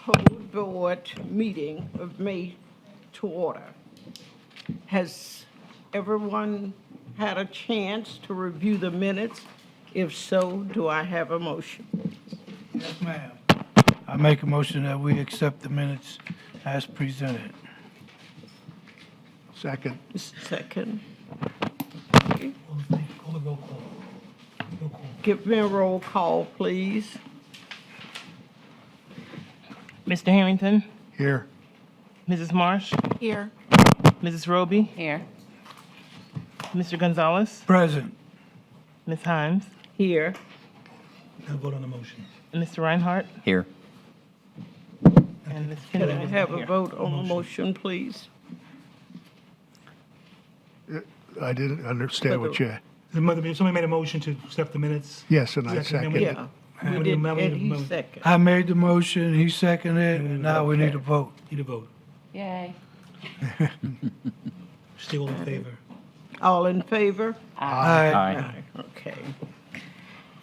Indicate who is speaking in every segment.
Speaker 1: Code Board meeting of May to order. Has everyone had a chance to review the minutes? If so, do I have a motion?
Speaker 2: Yes, ma'am. I make a motion that we accept the minutes as presented.
Speaker 3: Second.
Speaker 1: Second.
Speaker 2: Call the roll call. Roll call.
Speaker 1: Give me a roll call, please.
Speaker 4: Mr. Harrington,
Speaker 3: Here.
Speaker 4: Mrs. Marsh,
Speaker 1: Here.
Speaker 4: Mrs. Roby,
Speaker 5: Here.
Speaker 4: Mr. Gonzalez,
Speaker 2: Present.
Speaker 4: Ms. Himes,
Speaker 1: Here.
Speaker 2: Now vote on the motion.
Speaker 4: and Mr. Reinhardt,
Speaker 6: Here.
Speaker 4: and Ms.
Speaker 1: Can I
Speaker 4: Kennedy is
Speaker 1: have
Speaker 4: not
Speaker 1: a
Speaker 4: here.
Speaker 1: vote on the motion, please?
Speaker 3: I didn't understand what you,
Speaker 2: Somebody made a motion to accept the minutes.
Speaker 3: yes, and I
Speaker 2: Yes, and then
Speaker 3: second.
Speaker 1: Yeah.
Speaker 2: We
Speaker 1: We
Speaker 2: need a
Speaker 1: did,
Speaker 2: mo-
Speaker 1: and
Speaker 2: we need a
Speaker 1: he
Speaker 2: mo-
Speaker 1: second.
Speaker 2: Ah.
Speaker 7: I made the motion, he seconded it, and now we need a vote.
Speaker 2: Need a vote.
Speaker 5: Yay.
Speaker 2: Still in favor.
Speaker 1: All in favor?
Speaker 7: Aye.
Speaker 6: Aye.
Speaker 1: Okay.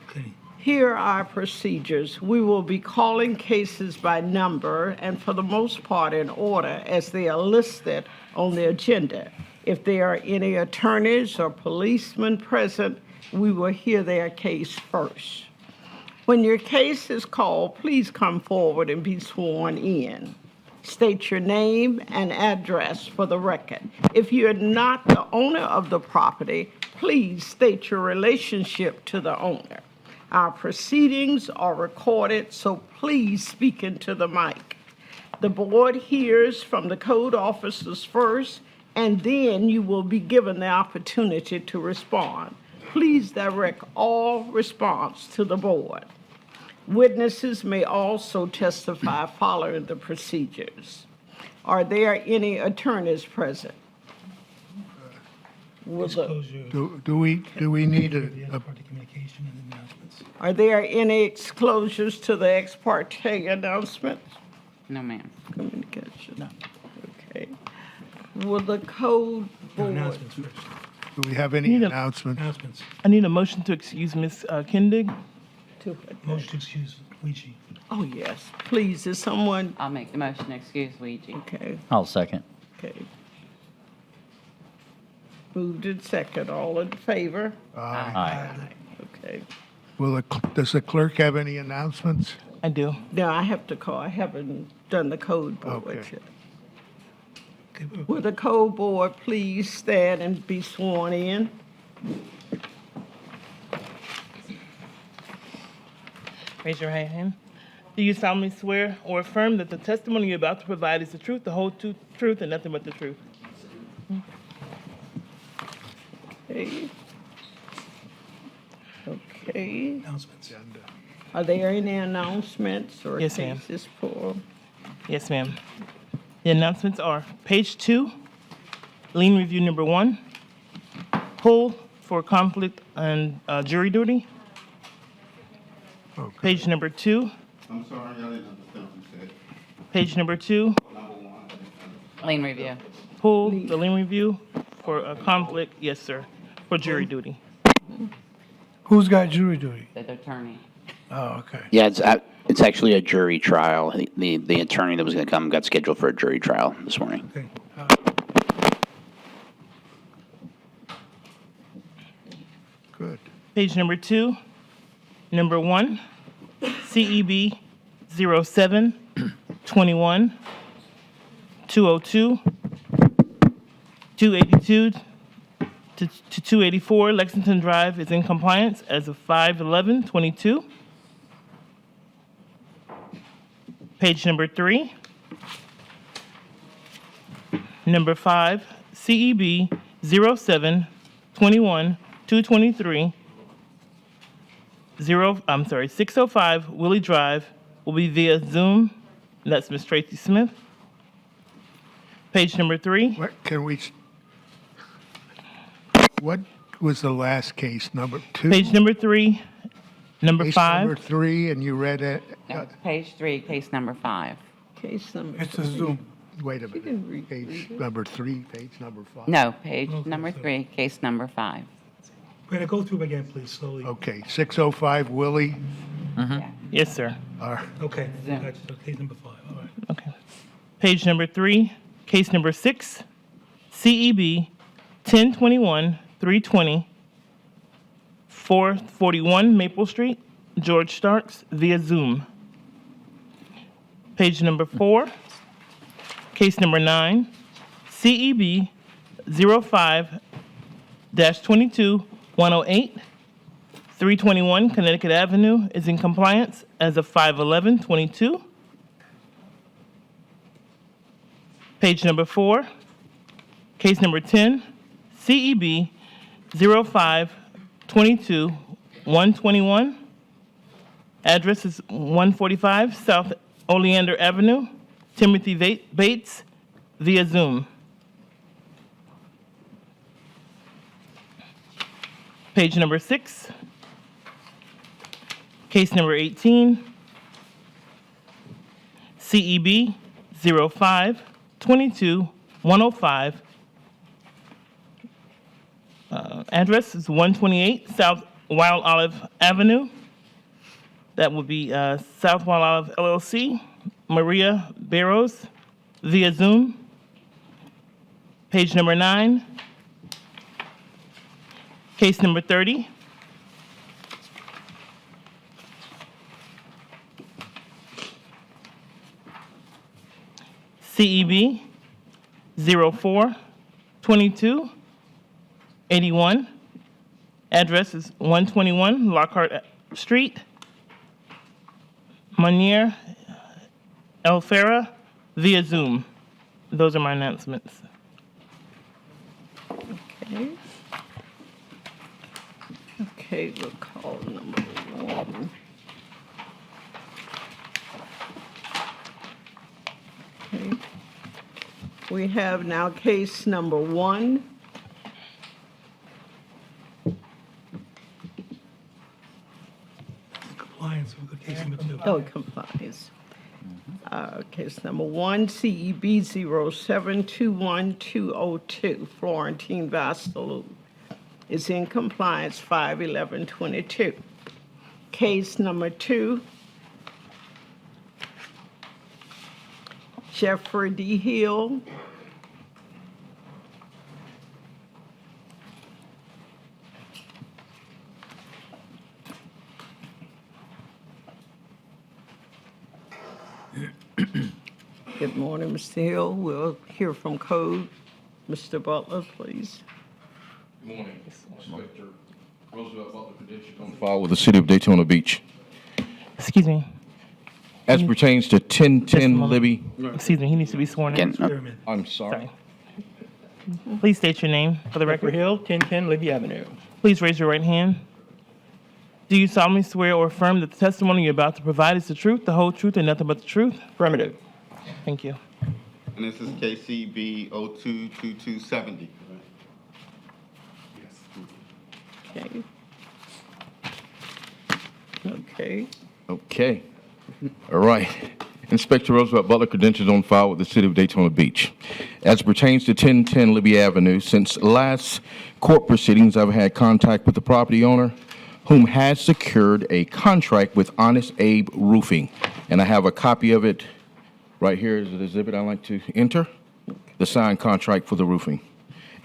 Speaker 2: Okay.
Speaker 1: Here are our procedures. We will be calling cases by number and for the most part in order as they are listed on the agenda. If there are any attorneys or policemen present, we will hear their case first. When your case is called, please come forward and be sworn in. State your name and address for the record. If you are not the owner of the property, please state your relationship to the owner. Our proceedings are recorded, so please speak into the mic. The board hears from the code officers first, and then you will be given the opportunity to respond. Please direct all response to the board. Witnesses may also testify following the procedures. Are there any attorneys present? Will the-
Speaker 2: Disclosure.
Speaker 3: Do we need
Speaker 2: The
Speaker 3: a,
Speaker 2: party communication and announcements.
Speaker 1: Are there any exclosures to the ex parte announcements?
Speaker 5: No, ma'am.
Speaker 1: Communication? No. Okay. Will the code
Speaker 2: No,
Speaker 1: board?
Speaker 2: announcements first.
Speaker 3: do we have any
Speaker 4: Need a-
Speaker 3: announcements?
Speaker 2: Announcements.
Speaker 4: I need a motion to excuse Ms. Kindig.
Speaker 2: Motion to excuse Luigi.
Speaker 1: Oh, yes. Please, is someone,
Speaker 5: I'll make the motion to excuse Luigi.
Speaker 1: okay,
Speaker 6: I'll second.
Speaker 1: okay. Moved in second. All in favor?
Speaker 6: Aye.
Speaker 1: Okay.
Speaker 3: Does the clerk have any announcements?
Speaker 4: I do.
Speaker 1: Now, I have to call, I haven't done the code board
Speaker 3: Okay.
Speaker 1: yet.
Speaker 2: Okay,
Speaker 1: Will the code board please stand and be sworn in?
Speaker 4: Raise your right hand. Do you solemnly swear or affirm that the testimony you're about to provide is the truth, the whole truth, and nothing but the truth?
Speaker 1: Okay. Okay.
Speaker 2: announcements.
Speaker 1: Are there any announcements or
Speaker 4: Yes, ma'am.
Speaker 1: cases for?
Speaker 4: Yes, ma'am. The announcements are page 2, lien review number 1, pull for conflict and jury duty.
Speaker 3: Okay.
Speaker 4: Page number 2,
Speaker 8: I'm sorry, I didn't understand what you said.
Speaker 4: page number 2,
Speaker 8: Number one, I didn't understand.
Speaker 5: Lien review.
Speaker 4: pull the lien review for a conflict, yes, sir, for jury duty.
Speaker 7: Who's got jury duty?
Speaker 5: The attorney.
Speaker 7: Oh, okay.
Speaker 6: Yeah, it's actually a jury trial. The attorney that was going to come got scheduled for a jury trial this morning.
Speaker 2: Okay.
Speaker 3: Good.
Speaker 4: Page number 2, number 1, CEB 07 21 202 282 to 284 Lexington Drive is in compliance as of 5/11/22. Page number 3, number 5, CEB 07 21 223 605 Willie Drive will be via Zoom. And that's Ms. Tracy Smith. Page number 3,
Speaker 3: What was the last case, number 2?
Speaker 4: page number 3, number
Speaker 3: Case
Speaker 4: 5,
Speaker 3: number 3, and you read it,
Speaker 5: No, page 3, case number 5.
Speaker 1: Case number.
Speaker 7: It's a Zoom.
Speaker 3: wait a
Speaker 1: didn't read
Speaker 3: minute, page number 3, page number 5.
Speaker 5: No, page number 3, case number 5.
Speaker 2: Brandon, go through them again, please, slowly.
Speaker 3: Okay, 605 Willie,
Speaker 5: Yeah.
Speaker 4: Yes, sir.
Speaker 3: All right.
Speaker 2: Okay, gotcha, so case number 5, all right.
Speaker 4: Okay. Page number 3, case number 6, CEB 1021-320, 441 Maple Street, George Starks, via Zoom. Page number 4, case number 9, CEB 05-22-108, 321 Connecticut Avenue is in compliance as of 5/11/22. Page number 4, case number 10, CEB 05-22-121. Address is 145 South Oleander Avenue, Timothy Bates, via Zoom. Page number 6, case number 18, CEB 05-22-105. Address is 128 South Wild Olive Avenue. That would be South Wild Olive LLC, Maria Barrows, via Zoom. Page number 9, case number 30, CEB 04-22-81. Address is 121 Lockhart Street, Manier El Farah, via Zoom. Those are my announcements.
Speaker 1: Okay. Okay, we'll call number 1. Okay. We have now case number 1.
Speaker 2: Compliance, we'll go case number 2.
Speaker 1: Oh, compliance. Case number 1, CEB 07-21202, Florentine Vassalou is in compliance 5/11/22. Case number 2, Jeffrey D. Hill. Good morning, Mr. Hill. We'll hear from Code. Mr. Butler, please.
Speaker 9: Good morning, Inspector Roosevelt Butler, credentials on file with the City of Daytona Beach.
Speaker 4: Excuse me.
Speaker 9: As pertains to
Speaker 4: Just a
Speaker 9: 1010
Speaker 4: moment.
Speaker 9: Libby,
Speaker 4: Excuse me, he needs to be sworn in.
Speaker 6: Again,
Speaker 9: I'm sorry.
Speaker 4: Sorry. Please state your name for the record.
Speaker 10: Hill, 1010 Libby Avenue.
Speaker 4: Please raise your right hand. Do you solemnly swear or affirm that the testimony you're about to provide is the truth, the whole truth, and nothing but the truth?
Speaker 10: Affirmative.
Speaker 4: Thank you.
Speaker 8: And this is KCB 022270.
Speaker 1: Okay. Okay.
Speaker 9: Okay. All right. Inspector Roosevelt Butler, credentials on file with the City of Daytona Beach. As pertains to 1010 Libby Avenue, since last court proceedings, I've had contact with the property owner, whom has secured a contract with Honest Abe Roofing. And I have a copy of it right here as an exhibit I'd like to enter, the signed contract for the roofing.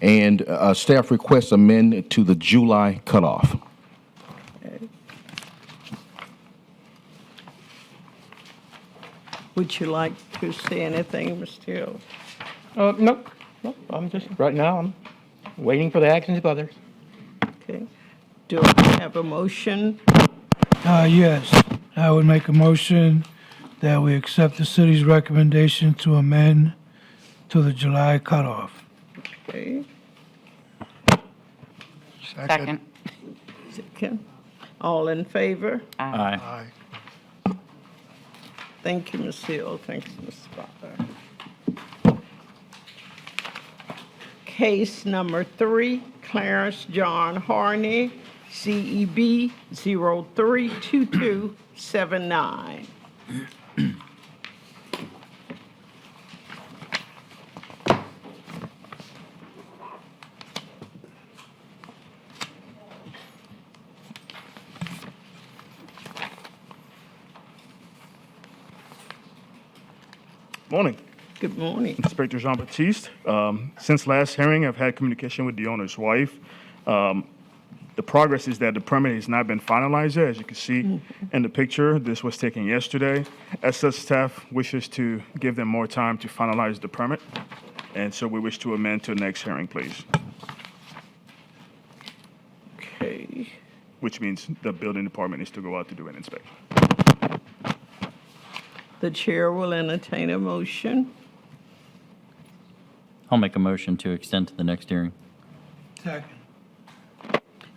Speaker 9: And staff requests amend to the July cutoff.
Speaker 1: Would you like to say anything, Mr. Hill?
Speaker 10: Nope. I'm just, right now, I'm waiting for the actions of others.
Speaker 1: Okay. Do I have a motion?
Speaker 7: Yes, I would make a motion that we accept the city's recommendation to amend to the July cutoff.
Speaker 1: Okay.
Speaker 5: Second.
Speaker 1: Second. All in favor?
Speaker 10: Aye.
Speaker 3: Aye.
Speaker 1: Thank you, Ms. Hill. Thanks, Ms. Butler. Case number 3, Clarence John Harney, CEB 032279.
Speaker 11: Morning,
Speaker 1: Good morning.
Speaker 11: Inspector Jean-Baptiste. Since last hearing, I've had communication with the owner's wife. The progress is that the permit has not been finalized yet. As you can see in the picture, this was taken yesterday. As such, staff wishes to give them more time to finalize the permit. And so we wish to amend to the next hearing, please,
Speaker 1: Okay.
Speaker 11: which means the building department needs to go out to do an inspection.
Speaker 1: The chair will entertain a motion.
Speaker 12: I'll make a motion to extend to the next hearing.
Speaker 7: Second.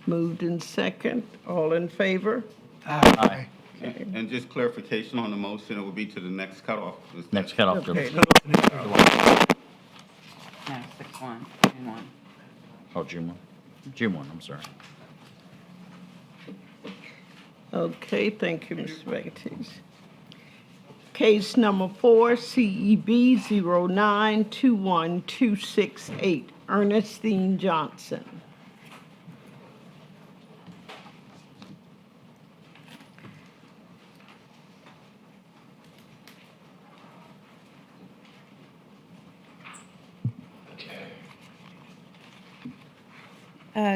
Speaker 1: Moved in second. All in favor?
Speaker 12: Aye.
Speaker 8: And just clarification on the motion, it will be to the next cutoff. Is that-
Speaker 12: Next cutoff.
Speaker 1: Okay.
Speaker 5: No, 6-1, June 1.
Speaker 12: Oh, June 1. June 1, I'm sorry.
Speaker 1: Okay, thank you, Mr. Baptiste. Case number 4, CEB 09-21268, Ernestine Johnson.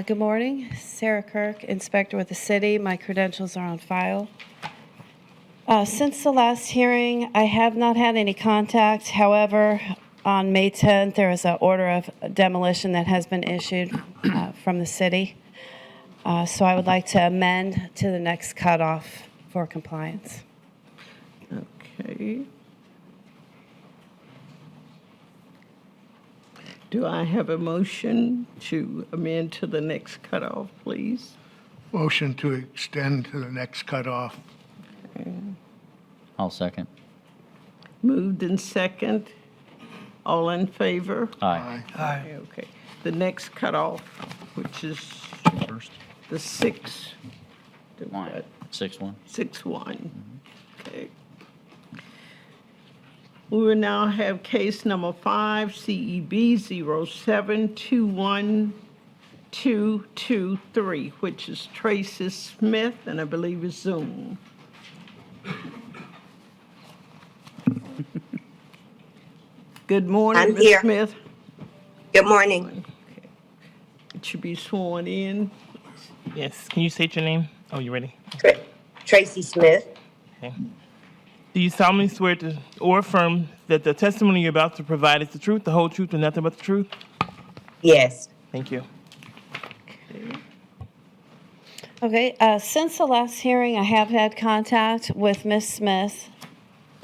Speaker 13: Good morning. Sarah Kirk, Inspector with the City. My credentials are on file. Since the last hearing, I have not had any contact. However, on May 10th, there is an order of demolition that has been issued from the city. So I would like to amend to the next cutoff for compliance.
Speaker 1: Okay. Do I have a motion to amend to the next cutoff, please?
Speaker 3: Motion to extend to the next cutoff.
Speaker 12: I'll second.
Speaker 1: Moved in second. All in favor?
Speaker 12: Aye.
Speaker 7: Aye.
Speaker 1: Okay. The next cutoff, which is
Speaker 12: First.
Speaker 1: the 6.
Speaker 5: One.
Speaker 12: 6-1.
Speaker 1: 6-1. Okay. We will now have case number 5, CEB 07-21223, which is Tracy Smith, and I believe it's Zoom. Good morning,
Speaker 14: I'm
Speaker 1: Ms.
Speaker 14: here.
Speaker 1: Smith.
Speaker 14: Good morning.
Speaker 1: It should be sworn in.
Speaker 4: Yes, can you state your name? Oh, you ready?
Speaker 14: Tracy Smith.
Speaker 4: Okay. Do you solemnly swear to or affirm that the testimony you're about to provide is the truth, the whole truth, and nothing but the truth?
Speaker 14: Yes.
Speaker 4: Thank you.
Speaker 13: Okay, since the last hearing, I have had contact with Ms. Smith.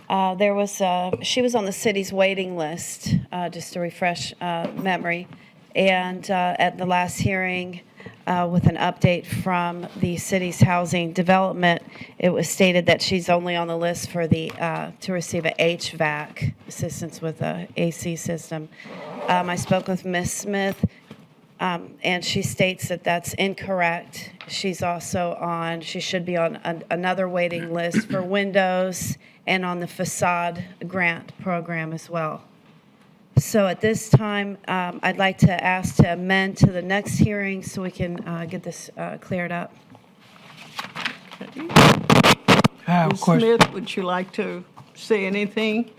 Speaker 13: She was on the city's waiting list, just to refresh memory. And at the last hearing, with an update from the city's housing development, it was stated that she's only on the list for to receive a HVAC assistance with a AC system. I spoke with Ms. Smith, and she states that that's incorrect. She should be on another waiting list for windows and on the facade grant program as well. So at this time, I'd like to ask to amend to the next hearing so we can get this cleared up.
Speaker 7: I have a
Speaker 1: Ms.
Speaker 7: question.
Speaker 1: Smith, would you like to say anything?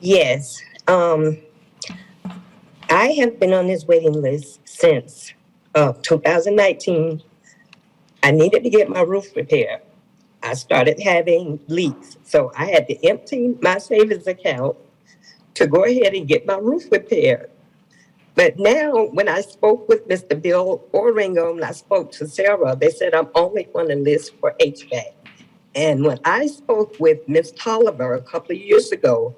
Speaker 14: Yes. I have been on this waiting list since 2019. I needed to get my roof repaired. I started having leaks, so I had to empty my savings account to go ahead and get my roof repaired. But now, when I spoke with Mr. Bill Oringo and I spoke to Sarah, they said I'm only on the list for HVAC. And when I spoke with Ms. Tolliver a couple of years ago,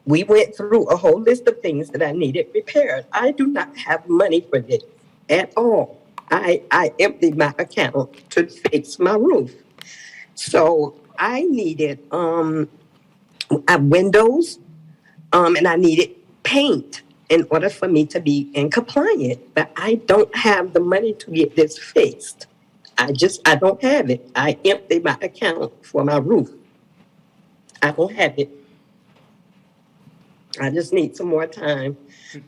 Speaker 14: we went through a whole list of things that I needed repaired. I do not have money for this at all. I emptied my account to fix my roof. So I needed windows, and I needed paint in order for me to be in compliance. But I don't have the money to get this fixed. I don't have it. I emptied my account for my roof. I don't have it. I just need some more time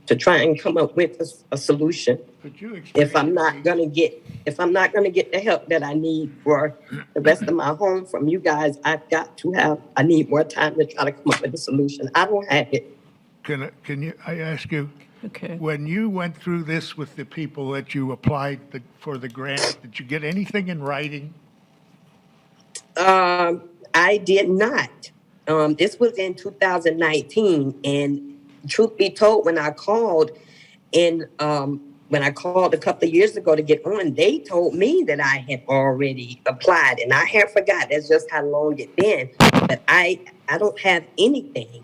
Speaker 14: to try and come up with a solution.
Speaker 3: Could you explain?
Speaker 14: If I'm not gonna get the help that I need for the rest of my home from you guys, I need more time to try to come up with a solution. I don't have it.
Speaker 3: I ask you,
Speaker 1: Okay.
Speaker 3: when you went through this with the people that you applied for the grant, did you get anything in writing?
Speaker 14: I did not. This was in 2019, and truth be told, when I called a couple of years ago to get on, they told me that I had already applied, and I had forgot. That's just how long it been. But I don't have anything.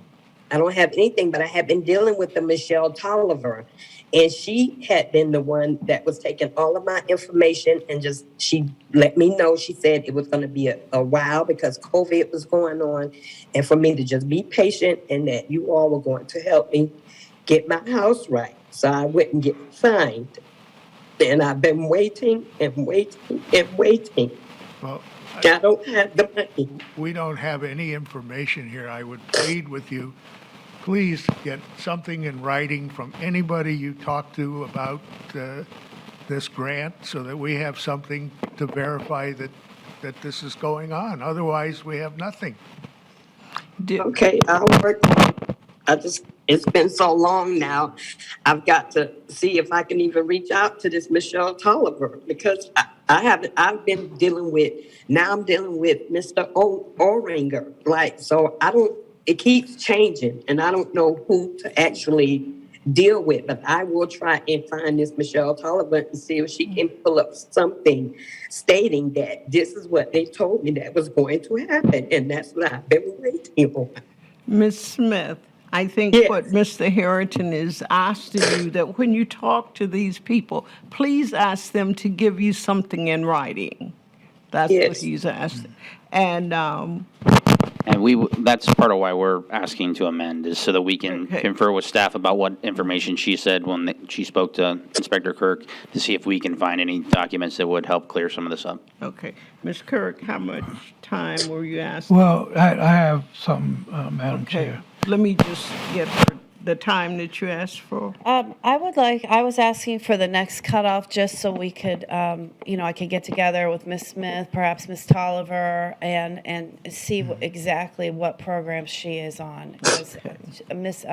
Speaker 14: I don't have anything, but I have been dealing with the Michelle Tolliver, and she had been the one that was taking all of my information and she let me know. She said it was going to be a while because COVID was going on, and for me to just be patient and that you all were going to help me get my house right so I wouldn't get fined. And I've been waiting and waiting and waiting.
Speaker 3: Well,
Speaker 14: I don't have the money.
Speaker 3: we don't have any information here. I would plead with you, please get something in writing from anybody you talk to about this grant so that we have something to verify that this is going on. Otherwise, we have nothing.
Speaker 14: Okay, I'll work. It's been so long now. I've got to see if I can even reach out to this Michelle Tolliver because I'm dealing with Mr. Oringer. It keeps changing and I don't know who to actually deal with, but I will try and find this Michelle Tolliver and see if she can pull up something stating that this is what they told me that was going to happen. And that's what I've been waiting on.
Speaker 1: Ms. Smith, I think
Speaker 14: Yes.
Speaker 1: what Mr. Harrington is asking you, that when you talk to these people, please ask them to give you something in writing. That's what
Speaker 14: Yes.
Speaker 1: he's asking. And,
Speaker 6: And that's part of why we're asking to amend, is so that we can
Speaker 1: Okay.
Speaker 6: confer with staff about what information she said when she spoke to Inspector Kirk, to see if we can find any documents that would help clear some of this up.
Speaker 1: okay, Ms. Kirk, how much time were you asking?
Speaker 7: Well, I have something, Madam
Speaker 1: Okay,
Speaker 7: Chair.
Speaker 1: let me just get her the time that you asked for.
Speaker 13: I was asking for the next cutoff just so we could, I could get together with Ms. Smith, perhaps Ms. Tolliver, and see exactly what program she is on. Because Ms.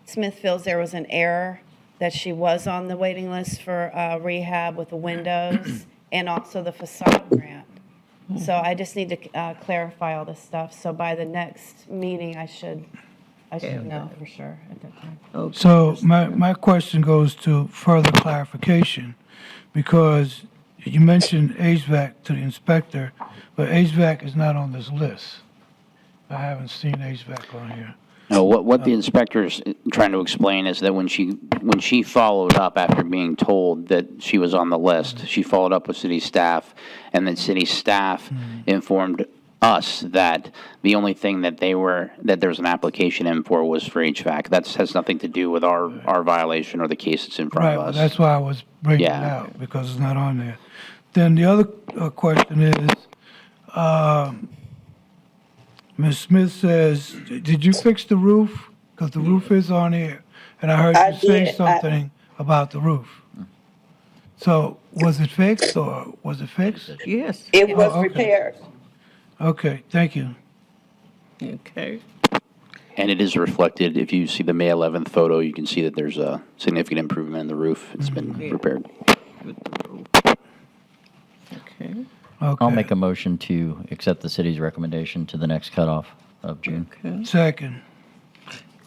Speaker 13: Smith feels there was an error that she was on the waiting list for rehab with the windows and also the facade grant. So I just need to clarify all this stuff. So by the next meeting, I should know for sure at that time.
Speaker 1: Okay.
Speaker 7: So my question goes to further clarification, because you mentioned HVAC to the inspector, but HVAC is not on this list. I haven't seen HVAC on here.
Speaker 6: No, what the inspector's trying to explain is that when she followed up after being told that she was on the list, she followed up with city staff, and then city staff informed us that the only thing that there's an application in for was for HVAC. That has nothing to do with our violation or the case that's in front
Speaker 7: Right,
Speaker 6: of
Speaker 7: well,
Speaker 6: us.
Speaker 7: that's why I was bringing it
Speaker 6: Yeah.
Speaker 7: out, because it's not on there. Then the other question is, Ms. Smith says, did you fix the roof? Because the roof is on here, and I heard
Speaker 14: I
Speaker 7: you say
Speaker 14: did.
Speaker 7: something about the roof. So was it fixed, or was it fixed?
Speaker 1: Yes,
Speaker 14: It was
Speaker 7: okay.
Speaker 14: repaired.
Speaker 7: Okay, thank you.
Speaker 1: okay.
Speaker 6: And it is reflected, if you see the May 11th photo, you can see that there's a significant improvement in the roof. It's been repaired.
Speaker 1: With the roof. Okay,
Speaker 7: Okay.
Speaker 12: I'll make a motion to accept the city's recommendation to the next cutoff of June.
Speaker 1: okay,
Speaker 7: Second.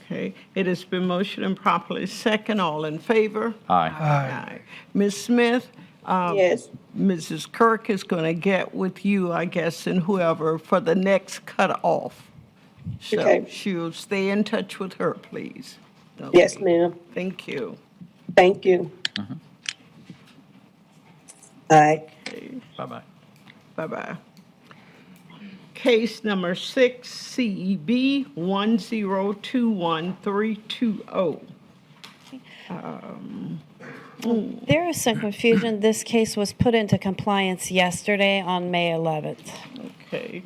Speaker 1: okay. It has been motioned and properly second. All in favor?
Speaker 12: Aye.
Speaker 7: Aye.
Speaker 1: Ms. Smith,
Speaker 14: Yes.
Speaker 1: Mrs. Kirk is going to get with you, I guess, and whoever for the next cutoff. So
Speaker 14: Okay.
Speaker 1: she'll stay in touch with her, please.
Speaker 14: Yes,
Speaker 1: Okay.
Speaker 14: ma'am.
Speaker 1: Thank you.
Speaker 14: Thank you. Aye.
Speaker 12: Bye-bye.
Speaker 1: Bye-bye. Case number 6, CEB 1021320.
Speaker 13: There is some confusion. This case was put into compliance yesterday on May 11th.
Speaker 1: Okay.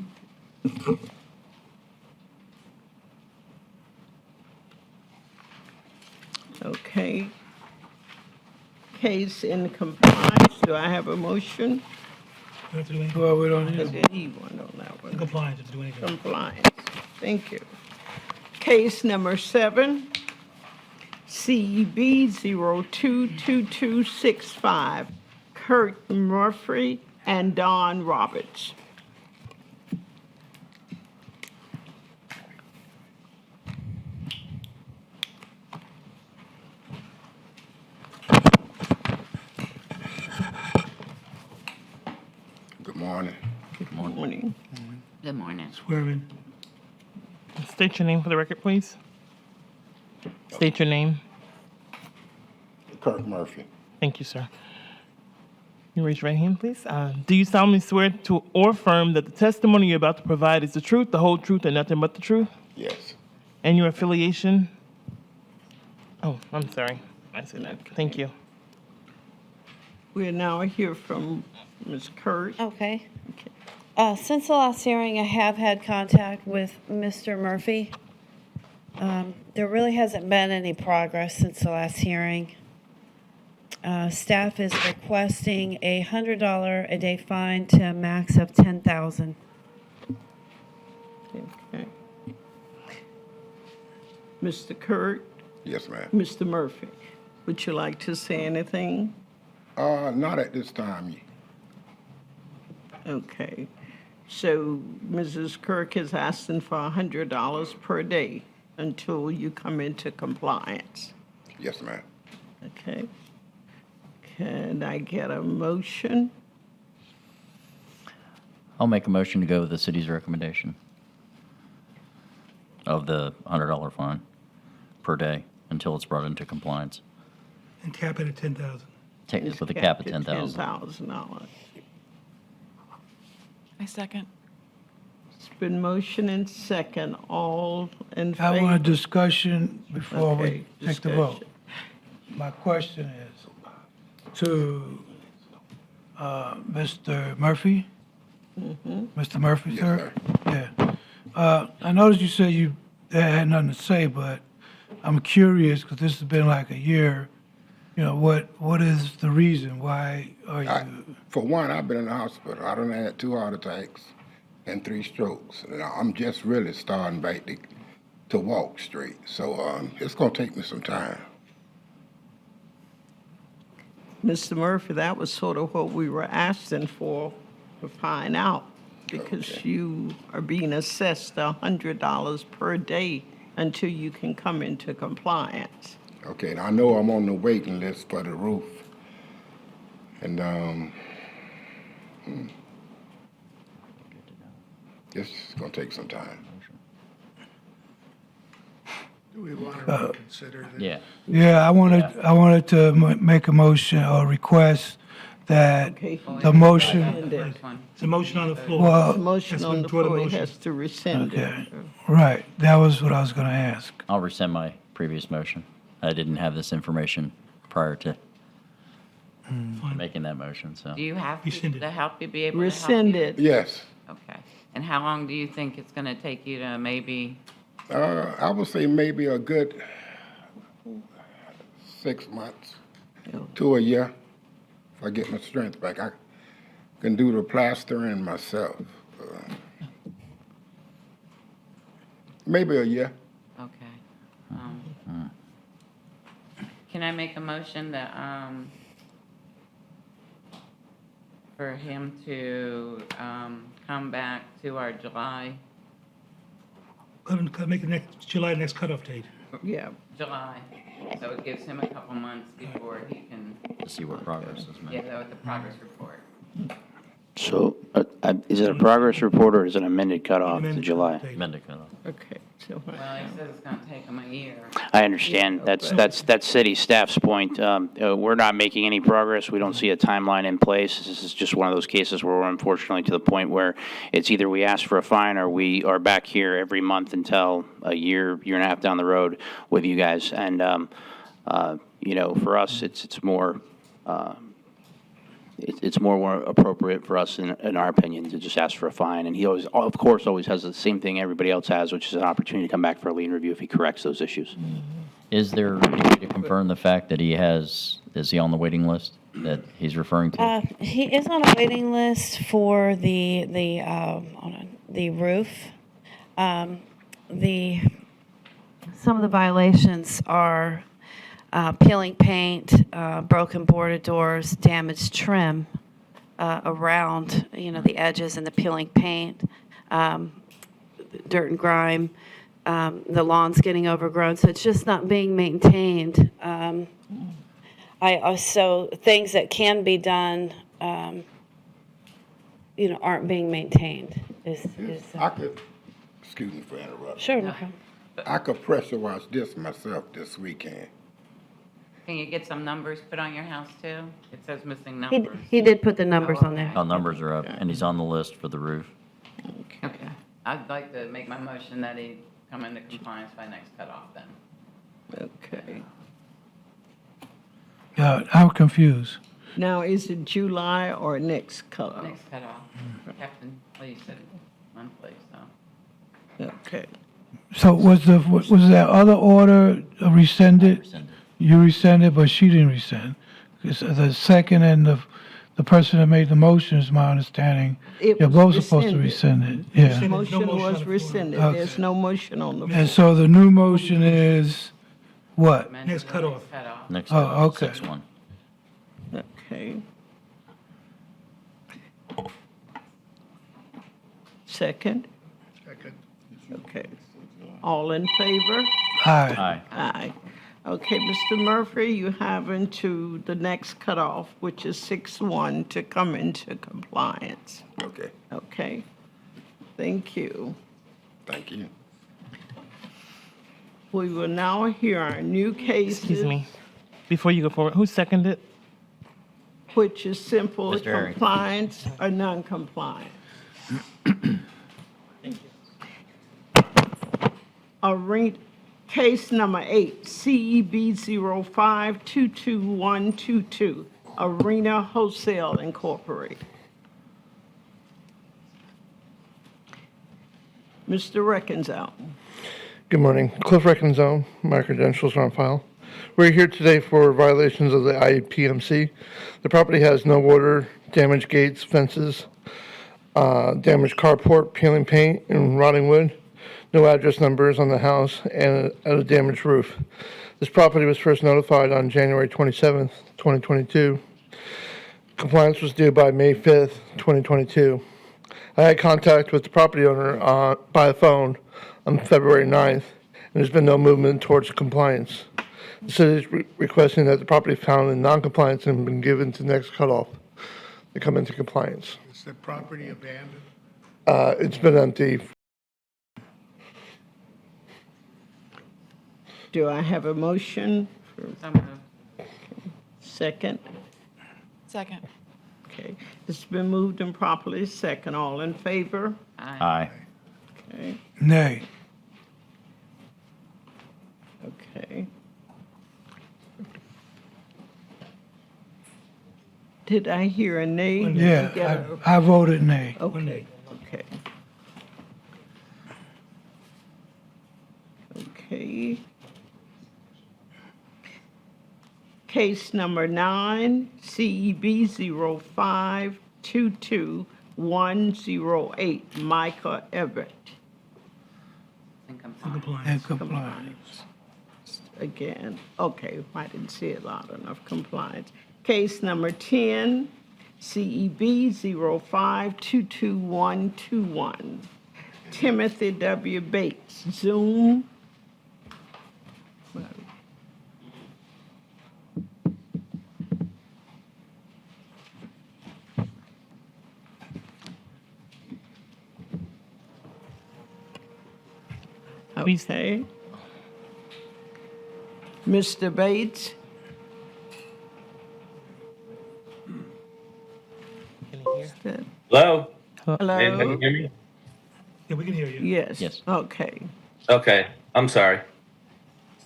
Speaker 1: Okay. Case in compliance, do I have a motion?
Speaker 7: Well, we don't
Speaker 1: Is
Speaker 7: need,
Speaker 1: there anyone on that one?
Speaker 2: Compliance to do anything.
Speaker 1: Compliance, thank you. Case number 7, CEB 022265, Kurt Murphy and Don Roberts.
Speaker 9: Good morning.
Speaker 1: Good morning.
Speaker 5: Good morning.
Speaker 2: Swear in.
Speaker 4: State your name for the record, please. State your name.
Speaker 9: Kirk Murphy.
Speaker 4: Thank you, sir. You raise your right hand, please. Do you solemnly swear to or affirm that the testimony you're about to provide is the truth, the whole truth, and nothing but the truth?
Speaker 9: Yes.
Speaker 4: And your affiliation? Oh, I'm sorry. I said that. Thank you.
Speaker 1: We'll now hear from Ms. Kurt.
Speaker 13: Okay. Since the last hearing, I have had contact with Mr. Murphy. There really hasn't been any progress since the last hearing. Staff is requesting a $100 a day fine to a max of $10,000.
Speaker 1: Okay. Mr. Kurt,
Speaker 9: Yes, ma'am.
Speaker 1: Mr. Murphy, would you like to say anything?
Speaker 9: Not at this time.
Speaker 1: Okay. So Mrs. Kirk is asking for $100 per day until you come into compliance.
Speaker 9: Yes, ma'am.
Speaker 1: Okay. Can I get a motion?
Speaker 12: I'll make a motion to go with the city's recommendation of the $100 fine per day until it's brought into compliance.
Speaker 2: And cap it at 10,000.
Speaker 12: Take
Speaker 1: It's
Speaker 12: with a cap of
Speaker 1: capped at
Speaker 12: $10,000.
Speaker 1: $10,000.
Speaker 5: I second.
Speaker 1: It's been motion and second. All in favor?
Speaker 7: I want a discussion before
Speaker 1: Okay,
Speaker 7: we take the vote.
Speaker 1: discussion.
Speaker 7: My question is to Mr. Murphy? Mr. Murphy,
Speaker 9: Yes,
Speaker 7: sir? Yeah. I noticed you said you had nothing to say, but I'm curious, because this has been like a year. You know, what is the reason? Why are you?
Speaker 9: For one, I've been in the hospital. I done had 2 heart attacks and 3 strokes. And I'm just really starting back to walk straight. So it's going to take me some time.
Speaker 1: Mr. Murphy, that was sort of what we were asking for to find out, because you are being assessed $100 per day until you can come into compliance.
Speaker 9: Okay, and I know I'm on the waiting list for the roof. And it's going to take some time.
Speaker 3: Do we want to reconsider this?
Speaker 12: Yeah.
Speaker 7: Yeah, I wanted to make a motion or request that
Speaker 1: Okay.
Speaker 7: the motion,
Speaker 1: Rescind it.
Speaker 5: First one.
Speaker 2: It's a motion on the floor.
Speaker 7: well,
Speaker 1: The motion on the
Speaker 2: withdraw the
Speaker 1: floor, he
Speaker 2: motion.
Speaker 1: has to rescind it.
Speaker 7: Okay. right, that was what I was gonna ask.
Speaker 12: I'll rescind my previous motion. I didn't have this information prior to making that motion, so.
Speaker 5: Do you have
Speaker 2: Rescind
Speaker 5: people
Speaker 2: it.
Speaker 5: to help you be able to help
Speaker 1: Rescind
Speaker 5: you?
Speaker 1: it.
Speaker 9: Yes.
Speaker 5: Okay. And how long do you think it's going to take you to maybe,
Speaker 9: I would say maybe a good 6 months to a year if I get my strength back. I can do the plastering myself. Maybe a year.
Speaker 5: okay. Can I make a motion that, for him to come back to our July,
Speaker 2: Make the July next cutoff date.
Speaker 1: Yeah,
Speaker 5: July? So it gives him a couple months before he can
Speaker 12: To see what progress is made.
Speaker 5: get out the progress report.
Speaker 6: So is it a progress report or is it an amended cutoff to
Speaker 2: Amended
Speaker 6: July?
Speaker 2: cutoff date.
Speaker 12: Amended cutoff.
Speaker 1: okay. So
Speaker 5: Well, he says it's going to take him a year.
Speaker 6: I understand. That's city staff's point. We're not making any progress. We don't see a timeline in place. This is just one of those cases where we're unfortunately to the point where it's either we ask for a fine or we are back here every month until a year and a half down the road with you guys. And, for us, it's more, it's more appropriate for us, in our opinion, to just ask for a fine. And he always, of course, always has the same thing everybody else has, which is an opportunity to come back for a lien review if he corrects those issues.
Speaker 12: Is there any way to confirm the fact that is he on the waiting list that he's referring to?
Speaker 13: He is on a waiting list for the hold on, the roof. Some of the violations are peeling paint, broken boarded doors, damaged trim around, the edges and the peeling paint, dirt and grime. The lawn's getting overgrown, so it's just not being maintained. So things that can be done, aren't being maintained.
Speaker 15: I could, excuse me for interrupting.
Speaker 13: Sure, no problem.
Speaker 15: I could pressure wash this myself this weekend.
Speaker 5: Can you get some numbers put on your house too? It says missing
Speaker 13: He,
Speaker 5: numbers.
Speaker 13: he did put the numbers on there.
Speaker 12: All numbers are up, and he's on the list for the roof.
Speaker 5: Okay. I'd like to make my motion that he come into compliance by next cutoff then.
Speaker 1: Okay.
Speaker 7: I'm confused.
Speaker 1: Now, is it July or next cutoff?
Speaker 5: Next cutoff. Captain Lee said one place, so.
Speaker 1: Okay.
Speaker 7: So was that other order rescinded? You rescinded, but she didn't rescind. 'Cause the second and the person that made the motion, is my understanding,
Speaker 1: It
Speaker 7: you're
Speaker 1: was
Speaker 7: both supposed to
Speaker 1: rescinded.
Speaker 7: rescind it. Yeah.
Speaker 1: The motion was rescinded.
Speaker 7: Okay.
Speaker 1: There's no motion on the floor.
Speaker 7: And so the new motion is what?
Speaker 5: Next cutoff.
Speaker 12: Next
Speaker 7: Oh,
Speaker 12: cutoff,
Speaker 7: okay.
Speaker 12: 6-1.
Speaker 1: Okay. Second?
Speaker 3: Second.
Speaker 1: Okay. All in favor?
Speaker 7: Aye.
Speaker 12: Aye.
Speaker 1: Aye. Okay, Mr. Murphy, you have into the next cutoff, which is 6-1, to come into compliance.
Speaker 15: Okay,
Speaker 1: Okay? Thank you.
Speaker 15: thank you.
Speaker 1: We will now hear our new cases.
Speaker 4: Excuse me. Before you go forward, who seconded?
Speaker 1: Which is simple
Speaker 12: Mr. Herring.
Speaker 1: compliance or non-compliance. Case number 8, CEB 05-22122, Arena Wholesale Incorporated. Mr. Reckenzel.
Speaker 16: Good morning. Cliff Reckenzone. My credentials are on file. We're here today for violations of the IPMC. The property has no water, damaged gates, fences, damaged carport, peeling paint, and rotting wood. No address numbers on the house, and a damaged roof. This property was first notified on January 27th, 2022. Compliance was due by May 5th, 2022. I had contact with the property owner by phone on February 9th, and there's been no movement towards compliance. The city is requesting that the property found in non-compliance and been given to next cutoff to come into compliance.
Speaker 3: Is the property abandoned?
Speaker 16: It's been empty.
Speaker 1: Do I have a motion?
Speaker 5: So moved.
Speaker 1: Second?
Speaker 17: Second.
Speaker 1: Okay. It's been moved and properly second. All in favor?
Speaker 12: Aye.
Speaker 1: Okay.
Speaker 7: Nay.
Speaker 1: Okay. Did I hear a nay? Did you get
Speaker 7: Yeah,
Speaker 1: a-
Speaker 7: I voted nay.
Speaker 1: Okay, okay. Okay. Case number 9, CEB 05-22108, Micah Everett.
Speaker 5: In compliance.
Speaker 7: And compliance.
Speaker 1: Again, okay, I didn't see it loud enough, compliance. Case number 10, CEB 05-22121, Timothy W. Bates, Zoom. Okay. Mr. Bates?
Speaker 4: Can you hear?
Speaker 18: Hello?
Speaker 1: Hello?
Speaker 18: Can you hear me?
Speaker 2: Yeah, we can hear you.
Speaker 1: Yes.
Speaker 12: Yes.
Speaker 1: Okay.
Speaker 18: Okay, I'm sorry.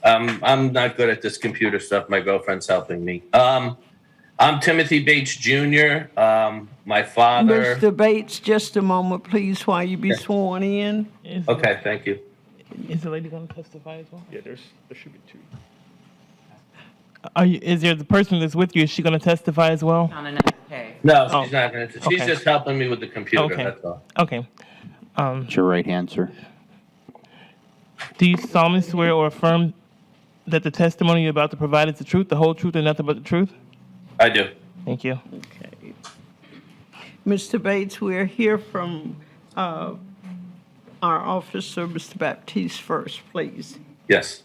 Speaker 18: I'm not good at this computer stuff. My girlfriend's helping me. I'm Timothy Bates Jr. My father.
Speaker 1: Mr. Bates, just a moment, please, while you be sworn in.
Speaker 18: Okay, thank you.
Speaker 4: Is the lady going to testify as well?
Speaker 11: Yeah, there should be two.
Speaker 4: Is there the person that's with you? Is she going to testify as well?
Speaker 5: On another case.
Speaker 18: No,
Speaker 4: Oh,
Speaker 18: she's not going to. She's
Speaker 4: okay.
Speaker 18: just helping me with the computer,
Speaker 4: Okay.
Speaker 18: that's all.
Speaker 4: Okay.
Speaker 6: It's your right hand, sir.
Speaker 4: Do you solemnly swear or affirm that the testimony you're about to provide is the truth, the whole truth, and nothing but the truth?
Speaker 18: I do.
Speaker 4: Thank you.
Speaker 1: Okay. Mr. Bates, we'll hear from our officer, Mr. Baptiste, first, please.
Speaker 18: Yes.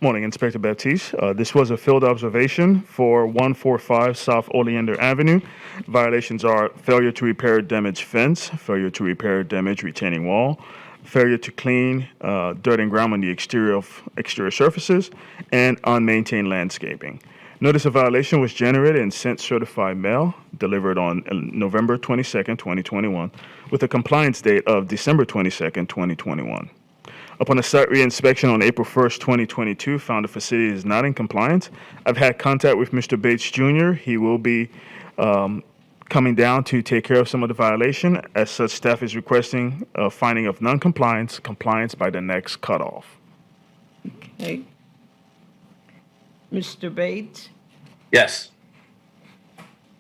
Speaker 11: Morning, Inspector Baptiste. This was a field observation for 145 South Oleander Avenue. Violations are failure to repair damaged fence, failure to repair damaged retaining wall, failure to clean dirt and ground on the exterior surfaces, and unmaintained landscaping. Notice of violation was generated and sent certified mail, delivered on November 22nd, 2021, with a compliance date of December 22nd, 2021. Upon a site reinspection on April 1st, 2022, found the facility is not in compliance. I've had contact with Mr. Bates Jr. He will be coming down to take care of some of the violation. As such, staff is requesting a finding of non-compliance, compliance by the next cutoff.
Speaker 1: Okay. Mr. Bates,
Speaker 18: Yes.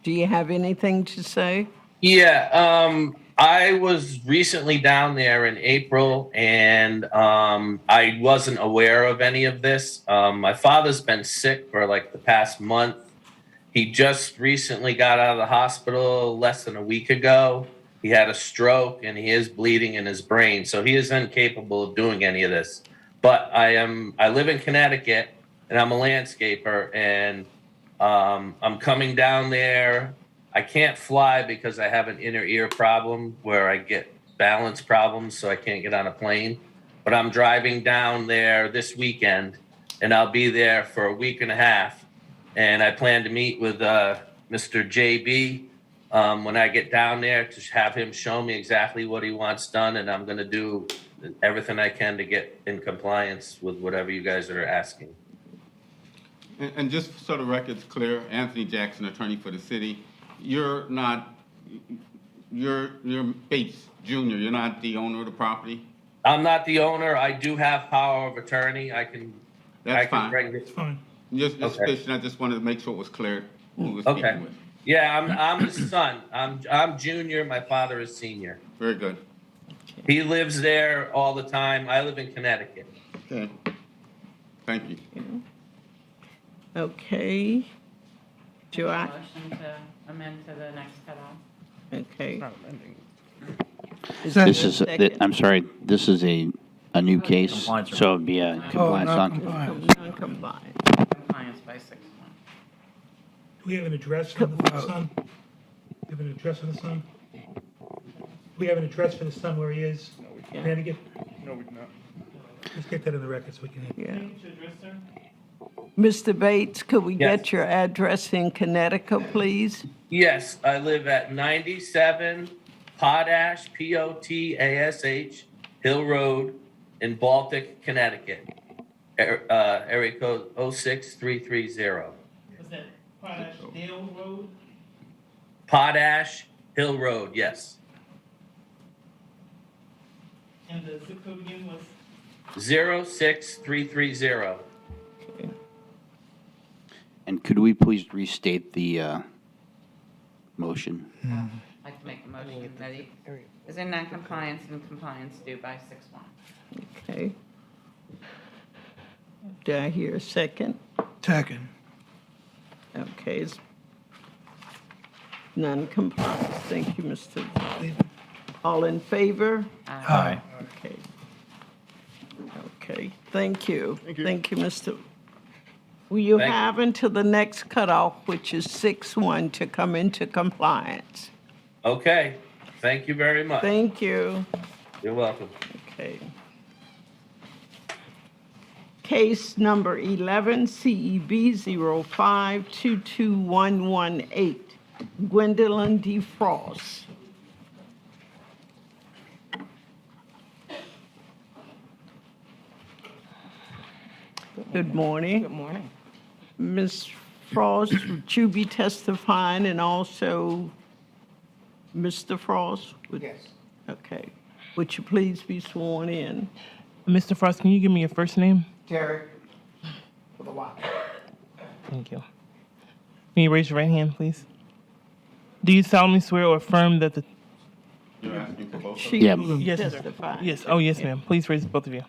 Speaker 1: do you have anything to say?
Speaker 18: Yeah, I was recently down there in April, and I wasn't aware of any of this. My father's been sick for like the past month. He just recently got out of the hospital less than a week ago. He had a stroke, and he is bleeding in his brain, so he is incapable of doing any of this. But I live in Connecticut, and I'm a landscaper, and I'm coming down there. I can't fly because I have an inner ear problem where I get balance problems, so I can't get on a plane. But I'm driving down there this weekend, and I'll be there for a week and a half. And I plan to meet with Mr. JB when I get down there to have him show me exactly what he wants done, and I'm going to do everything I can to get in compliance with whatever you guys are asking.
Speaker 8: And just so the record's clear, Anthony Jackson, attorney for the city, you're Bates Jr., you're not the owner of the property?
Speaker 18: I'm not the owner. I do have power of attorney. I can
Speaker 8: Fine.
Speaker 18: bring it.
Speaker 2: Fine.
Speaker 8: Just
Speaker 18: Okay.
Speaker 8: sufficient, I just wanted to make sure it was clear who was
Speaker 18: Okay.
Speaker 8: speaking with.
Speaker 18: Yeah, I'm his son. I'm junior. My father is senior.
Speaker 8: Very good.
Speaker 18: He lives there all the time. I live in Connecticut.
Speaker 8: Okay. Thank you.
Speaker 1: Okay. Do I?
Speaker 5: Motion to amend to the next cutoff.
Speaker 1: Okay.
Speaker 6: This is, I'm sorry, this is a new case,
Speaker 12: Compliance.
Speaker 6: so it'd be a compliance,
Speaker 7: non-compliance.
Speaker 1: Non-compliant.
Speaker 5: Compliance by 6-1.
Speaker 2: Do we have an address for the son? Do we have an address for the son? Do we have an address for the son where he is? Connecticut?
Speaker 11: No, we do not.
Speaker 2: Let's get that in the record so we can.
Speaker 1: Yeah. Mr. Bates, could we
Speaker 18: Yes.
Speaker 1: get your address in Connecticut, please?
Speaker 18: Yes, I live at 97 Potash, Potash, Hill Road in Baltic, Connecticut. Area code 06330.
Speaker 4: Was that Potash Dale Road?
Speaker 18: Potash, Hill Road, yes.
Speaker 4: And the zip code again was?
Speaker 18: 06330.
Speaker 6: And could we please restate the motion?
Speaker 5: I'd like to make a motion that he is in non-compliance and compliance due by 6-1.
Speaker 1: Okay. Do I hear a second?
Speaker 7: Second.
Speaker 1: Okay. It's non-compliance. Thank you, Mr. All in favor?
Speaker 12: Aye.
Speaker 1: Okay. Okay, thank you. Thank you, Mr. Will you
Speaker 18: Thank you.
Speaker 1: have until the next cutoff, which is 6-1, to come into compliance?
Speaker 18: Okay, thank you very much.
Speaker 1: Thank you.
Speaker 18: You're welcome.
Speaker 1: Okay. Case number 11, CEB 05-22118, Gwendolyn DeFrost. Good morning.
Speaker 4: Good morning.
Speaker 1: Ms. Frost, would you be testifying, and also Mr. Frost? Yes. Okay. Would you please be sworn in?
Speaker 4: Mr. Frost, can you give me your first name?
Speaker 17: Derek, with a Y.
Speaker 4: Thank you. Can you raise your right hand, please? Do you solemnly swear or affirm that the...
Speaker 8: You're asking for both of them?
Speaker 1: She
Speaker 6: Yeah.
Speaker 1: will
Speaker 4: Yes, sir.
Speaker 1: testify.
Speaker 4: Yes, oh, yes, ma'am. Please raise both of you.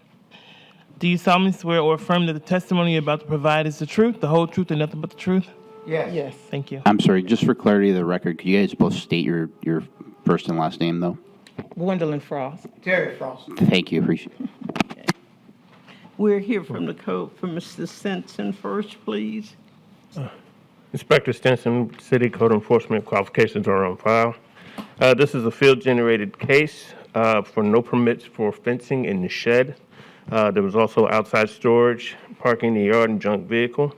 Speaker 4: Do you solemnly swear or affirm that the testimony you're about to provide is the truth, the whole truth, and nothing but the truth?
Speaker 7: Yes.
Speaker 4: Thank you.
Speaker 6: I'm sorry, just for clarity of the record, could you guys both state your first and last name, though?
Speaker 10: Gwendolyn Frost.
Speaker 7: Terry Frost.
Speaker 6: Thank you, appreciate it.
Speaker 1: We'll hear from the code for Mr. Stinson first, please.
Speaker 10: Inspector Stinson, City Code Enforcement qualifications are on file. This is a field-generated case for no permits for fencing in the shed. There was also outside storage, parking in the yard, and junk vehicle.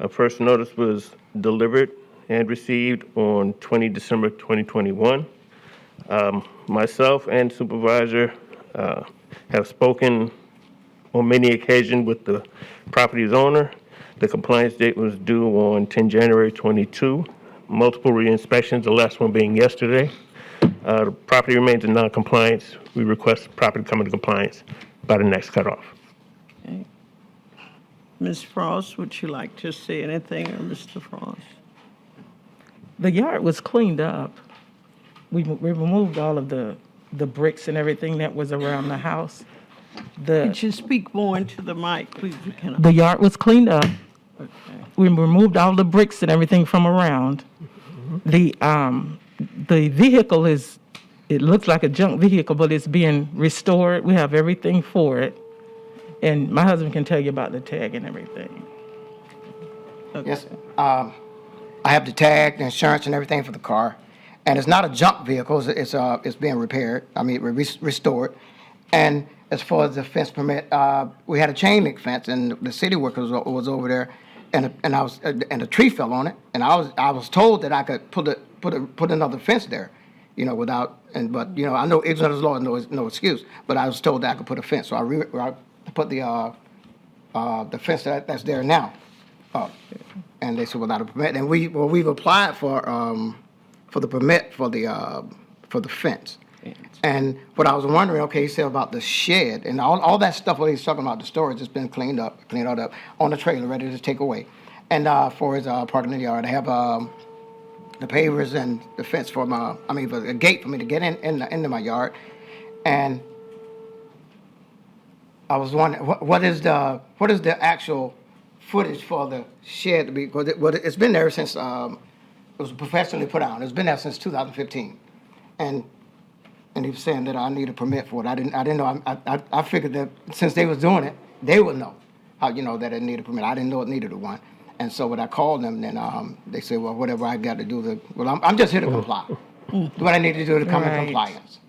Speaker 10: First notice was delivered and received on 20 December 2021. Myself and supervisor have spoken on many occasions with the property's owner. The compliance date was due on 10 January 22. Multiple re-inspections, the last one being yesterday. The property remains in non-compliance. We request the property come into compliance by the next cutoff.
Speaker 1: Okay. Ms. Frost, would you like to say anything, or Mr. Frost?
Speaker 10: The yard was cleaned up. We removed all of the bricks and everything that was around the house.
Speaker 1: Could you speak more into the mic, please?
Speaker 10: The yard was cleaned up.
Speaker 1: Okay.
Speaker 10: We removed all the bricks and everything from around. The vehicle it looks like a junk vehicle, but it's being restored. We have everything for it. And my husband can tell you about the tag and everything.
Speaker 17: Yes, I have the tag, the insurance, and everything for the car. And it's not a junk vehicle, it's being repaired, restored. And as far as the fence permit, we had a chain link fence, and the city worker was over there, and a tree fell on it, and I was told that I could put another fence there, but I know ignorance of law is no excuse, but I was told that I could put a fence, so I put the fence that's there now up, and they said without a permit, and we've applied for the permit for the fence. And what I was wondering, okay, he said about the shed and all that stuff, what he's talking about, the storage has been cleaned all up on the trailer, ready to take away. And for his parking in the yard, I have the pavers and the fence for a gate for me to get into my yard. And I was wondering, what is the actual footage for the shed to be? Because it's been there since it was professionally put out. It's been there since 2015, and he was saying that I need a permit for it. I didn't know. I figured that since they was doing it, they would know how that it needed a permit. I didn't know it needed one, and so when I called them, then they said, well, whatever I got to do, I'm just here to comply. Do what I need to do to come in compliance.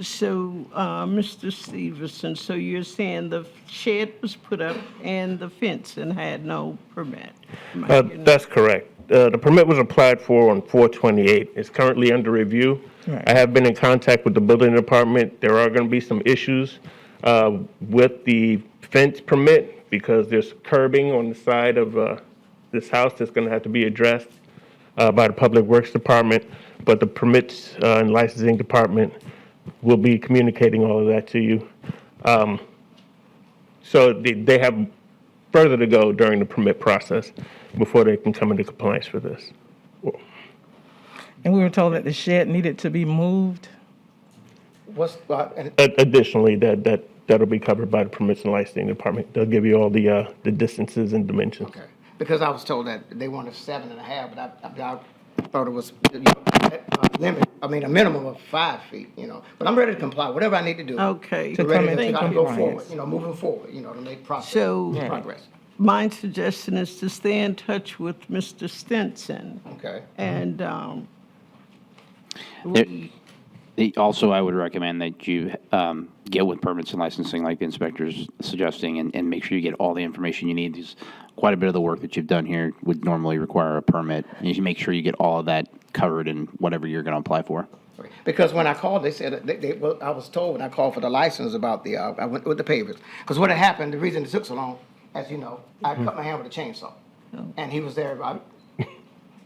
Speaker 1: So, Mr. Stevenson, so you're saying the shed was put up and the fence and had no permit?
Speaker 10: That's correct. The permit was applied for on 4/28. It's currently under review. Right. I have been in contact with the building department. There are going to be some issues with the fence permit because there's curbing on the side of this house that's going to have to be addressed by the Public Works Department. But the permits and licensing department will be communicating all of that to you. So they have further to go during the permit process before they can come into compliance for this.
Speaker 4: And we were told that the shed needed to be moved.
Speaker 10: Additionally, that'll be covered by the permits and licensing department. They'll give you all the distances and dimensions.
Speaker 17: Okay. Because I was told that they wanted 7.5, but I thought it was a limit. I mean, a minimum of 5 feet. But I'm ready to comply. Whatever I need to do.
Speaker 1: Okay.
Speaker 17: To come into go forward. Moving forward. To make progress.
Speaker 1: My suggestion is to stay in touch with Mr. Stinson.
Speaker 17: Okay.
Speaker 1: And
Speaker 6: Also, I would recommend that you get with permits and licensing like the inspector's suggesting and make sure you get all the information you need. Because quite a bit of the work that you've done here would normally require a permit. And you should make sure you get all of that covered in whatever you're going to apply for.
Speaker 17: Because when I called, they said, I was told when I called for the license about I went with the pavers. Because what had happened, the reason it took so long, as you know, I cut my hand with a chainsaw. And he was there,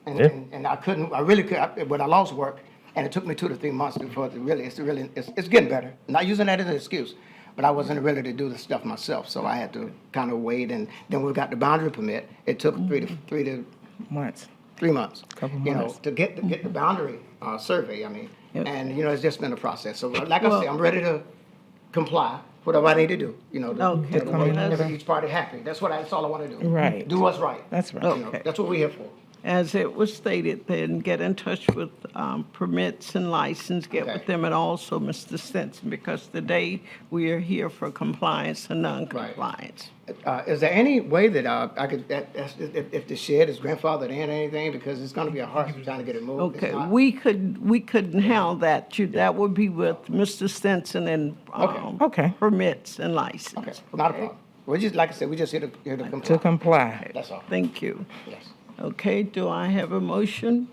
Speaker 17: and I really could, but I lost work. And it took me 2 to 3 months before it's getting better. Not using that as an excuse, but I wasn't ready to do the stuff myself, so I had to kind of wait, and then we got the boundary permit. It took
Speaker 4: Months.
Speaker 17: 3 months,
Speaker 4: Couple
Speaker 17: you know,
Speaker 4: months.
Speaker 17: to get the boundary survey, I mean, and, you know, it's just been a process. So like I
Speaker 1: Well-
Speaker 17: say, I'm ready to comply, whatever I need to do, you know,
Speaker 1: Okay,
Speaker 17: to
Speaker 1: well, that's-
Speaker 17: make each party happy. That's all I want to do.
Speaker 4: Right.
Speaker 17: Do what's right.
Speaker 4: That's right.
Speaker 17: You know,
Speaker 1: Okay.
Speaker 17: that's what we're here for.
Speaker 1: As it was stated, then get in touch with permits and license, get with
Speaker 17: Okay.
Speaker 1: them, and also Mr. Stinson, because today we are here for compliance and non-compliance.
Speaker 17: Is there any way that I could, if the shed is grandfathered in or anything, because it's gonna be a hard time to get it moved? It's
Speaker 1: Okay,
Speaker 17: not-
Speaker 1: we couldn't handle that. That would be with Mr. Stinson and
Speaker 4: Okay.
Speaker 1: permits and license.
Speaker 17: Okay, not a problem. We just, like I said, we just here to comply.
Speaker 4: To comply.
Speaker 17: That's all.
Speaker 1: Thank you.
Speaker 17: Yes.
Speaker 1: Okay, do I have a motion?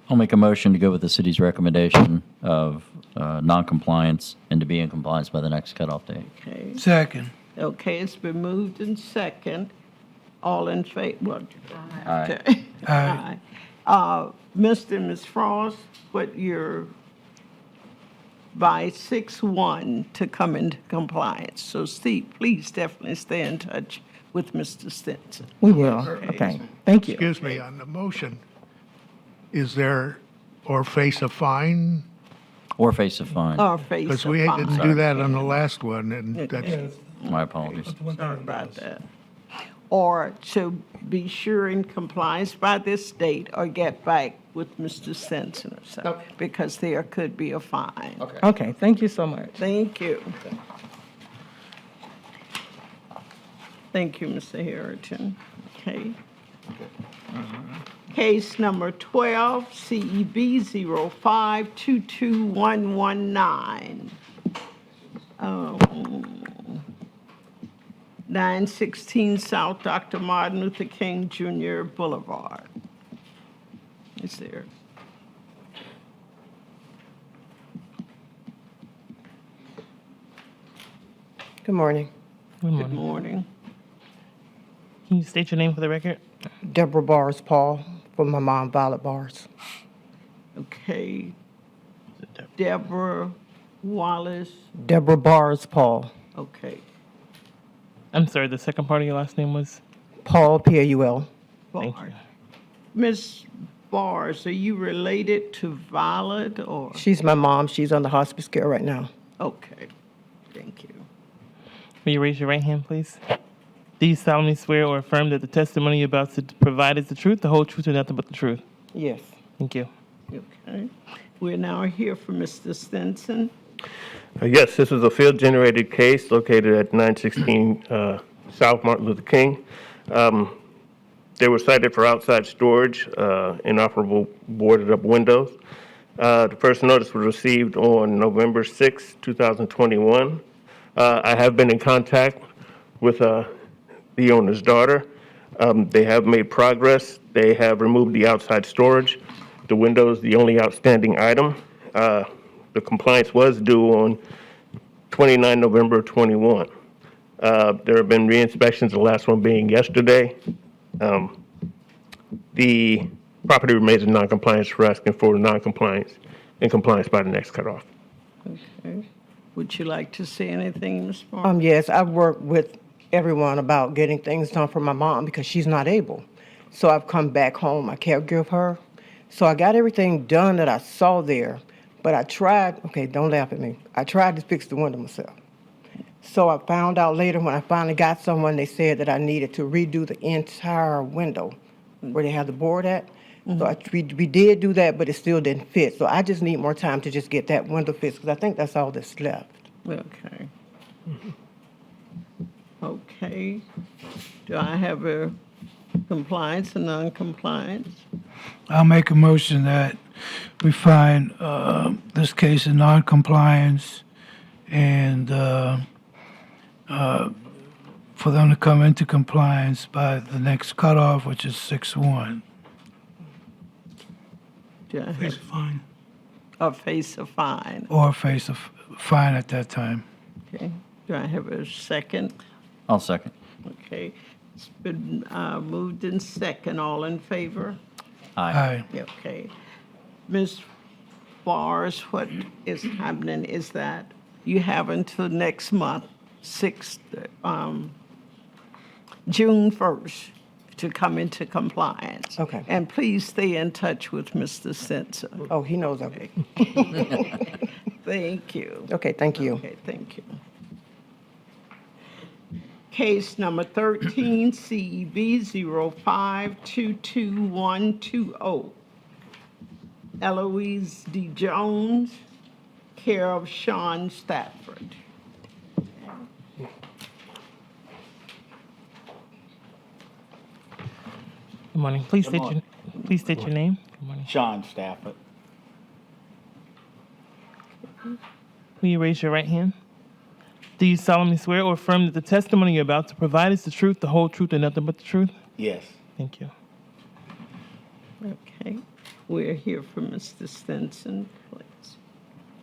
Speaker 12: I'll make a motion to go with the city's recommendation of non-compliance and to be in compliance by the next cutoff date.
Speaker 1: Okay.
Speaker 7: Second.
Speaker 1: Okay, it's been moved in second. All in favor?
Speaker 12: Aye.
Speaker 1: Okay.
Speaker 7: Aye.
Speaker 1: Mr. and Ms. Frost, what your, by 6/1 to come into compliance. So Steve, please definitely stay in touch with Mr. Stinson.
Speaker 4: We will. Okay. Thank you.
Speaker 3: Excuse me, on the motion, is there, or face a fine?
Speaker 12: Or face a fine.
Speaker 1: Or face
Speaker 3: Because
Speaker 1: a
Speaker 3: we didn't
Speaker 1: fine.
Speaker 3: do that on the last one, and that's,
Speaker 12: My apologies.
Speaker 1: Sorry about that. Or to be sure in compliance by this date, or get back with Mr. Stinson or something,
Speaker 17: Okay.
Speaker 1: because there could be a fine.
Speaker 17: Okay.
Speaker 4: Okay, thank you so much.
Speaker 1: Thank you. Thank you, Mr. Harrington. Okay. Case number 12, CEB 05-22119. 916 South Dr. Martin Luther King Jr. Boulevard. Is there?
Speaker 19: Good morning.
Speaker 1: Good morning.
Speaker 4: Can you state your name for the record?
Speaker 19: Deborah Bars Paul for my mom, Violet Bars.
Speaker 1: Okay. Deborah Wallace.
Speaker 19: Deborah Bars Paul.
Speaker 1: Okay.
Speaker 4: I'm sorry, the second part of your last name was?
Speaker 19: Paul, P-A-U-L.
Speaker 4: Thank
Speaker 1: Bars.
Speaker 4: you.
Speaker 1: Miss Bars, are you related to Violet or?
Speaker 19: She's my mom. She's under hospice care right now.
Speaker 1: Okay. Thank you.
Speaker 4: Will you raise your right hand, please? Do you solemnly swear or affirm that the testimony you're about to provide is the truth, the whole truth, and nothing but the truth?
Speaker 19: Yes.
Speaker 4: Thank you.
Speaker 1: Okay. We're now here for Mr. Stinson.
Speaker 10: Yes, this is a field-generated case located at 916 South Martin Luther King. They were cited for outside storage, inoperable boarded-up windows. The first notice was received on November 6, 2021. I have been in contact with the owner's daughter. They have made progress. They have removed the outside storage. The window is the only outstanding item. The compliance was due on 29 November 21. There have been re-inspections, the last one being yesterday. The property remains in non-compliance. We're asking for non-compliance and compliance by the next cutoff.
Speaker 1: Okay. Would you like to say anything, Ms. Bars?
Speaker 19: Yes, I've worked with everyone about getting things done for my mom because she's not able. So I've come back home. I caregive her. So I got everything done that I saw there, but I tried, okay, don't laugh at me. I tried to fix the window myself. So I found out later when I finally got someone, they said that I needed to redo the entire window where they have the board at. So we did do that, but it still didn't fit. So I just need more time to just get that window fixed because I think that's all that's left.
Speaker 1: Okay. Okay. Do I have a compliance and non-compliance?
Speaker 7: I'll make a motion that we find this case in non-compliance and for them to come into compliance by the next cutoff, which is 6/1.
Speaker 1: Do I
Speaker 2: Face
Speaker 1: have
Speaker 2: fine.
Speaker 1: a face a fine?
Speaker 7: Or face a fine at that time.
Speaker 1: Okay. Do I have a second?
Speaker 12: I'll second.
Speaker 1: Okay. It's been moved in second. All in favor?
Speaker 7: Aye.
Speaker 1: Okay. Ms. Bars, what is happening is that you have until next month, June 1st, to come into compliance.
Speaker 19: Okay.
Speaker 1: And please stay in touch with Mr. Simpson.
Speaker 19: Oh, he knows of it.
Speaker 1: Thank you.
Speaker 19: Okay, thank you.
Speaker 1: Okay, thank you. Case number 13, CEB 0522120. Eloise D. Jones, care of Sean Stafford.
Speaker 4: Good morning. Please state your name. Good morning.
Speaker 20: Sean Stafford.
Speaker 4: Will you raise your right hand? Do you solemnly swear or affirm that the testimony you're about to provide is the truth, the whole truth, and nothing but the truth?
Speaker 20: Yes.
Speaker 4: Thank you.
Speaker 1: Okay, we're here for Mr. Stinson, please.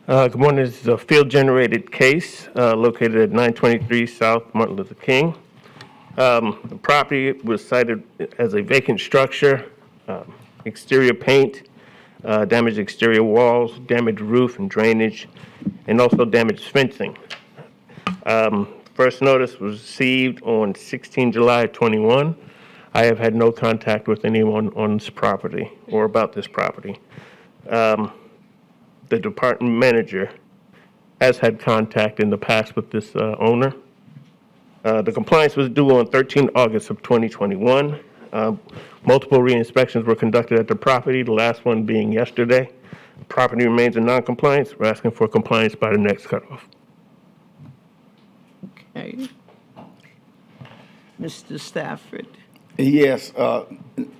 Speaker 10: Good morning. This is a field-generated case located at 923 South Martin Luther King. The property was cited as a vacant structure, exterior paint, damaged exterior walls, damaged roof and drainage, and also damaged fencing. First notice was received on 16 July 21. I have had no contact with anyone on this property or about this property. The department manager has had contact in the past with this owner. The compliance was due on 13 August of 2021. Multiple re-inspections were conducted at the property, the last one being yesterday. The property remains in non-compliance. We're asking for compliance by the next cutoff.
Speaker 1: Okay. Mr. Stafford.
Speaker 20: Yes.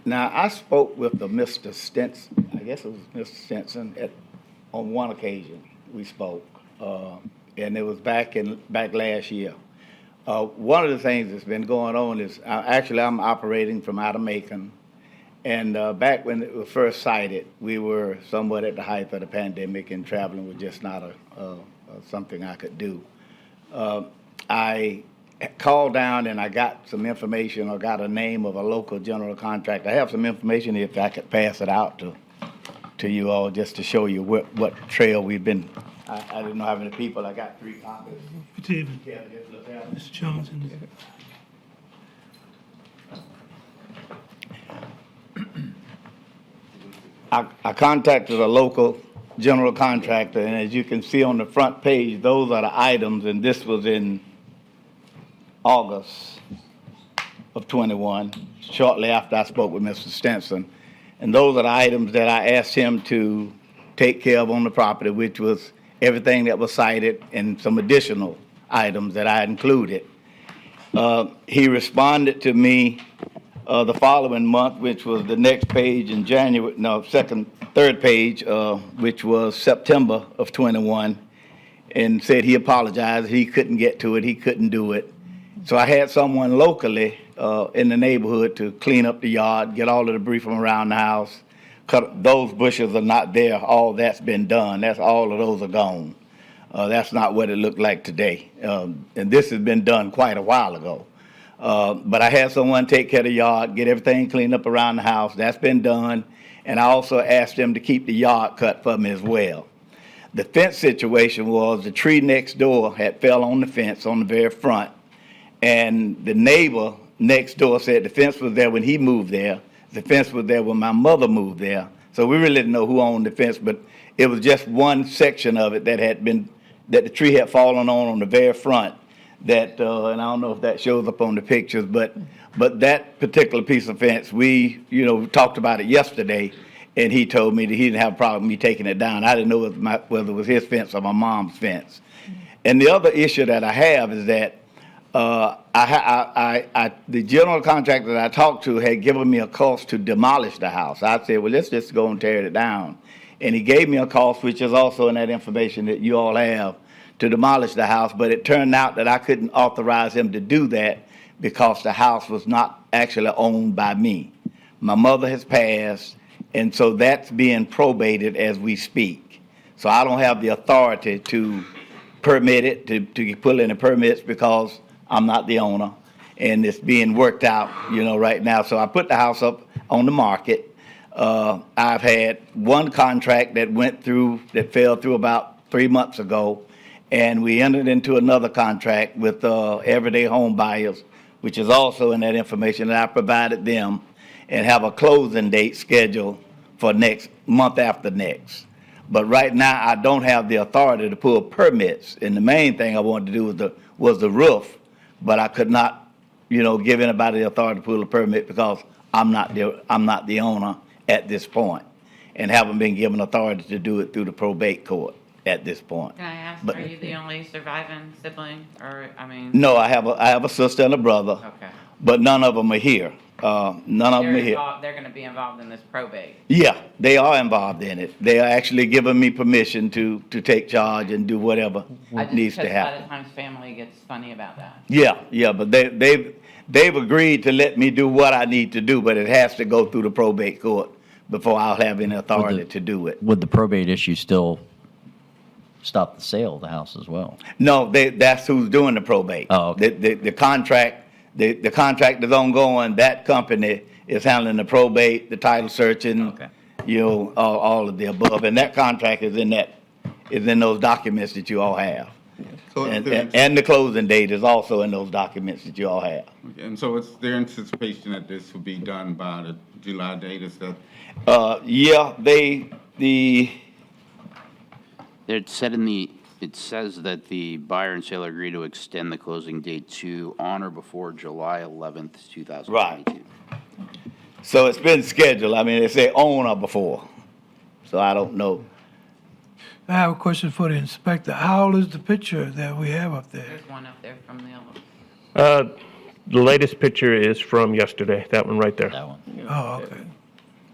Speaker 20: Now, I spoke with the Mr. Stinson, I guess it was Mr. Stinson, on one occasion we spoke, and it was back last year. One of the things that's been going on is, I'm operating from out of Macon, and back when it was first sighted, we were somewhat at the height of the pandemic, and traveling was just not something I could do. I called down and I got some information, or got a name of a local general contractor. I have some information if I could pass it out to you all, just to show you what trail we've been. I didn't know how many people. I got 3 copies.
Speaker 2: Good evening. Mr. Jones.
Speaker 20: I contacted a local general contractor, and as you can see on the front page, those are the items, and this was in August of 21, shortly after I spoke with Mr. Stinson. And those are the items that I asked him to take care of on the property, which was everything that was cited and some additional items that I included. He responded to me the following month, which was the next page in third page, which was September of 21, and said he apologized. He couldn't get to it. He couldn't do it. So I had someone locally in the neighborhood to clean up the yard, get all the debris from around the house. Those bushes are not there. All that's been done. All of those are gone. That's not what it looked like today. And this has been done quite a while ago. But I had someone take care of the yard, get everything cleaned up around the house. That's been done. And I also asked them to keep the yard cut for me as well. The fence situation was the tree next door had fell on the fence on the very front. And the neighbor next door said the fence was there when he moved there. The fence was there when my mother moved there. So we really didn't know who owned the fence, but it was just one section of it that the tree had fallen on the very front. And I don't know if that shows up on the pictures, but that particular piece of fence, we talked about it yesterday, and he told me that he didn't have a problem with me taking it down. I didn't know whether it was his fence or my mom's fence. And the other issue that I have is that the general contractor that I talked to had given me a cost to demolish the house. I said, well, let's just go and tear it down. And he gave me a cost, which is also in that information that you all have, to demolish the house. But it turned out that I couldn't authorize him to do that because the house was not actually owned by me. My mother has passed, and so that's being probated as we speak. So I don't have the authority to permit it, to pull in the permits, because I'm not the owner, and it's being worked out, right now. So I put the house up on the market. I've had one contract that fell through about 3 months ago, And we entered into another contract with Everyday Home Buyers, which is also in that information that I provided them, and have a closing date scheduled for next month after next. But right now, I don't have the authority to pull permits. And the main thing I wanted to do was the roof, but I could not, give anybody the authority to pull a permit because I'm not the owner at this point, and haven't been given authority to do it through the probate court at this point.
Speaker 5: Can I ask,
Speaker 20: But-
Speaker 5: are you the only surviving sibling, or, I mean?
Speaker 20: No, I have a sister and a brother,
Speaker 5: Okay.
Speaker 20: but none of them are here. None of them are here.
Speaker 5: They're gonna be involved in this probate.
Speaker 20: Yeah, they are involved in it. They are actually giving me permission to take charge and do whatever needs to
Speaker 5: Because
Speaker 20: happen.
Speaker 5: a lot of times family gets funny about that.
Speaker 20: Yeah, but they've agreed to let me do what I need to do, but it has to go through the probate court before I'll have any authority to do it.
Speaker 12: Would the probate issue still stop the sale of the house as well?
Speaker 20: No, that's who's doing the probate.
Speaker 12: Oh, okay.
Speaker 20: The contract is ongoing. That company is handling the probate, the title searching, all of the above. And that contract is in those documents that you all have.
Speaker 8: So is there-
Speaker 20: And the closing date is also in those documents that you all have.
Speaker 8: Okay, and so it's their anticipation that this will be done by the July date, is that?
Speaker 6: It says that the buyer and seller agree to extend the closing date to on or before July 11th, 2022.
Speaker 20: So it's been scheduled. I mean, they say on or before. So I don't know.
Speaker 7: I have a question for the inspector. How old is the picture that we have up there?
Speaker 5: There's one up there from the old.
Speaker 10: The latest picture is from yesterday, that one right there.
Speaker 12: That one.
Speaker 7: Oh, okay.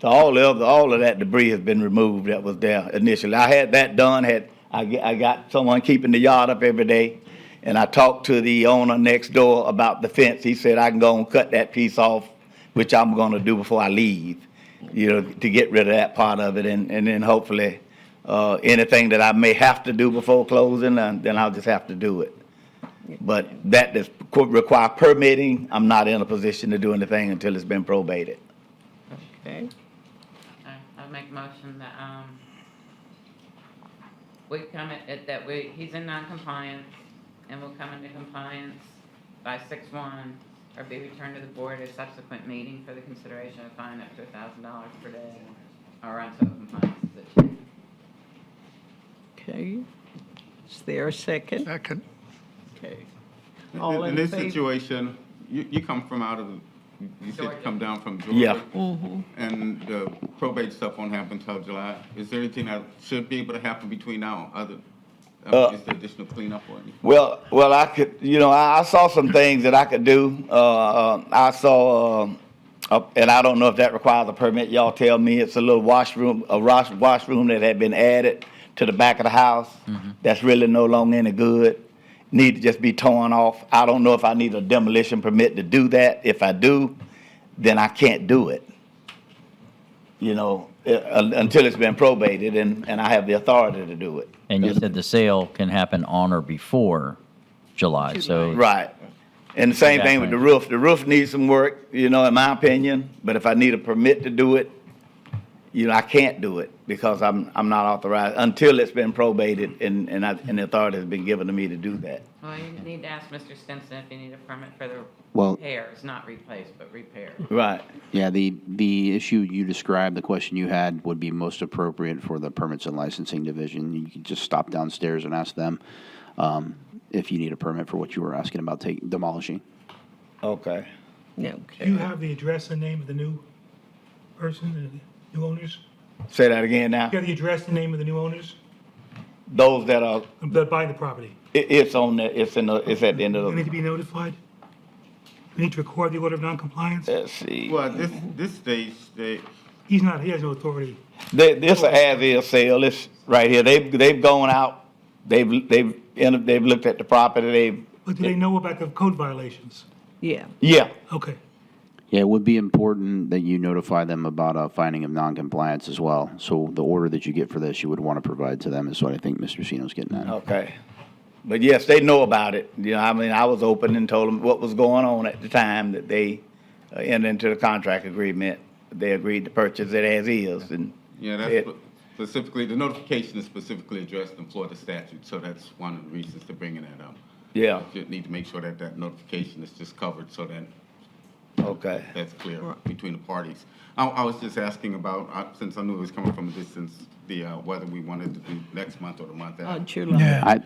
Speaker 20: So all of that debris has been removed that was there initially. I had that done. I got someone keeping the yard up every day, and I talked to the owner next door about the fence. He said I can go and cut that piece off, which I'm going to do before I leave, to get rid of that part of it, and then hopefully anything that I may have to do before closing, then I'll just have to do it. But that does require permitting. I'm not in a position to do anything until it's been probated.
Speaker 1: Okay.
Speaker 5: I'll make a motion that, he's in non-compliance, and will come into compliance by 6/1, or be returned to the board at a subsequent meeting for the consideration of fine up to $1,000 per day, or until compliance is achieved.
Speaker 1: Okay. Is there a second?
Speaker 3: Second.
Speaker 1: Okay. All
Speaker 8: In
Speaker 1: in
Speaker 8: this
Speaker 1: favor?
Speaker 8: situation, you come from out of, you said you come down from Georgia.
Speaker 20: Yeah.
Speaker 1: Mm-hmm.
Speaker 8: And the probate stuff won't happen until July. Is there anything that should be able to happen between now and is there additional cleanup or anything?
Speaker 20: Well, I could, I saw some things that I could do. I saw, and I don't know if that requires a permit. Y'all tell me. It's a little washroom that had been added to the back of the house. That's really no longer any good. Need to just be torn off. I don't know if I need a demolition permit to do that. If I do, then I can't do it. Until it's been probated and I have the authority to do it.
Speaker 12: And you said the sale can happen on or before July, so.
Speaker 20: Right. And the same thing with the roof. The roof needs some work, in my opinion, but if I need a permit to do it, I can't do it because I'm not authorized until it's been probated and the authority has been given to me to do that.
Speaker 5: Well, you need to ask Mr. Stinson if you need a permit for the
Speaker 6: Well-
Speaker 5: repairs, not replace, but repair.
Speaker 20: Right.
Speaker 6: Yeah, the issue you described, the question you had would be most appropriate for the permits and licensing division. You can just stop downstairs and ask them if you need a permit for what you were asking about demolishing.
Speaker 20: Okay.
Speaker 1: Yeah.
Speaker 2: Do you have the address and name of the new person, the new owners?
Speaker 20: Say that again now.
Speaker 2: You have the address and name of the new owners
Speaker 20: Those that are,
Speaker 2: that buy the property?
Speaker 20: it's on the, it's at the end
Speaker 2: They
Speaker 20: of
Speaker 2: need
Speaker 20: the,
Speaker 2: to be notified? We need to record the order of non-compliance?
Speaker 20: let's see.
Speaker 8: Well, this stage,
Speaker 2: He has no authority.
Speaker 20: This a as-is sale. It's right here. They've gone out. They've looked at the property.
Speaker 2: But do they know about the code violations?
Speaker 1: Yeah.
Speaker 20: Yeah.
Speaker 2: Okay.
Speaker 6: Yeah, it would be important that you notify them about a finding of noncompliance as well. So the order that you get for this, you would want to provide to them is what I think Mr. Sino's getting at.
Speaker 20: Okay. But yes, they know about it. I was open and told them what was going on at the time that they entered into the contract agreement. They agreed to purchase it as is, and
Speaker 8: yeah,
Speaker 20: it-
Speaker 8: specifically, the notification is specifically addressed in Florida statute, so that's one of the reasons to bringing that up.
Speaker 20: Yeah.
Speaker 8: You need to make sure that that notification is just covered so that
Speaker 20: Okay.
Speaker 8: that's clear between the parties. I was just asking about, since I knew it was coming from a distance, whether we wanted to do next month or the month after.
Speaker 1: July.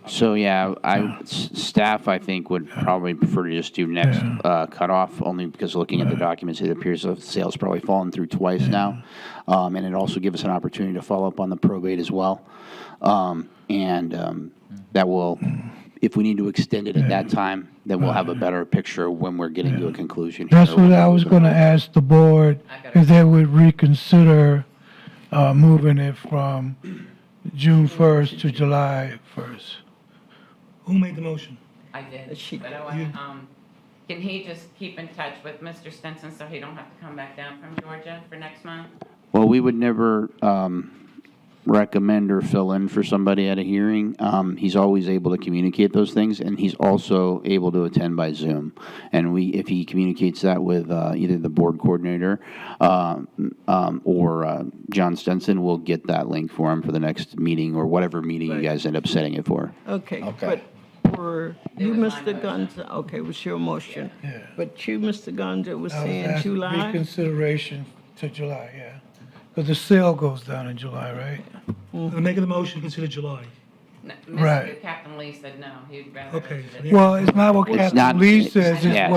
Speaker 7: Yeah.
Speaker 6: Staff, I think, would probably prefer to just do next cutoff, only because looking at the documents, it appears the sale's probably fallen through twice now. And it also gives us an opportunity to follow up on the probate as well. That will, if we need to extend it at that time, then we'll have a better picture when we're getting to a conclusion.
Speaker 7: That's
Speaker 6: here.
Speaker 7: what I was going to ask the board, if they would reconsider moving it from June 1st to July 1st.
Speaker 2: Who made the motion?
Speaker 5: I did, but I want, can he just keep in touch with Mr. Stinson so he don't have to come back down from Georgia for next month?
Speaker 6: Well, we would never recommend or fill in for somebody at a hearing. He's always able to communicate those things, and he's also able to attend by Zoom. And if he communicates that with either the board coordinator or John Stenson, we'll get that link for him for the next meeting or whatever meeting you guys end up setting it for.
Speaker 1: Okay, but were you, Mr. Guns, okay, it was your motion. But you, Mr. Guns, it was
Speaker 7: I was
Speaker 1: saying
Speaker 7: asking
Speaker 1: July?
Speaker 7: reconsideration to July, yeah. Because the sale goes down in July, right?
Speaker 2: I'm making the motion, consider July.
Speaker 5: No,
Speaker 7: Right.
Speaker 5: Captain Lee said no, he'd rather.
Speaker 2: Okay.
Speaker 7: Well, it's not what
Speaker 6: It's
Speaker 7: Captain
Speaker 6: not-
Speaker 7: Lee says, it's
Speaker 6: yeah.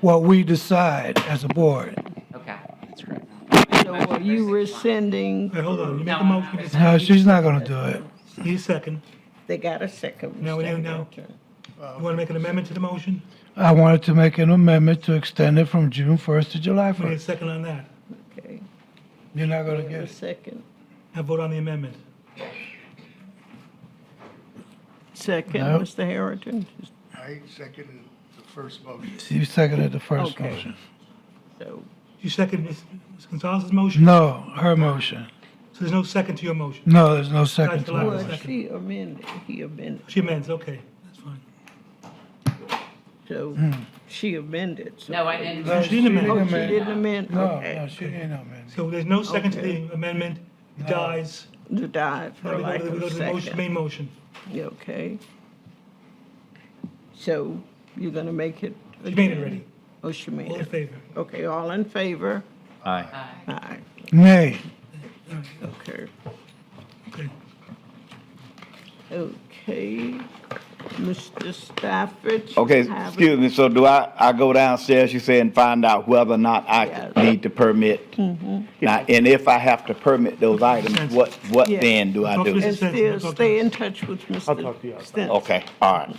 Speaker 7: what we decide as a board.
Speaker 5: Okay.
Speaker 6: That's correct.
Speaker 1: So are you rescinding?
Speaker 2: Wait, hold on, you make
Speaker 5: No,
Speaker 2: a motion.
Speaker 7: No, she's not gonna do it.
Speaker 2: Need a second.
Speaker 1: They got a second.
Speaker 2: No, we
Speaker 1: Mr.
Speaker 2: don't know.
Speaker 1: Hamilton.
Speaker 2: You want to make an amendment to the motion?
Speaker 7: I wanted to make an amendment to extend it from June 1st to July
Speaker 2: We need a
Speaker 7: 1st.
Speaker 2: second on that.
Speaker 1: Okay.
Speaker 7: You're not gonna
Speaker 1: A
Speaker 7: get it.
Speaker 1: second.
Speaker 2: Now vote on the amendment.
Speaker 1: Second,
Speaker 7: Nope.
Speaker 1: Mr. Harrington.
Speaker 3: I seconded the first motion.
Speaker 7: You seconded the first
Speaker 1: Okay.
Speaker 7: motion.
Speaker 1: So,
Speaker 2: You second Ms. Gonzalez's motion?
Speaker 7: No, her motion.
Speaker 2: So there's no second to your motion?
Speaker 7: No, there's no second to
Speaker 2: July
Speaker 7: it.
Speaker 2: was
Speaker 1: well,
Speaker 2: second.
Speaker 1: she amended, he amended.
Speaker 2: She amends, okay, that's fine.
Speaker 1: So she amended. So
Speaker 5: No, I didn't.
Speaker 7: No,
Speaker 2: She didn't amend.
Speaker 1: Oh, she didn't amend?
Speaker 7: No,
Speaker 1: Okay.
Speaker 7: no, she ain't amending.
Speaker 2: So there's no second to
Speaker 1: Okay.
Speaker 2: the amendment, it dies.
Speaker 1: To die
Speaker 2: Now
Speaker 1: for
Speaker 2: we
Speaker 1: lack
Speaker 2: go to
Speaker 1: of
Speaker 2: the motion,
Speaker 1: second.
Speaker 2: main motion.
Speaker 1: Yeah, okay. So you're gonna make it?
Speaker 2: She made it
Speaker 1: again?
Speaker 2: already.
Speaker 1: Oh, she made
Speaker 2: All in
Speaker 1: it.
Speaker 2: favor?
Speaker 1: Okay, all in favor?
Speaker 12: Aye.
Speaker 1: Aye.
Speaker 7: Nay.
Speaker 1: Okay.
Speaker 2: Okay.
Speaker 1: Okay. Mr. Stafford? you
Speaker 20: Okay,
Speaker 1: have-
Speaker 20: excuse me, so do I go downstairs, you say, and find out whether or not I
Speaker 1: Yes.
Speaker 20: need to permit? Now, and if I have to permit those items, what
Speaker 1: Yes.
Speaker 20: then do I
Speaker 2: Talk to
Speaker 20: do?
Speaker 2: Mrs.
Speaker 1: And
Speaker 2: Stinson,
Speaker 1: still
Speaker 2: talk to
Speaker 1: stay
Speaker 2: us.
Speaker 1: in touch with Mr. Stinson.
Speaker 20: Okay, all right.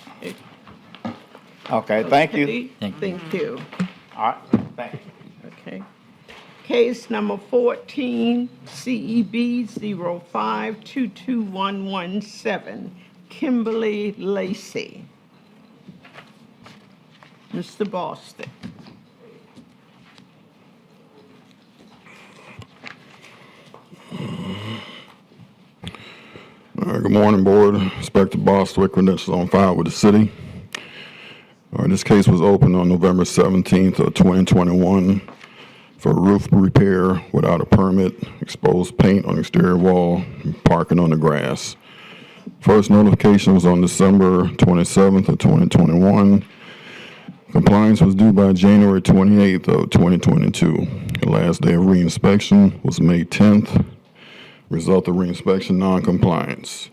Speaker 20: Okay, thank you.
Speaker 1: Okay, Thank you.
Speaker 20: All right, thank you.
Speaker 1: Okay. Case number 14, CEB 0522117, Kimberly Lacey. Mr. Boston.
Speaker 15: Good morning, Board. Inspector Bostwick, credentials on file with the city. This case was opened on November 17th of 2021 for roof repair without a permit, exposed paint on exterior wall, and parking on the grass. First notification was on December 27th of 2021. Compliance was due by January 28th of 2022. The last day of reinspection was May 10th. Result of reinspection, non-compliance.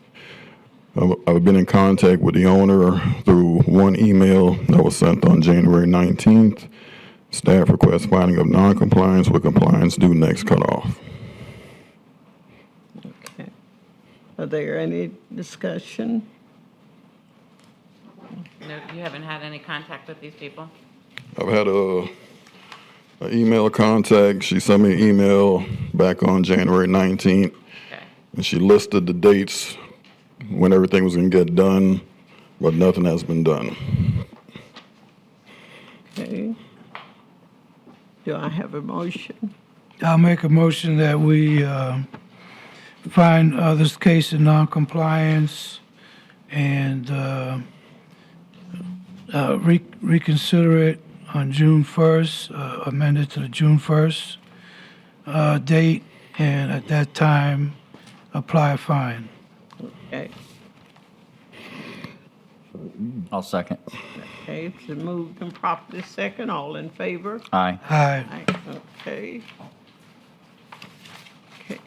Speaker 15: I've been in contact with the owner through one email that was sent on January 19th. Staff requests finding of non-compliance with compliance due next cutoff.
Speaker 1: Okay. Are there any discussion?
Speaker 5: No, you haven't had any contact with these people?
Speaker 15: I've had a email contact. She sent me an email back on January 19th.
Speaker 5: Okay.
Speaker 15: And she listed the dates when everything was going to get done, but nothing has been done.
Speaker 1: Okay. Do I have a motion?
Speaker 7: I'll make a motion that we find this case in noncompliance and reconsider it on June 1st, amend it to the June 1st date, and at that time, apply a fine.
Speaker 1: Okay,
Speaker 12: I'll second.
Speaker 1: okay, it's been moved and properly second. All in favor?
Speaker 12: Aye.
Speaker 7: Aye.
Speaker 1: Okay. Okay.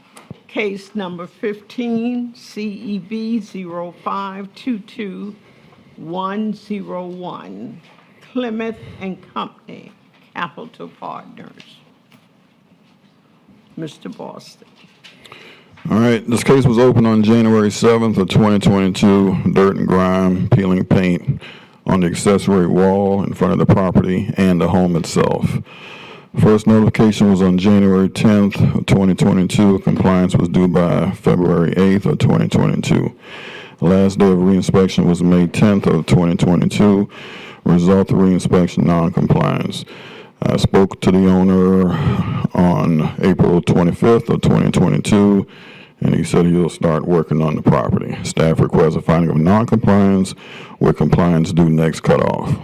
Speaker 1: Case number 15, CEB 0522101, Plymouth and Company, Capital Partners. Mr. Boston.
Speaker 15: All right, this case was opened on January 7th of 2022, dirt and grime, peeling paint on the accessory wall in front of the property and the home itself. First notification was on January 10th of 2022. Compliance was due by February 8th of 2022. The last day of reinspection was May 10th of 2022. Result of reinspection, non-compliance. I spoke to the owner on April 25th of 2022, and he said he'll start working on the property. Staff requests a finding of non-compliance with compliance due next cutoff.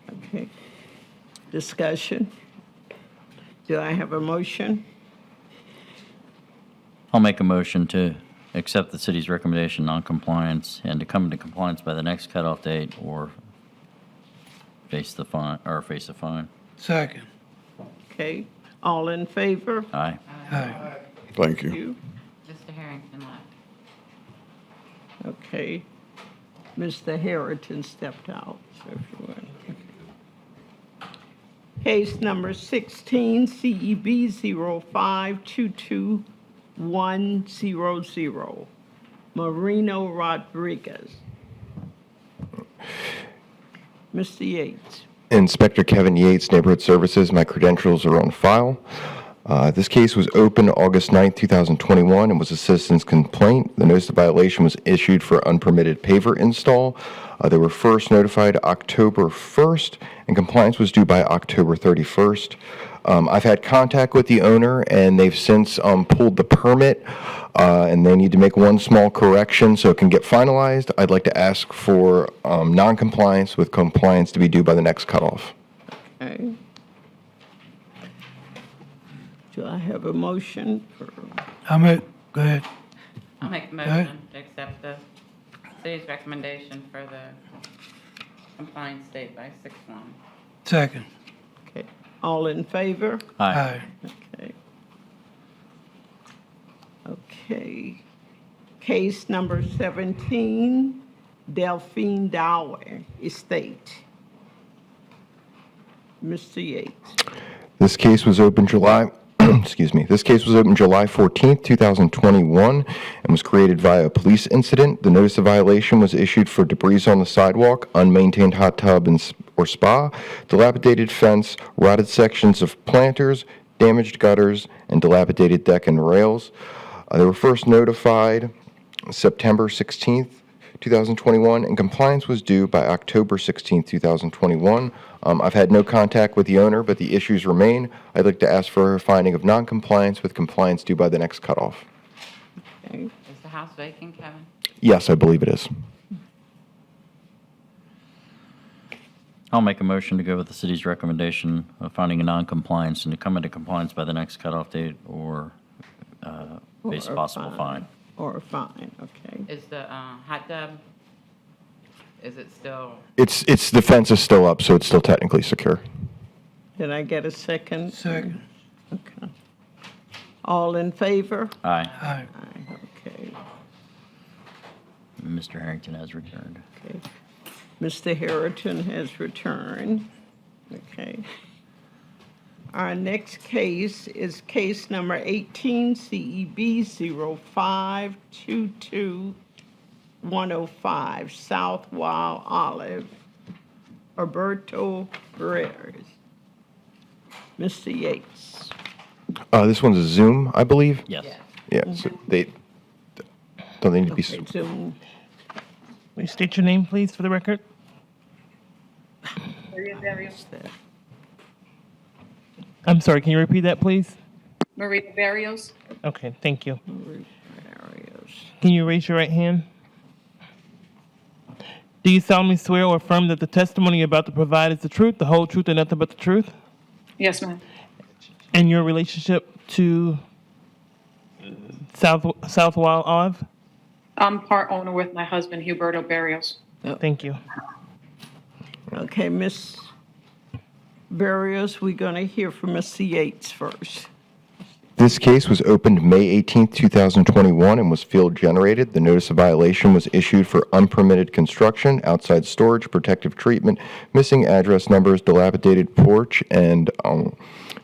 Speaker 1: Okay. Discussion. Do I have a motion?
Speaker 12: I'll make a motion to accept the city's recommendation non-compliance and to come into compliance by the next cutoff date or face the fine,
Speaker 7: Second.
Speaker 1: Okay, all in favor?
Speaker 12: Aye.
Speaker 7: Aye.
Speaker 15: Thank you.
Speaker 5: Mr. Harrington left.
Speaker 1: Okay. Mr. Harrington stepped out, so if you would. Case number 16, CEB 0522100, Marino Rodriguez. Mr. Yates.
Speaker 21: Inspector Kevin Yates, Neighborhood Services. My credentials are on file. This case was opened August 9th, 2021, and was a citizen's complaint. The notice of violation was issued for unpermitted paver install. They were first notified October 1st, and compliance was due by October 31st. I've had contact with the owner, and they've since pulled the permit, and they need to make one small correction so it can get finalized. I'd like to ask for non-compliance with compliance to be due by the next cutoff.
Speaker 1: Okay. Do I have a motion for?
Speaker 7: Go ahead.
Speaker 5: I'll make a
Speaker 7: Aye.
Speaker 5: motion to accept the city's recommendation for the compliance date by 6/1.
Speaker 7: Second.
Speaker 1: Okay, all in favor?
Speaker 12: Aye.
Speaker 1: Okay. Okay. Case number 17, Delphine Dower Estate. Mr. Yates.
Speaker 21: This case was opened July, excuse me, this case was opened July 14th, 2021, and was created via a police incident. The notice of violation was issued for debris on the sidewalk, unmaintained hot tub or spa, dilapidated fence, rotted sections of planters, damaged gutters, and dilapidated deck and rails. They were first notified September 16th, 2021, and compliance was due by October 16th, 2021. I've had no contact with the owner, but the issues remain. I'd like to ask for a finding of non-compliance with compliance due by the next cutoff.
Speaker 1: Okay.
Speaker 5: Is the house vacant, Kevin?
Speaker 21: Yes, I believe it is.
Speaker 12: I'll make a motion to go with the city's recommendation of finding a non-compliance and to come into compliance by the next cutoff date or face
Speaker 1: Or a
Speaker 12: possible fine.
Speaker 1: Or a fine, okay.
Speaker 5: Is the hot tub, is it still,
Speaker 21: It's the fence is still up, so it's still technically secure.
Speaker 1: Did I get a second?
Speaker 7: Second.
Speaker 1: Okay. All in favor?
Speaker 12: Aye.
Speaker 7: Aye.
Speaker 1: Aye, okay.
Speaker 12: Mr. Harrington has returned.
Speaker 1: Okay. Mr. Harrington has returned. Okay. Our next case is case number 18, CEB 0522105, South Wild Olive, Alberto Perez. Mr. Yates.
Speaker 21: This one's a Zoom, I believe.
Speaker 12: Yes.
Speaker 21: Yeah, so they don't need to be.
Speaker 1: Okay, Zoom.
Speaker 4: Will you state your name, please, for the record?
Speaker 22: Maria Barrios.
Speaker 4: I'm sorry, can you repeat that, please?
Speaker 22: Maria Barrios.
Speaker 4: Okay, thank you.
Speaker 1: Barrios.
Speaker 4: Can you raise your right hand? Do you solemnly swear or affirm that the testimony you're about to provide is the truth, the whole truth, and nothing but the truth?
Speaker 22: Yes, ma'am.
Speaker 4: And your relationship to South Wild Ave?
Speaker 22: I'm part owner with my husband, Huberto Barrios.
Speaker 4: Thank you.
Speaker 1: Okay, Ms. Barrios, we're going to hear from Mr. Yates first.
Speaker 21: This case was opened May 18, 2021, and was field generated. The notice of violation was issued for unpermitted construction, outside storage, protective treatment, missing address numbers, dilapidated porch, and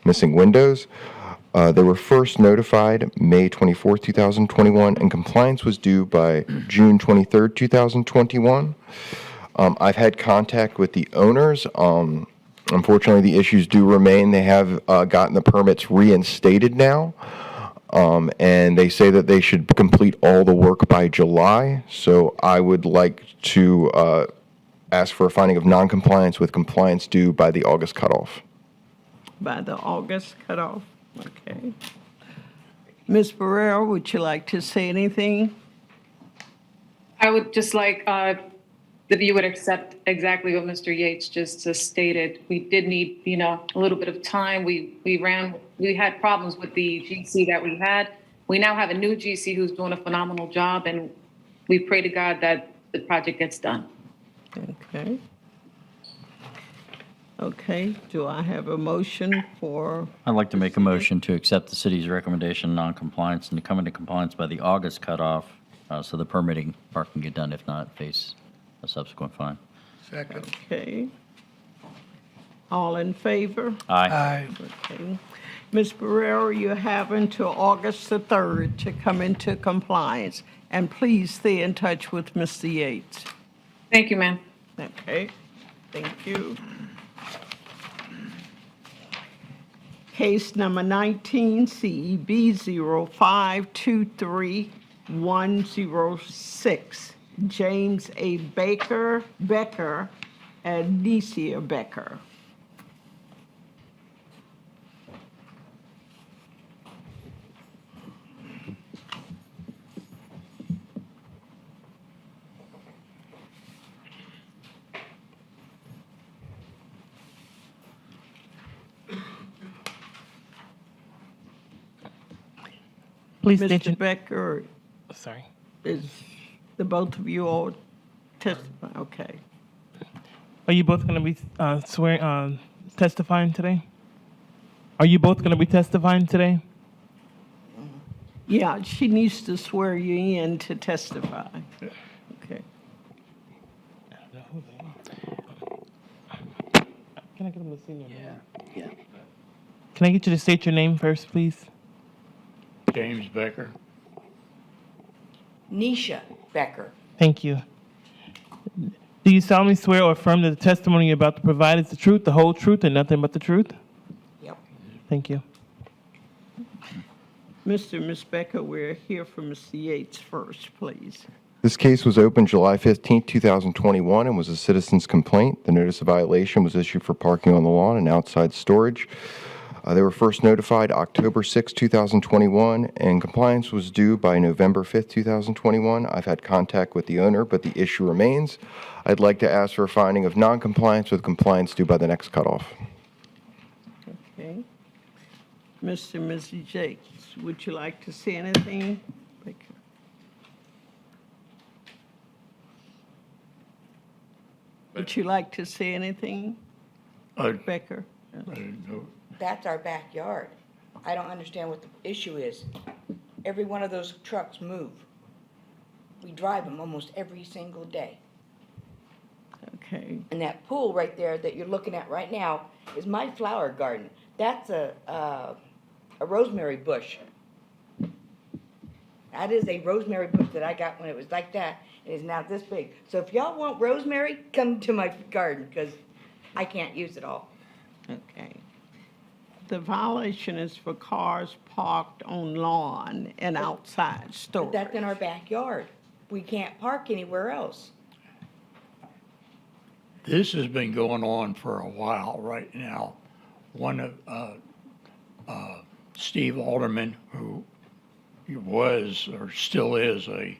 Speaker 21: missing windows. They were first notified May 24, 2021, and compliance was due by June 23, 2021. I've had contact with the owners. Unfortunately, the issues do remain. They have gotten the permits reinstated now, and they say that they should complete all the work by July. So I would like to ask for a finding of noncompliance with compliance due by the August cutoff.
Speaker 1: By the August cutoff, okay. Ms. Barrera, would you like to say anything?
Speaker 22: I would just like if you would accept exactly what Mr. Yates just stated. We did need, a little bit of time. We had problems with the GC that we had. We now have a new GC who's doing a phenomenal job, and we pray to God that the project gets done.
Speaker 1: Okay. Okay, do I have a motion for?
Speaker 12: I'd like to make a motion to accept the city's recommendation on noncompliance and to come into compliance by the August cutoff, so the permitting part can get done, if not, face a subsequent fine.
Speaker 3: Second.
Speaker 1: Okay. All in favor?
Speaker 12: Aye.
Speaker 1: Okay. Ms. Barrera, you have until August the 3rd to come into compliance, and please stay in touch with Mr. Yates.
Speaker 22: Thank you, ma'am.
Speaker 1: Okay, thank you. Case number 19, CEB 0523106, James A. Becker, and Necia Becker.
Speaker 4: Please state your...
Speaker 1: Mr. Becker,
Speaker 4: Sorry.
Speaker 1: is the both of you all testifying? Okay.
Speaker 4: Are you both going to be testifying today? Are you both going to be testifying today?
Speaker 1: Yeah, she needs to swear you in to testify. Okay.
Speaker 4: Can I get him to say your name? Yeah. Can I get you to state your name first, please?
Speaker 3: James Becker.
Speaker 9: Necia Becker.
Speaker 4: Thank you. Do you solemnly swear or affirm that the testimony you're about to provide is the truth, the whole truth, and nothing but the truth?
Speaker 9: Yep.
Speaker 4: Thank you.
Speaker 1: Mr. and Ms. Becker, we're here for Mr. Yates first, please.
Speaker 21: This case was opened July 15, 2021, and was a citizen's complaint. The notice of violation was issued for parking on the lawn and outside storage. They were first notified October 6, 2021, and compliance was due by November 5, 2021. I've had contact with the owner, but the issue remains. I'd like to ask for a finding of noncompliance with compliance due by the next cutoff.
Speaker 1: Okay. Mr. and Mrs. Yates, would you like to say anything? Becker. Would you like to say anything, Becker?
Speaker 3: I didn't know.
Speaker 9: That's our backyard. I don't understand what the issue is. Every one of those trucks move. We drive them almost every single day.
Speaker 1: Okay.
Speaker 9: And that pool right there that you're looking at right now is my flower garden. That's a rosemary bush. That is a rosemary bush that I got when it was like that. It is now this big. So if y'all want rosemary, come to my garden because I can't use it all.
Speaker 1: Okay. The violation is for cars parked on lawn and outside
Speaker 9: But
Speaker 1: storage.
Speaker 9: that's in our backyard. We can't park anywhere else.
Speaker 3: This has been going on for a while right now. One of Steve Alderman, who was or still is a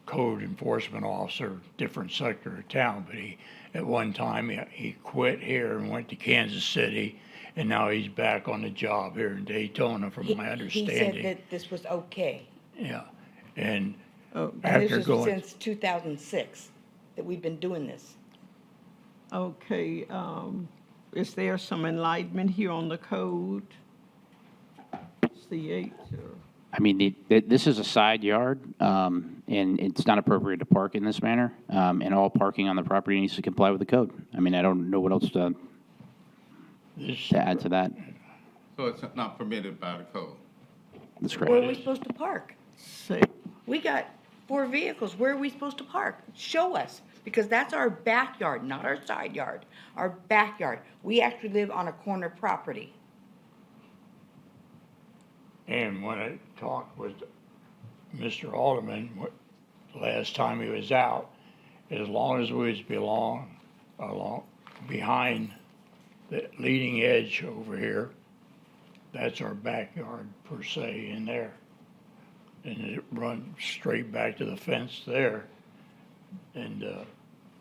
Speaker 3: code enforcement officer, different sector of town, but he, at one time, he quit here and went to Kansas City
Speaker 13: and now he's back on the job here in Daytona, from my
Speaker 9: He said
Speaker 13: understanding.
Speaker 9: that this was okay.
Speaker 13: Yeah, and
Speaker 9: And
Speaker 13: after
Speaker 9: this was
Speaker 13: going,
Speaker 9: since 2006 that we've been doing this.
Speaker 1: Okay, is there some enlightenment here on the code? C8 or?
Speaker 6: I mean, this is a side yard, and it's not appropriate to park in this manner, and all parking on the property needs to comply with the code. I mean, I don't know what else to add to that.
Speaker 8: So it's not permitted by the code?
Speaker 6: That's
Speaker 9: Where are we
Speaker 6: correct.
Speaker 9: supposed to park?
Speaker 1: Say,
Speaker 9: We got 4 vehicles. Where are we supposed to park? Show us, because that's our backyard, not our side yard. Our backyard. We actually live on a corner property.
Speaker 13: and when I talked with Mr. Alderman, last time he was out, as long as we was along behind the leading edge over here, that's our backyard per se in there. And it runs straight back to the fence there. And,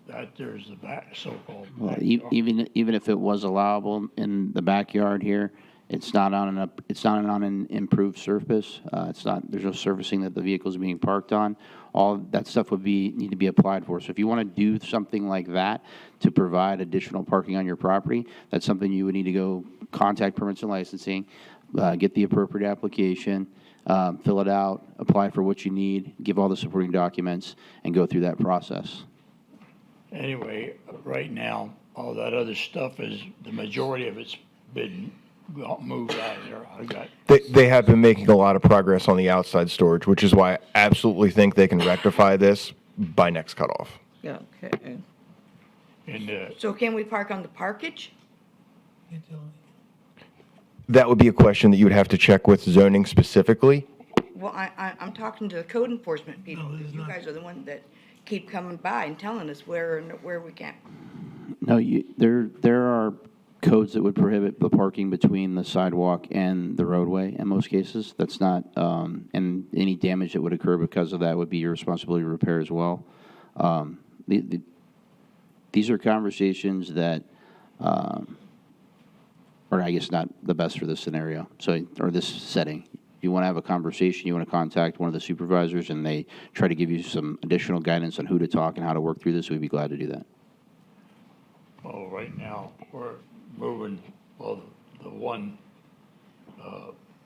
Speaker 13: that there's the so-called
Speaker 6: Well,
Speaker 13: backyard.
Speaker 6: even if it was allowable in the backyard here, it's not on an improved surface. There's no surfacing that the vehicle's being parked on. All that stuff would need to be applied for. So if you want to do something like that to provide additional parking on your property, that's something you would need to go contact permits and licensing, get the appropriate application, fill it out, apply for what you need, give all the supporting documents, and go through that process.
Speaker 13: Anyway, right now, all that other stuff the majority of it's been moved out of there. I got,
Speaker 21: They have been making a lot of progress on the outside storage, which is why I absolutely think they can rectify this by next cutoff.
Speaker 1: Yeah, okay.
Speaker 13: and,
Speaker 9: So can we park on the parkage?
Speaker 21: That would be a question that you would have to check with zoning specifically.
Speaker 9: Well, I'm talking to the code enforcement people. You guys are the ones that keep coming by and telling us where we can't.
Speaker 6: No, there are codes that would prohibit the parking between the sidewalk and the roadway in most cases. That's not, and any damage that would occur because of that would be your responsibility to repair as well. These are conversations that are, I guess, not the best for this scenario, or this setting. If you want to have a conversation, you want to contact one of the supervisors, and they try to give you some additional guidance on who to talk and how to work through this, we'd be glad to do that.
Speaker 13: well, right now, we're moving, the one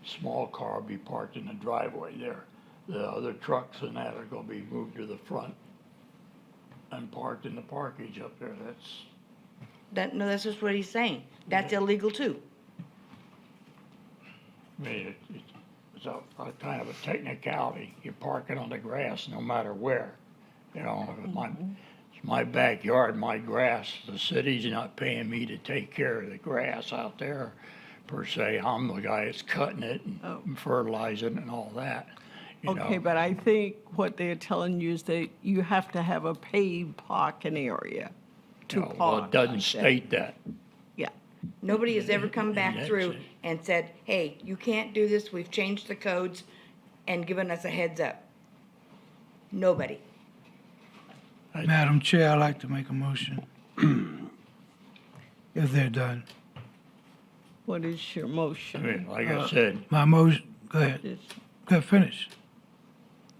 Speaker 13: small car will be parked in the driveway there. The other trucks and that are gonna be moved to the front and parked in the parkage up there.
Speaker 9: That's just what he's saying. That's illegal too.
Speaker 13: I mean, it's a kind of a technicality. You're parking on the grass no matter where. You know, it's my backyard, my grass. The city's not paying me to take care of the grass out there per se. I'm the guy that's cutting it and fertilizing and all that. You
Speaker 1: Okay,
Speaker 13: know.
Speaker 1: but I think what they're telling you is that you have to have a paved parking area to
Speaker 13: No,
Speaker 1: park.
Speaker 13: well, it doesn't
Speaker 1: like
Speaker 13: state that.
Speaker 1: Yeah.
Speaker 9: Nobody has ever come back
Speaker 13: That's
Speaker 9: through
Speaker 13: it.
Speaker 9: and said, hey, you can't do this, we've changed the codes, and given us a heads up. Nobody.
Speaker 7: Madam Chair, I'd like to make a motion. If they're done.
Speaker 1: What is your
Speaker 13: I
Speaker 1: motion?
Speaker 13: mean, like I said,
Speaker 7: My motion, go ahead. Go ahead, finish.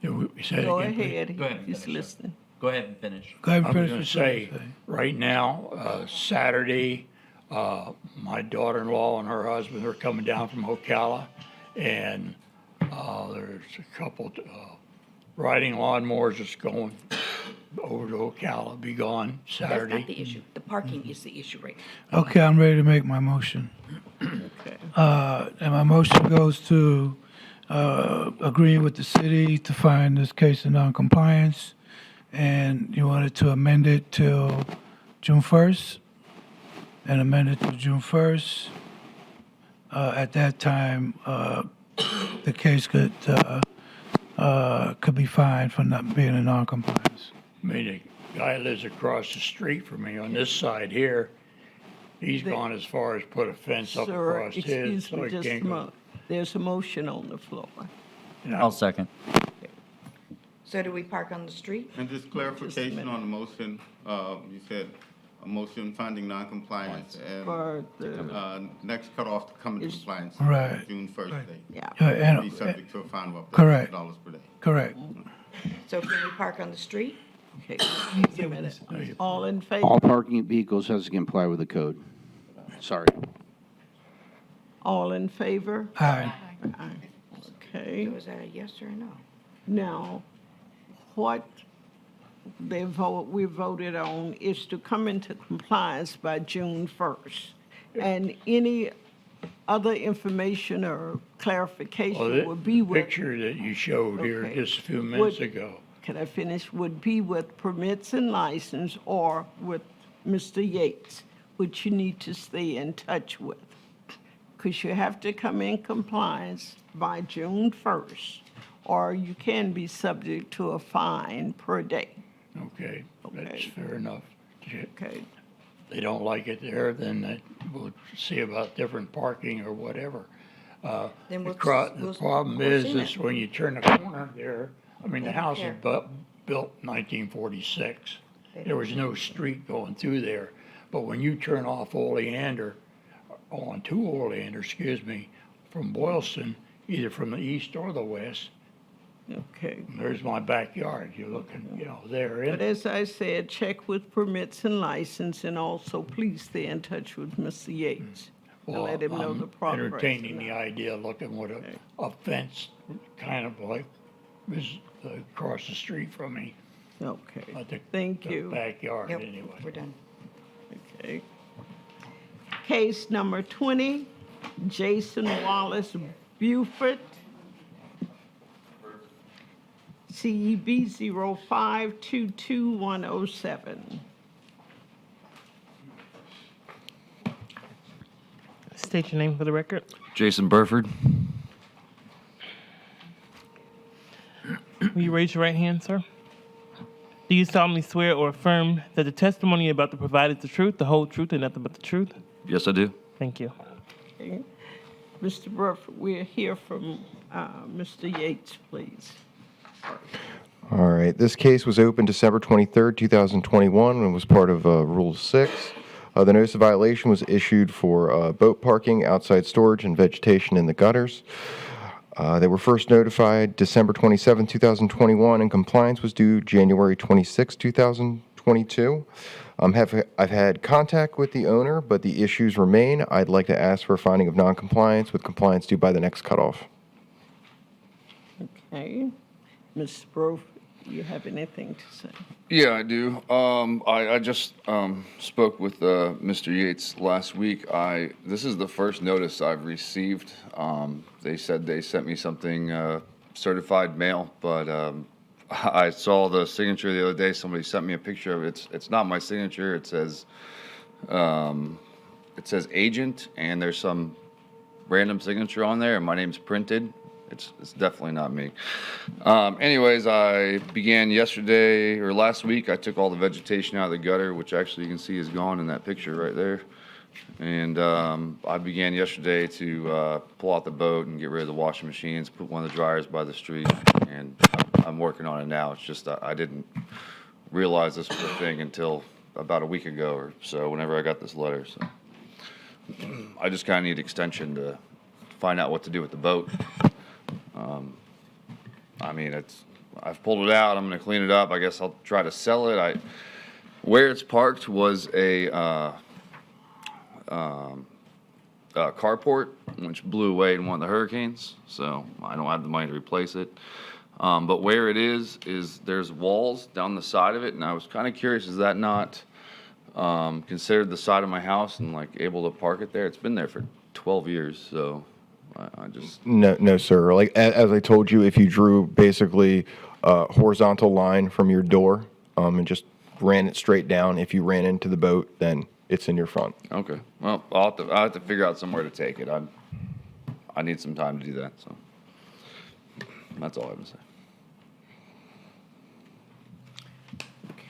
Speaker 13: we said
Speaker 1: Go
Speaker 13: again, please.
Speaker 1: ahead,
Speaker 12: Go ahead and
Speaker 1: he's
Speaker 12: finish, sir.
Speaker 1: listening.
Speaker 12: Go ahead and finish.
Speaker 7: Go ahead
Speaker 13: I
Speaker 7: and
Speaker 13: was
Speaker 7: finish
Speaker 13: gonna
Speaker 7: what you're
Speaker 13: say,
Speaker 7: saying.
Speaker 13: right now, Saturday, my daughter-in-law and her husband are coming down from Ocala, and there's a couple riding lawnmowers that's going over to Ocala, be gone
Speaker 9: That's not the
Speaker 13: Saturday.
Speaker 9: issue. The parking is the issue right now.
Speaker 7: Okay, I'm ready to make my motion. And my motion goes to agreeing with the city to find this case in noncompliance. And you wanted to amend it till June 1st? And amend it till June 1st. At that time, the case could be fined for not being in noncompliance.
Speaker 13: I mean, the guy lives across the street from me on this side here. He's gone as far as put a fence up
Speaker 1: Sir,
Speaker 13: across his,
Speaker 1: excuse
Speaker 13: so
Speaker 1: me
Speaker 13: he
Speaker 1: just a
Speaker 13: can't go.
Speaker 1: moment. There's a motion on the floor.
Speaker 12: I'll second.
Speaker 9: So do we park on the street?
Speaker 8: And just clarification on the motion, you said a motion finding noncompliance and,
Speaker 1: For the,
Speaker 8: next cutoff to come into compliance.
Speaker 7: Right.
Speaker 8: June 1st day.
Speaker 1: yeah.
Speaker 7: And-
Speaker 8: Be subject to a fine of up to
Speaker 7: Correct.
Speaker 8: $100 per day.
Speaker 7: Correct.
Speaker 9: So can we park on the street?
Speaker 1: Okay, wait a minute. All in favor?
Speaker 6: All parking vehicles has to comply with the code. Sorry.
Speaker 1: All in favor?
Speaker 7: Aye.
Speaker 1: Aye. Okay.
Speaker 9: So is that a yes or a no?
Speaker 1: Now, what we voted on is to come into compliance by June 1st. And any other information or
Speaker 13: Well,
Speaker 1: clarification would be
Speaker 13: the
Speaker 1: with.
Speaker 13: picture that you showed here
Speaker 1: Okay.
Speaker 13: just a few minutes
Speaker 1: Would-
Speaker 13: ago,
Speaker 1: Can I finish? Would be with permits and license or with Mr. Yates, which you need to stay in touch with. Because you have to come in compliance by June 1st, or you can be subject to a fine per day.
Speaker 13: okay, that's
Speaker 1: Okay.
Speaker 13: fair enough.
Speaker 1: Okay,
Speaker 13: They don't like it there, then we'll see about different parking or whatever.
Speaker 9: Then
Speaker 13: The
Speaker 9: we'll-
Speaker 13: the
Speaker 9: we'll-
Speaker 13: problem
Speaker 9: we'll see
Speaker 13: is
Speaker 9: that.
Speaker 13: when you turn the corner there, I mean, the house was
Speaker 9: care.
Speaker 13: built 1946.
Speaker 9: They
Speaker 13: There was no street going through there. But when you turn off Oleander, onto Oleander, excuse me, from Boylston, either from the east or the west,
Speaker 1: okay.
Speaker 13: there's my backyard. You're looking, there.
Speaker 1: But as I said, check with permits and license, and also please stay in touch with Mr. Yates. And let him know the progress.
Speaker 13: Entertaining the idea of looking with a fence, kind of like is across the street from me.
Speaker 1: Okay,
Speaker 13: But
Speaker 1: thank
Speaker 13: the
Speaker 1: you.
Speaker 13: backyard
Speaker 9: Yep,
Speaker 13: anyway.
Speaker 9: we're done.
Speaker 1: Okay. Case number 20, Jason Wallace Buford, CEB 0522107.
Speaker 4: State your name for the record.
Speaker 14: Jason Burford.
Speaker 4: Will you raise your right hand, sir? Do you solemnly swear or affirm that the testimony you're about to provide is the truth, the whole truth, and nothing but the truth?
Speaker 14: Yes, I do.
Speaker 4: Thank you.
Speaker 1: Okay. Mr. Burford, we'll hear from Mr. Yates, please.
Speaker 21: All right, this case was opened December 23rd, 2021, and was part of Rule 6. The notice of violation was issued for boat parking, outside storage, and vegetation in the gutters. They were first notified December 27, 2021, and compliance was due January 26, 2022. I've had contact with the owner, but the issues remain. I'd like to ask for a finding of noncompliance with compliance due by the next cutoff.
Speaker 1: Okay. Ms. Burford, you have anything to say?
Speaker 14: Yeah, I do. I just spoke with Mr. Yates last week. This is the first notice I've received. They said they sent me something certified mail, but I saw the signature the other day. Somebody sent me a picture of it. It's not my signature. It says agent, and there's some random signature on there, and my name's printed. It's definitely not me. Anyways, I began yesterday or last week. I took all the vegetation out of the gutter, which actually you can see is gone in that picture right there. And I began yesterday to pull out the boat and get rid of the washing machines, put one of the dryers by the street, and I'm working on it now. It's just I didn't realize this was a thing until about a week ago or so, whenever I got this letter. So I just kind of need extension to find out what to do with the boat. I mean, I've pulled it out. I'm going to clean it up. I guess I'll try to sell it. Where it's parked was a carport, which blew away in one of the hurricanes. So I don't have the money to replace it. But where it is there's walls down the side of it, and I was kind of curious, is that not considered the side of my house and like able to park it there? It's been there for 12 years, so. I just
Speaker 21: No, sir. Like as I told you, if you drew basically a horizontal line from your door and just ran it straight down, if you ran into the boat, then it's in your front.
Speaker 14: Okay. Well, I'll have to figure out somewhere to take it. I need some time to do that. So that's all I have to say.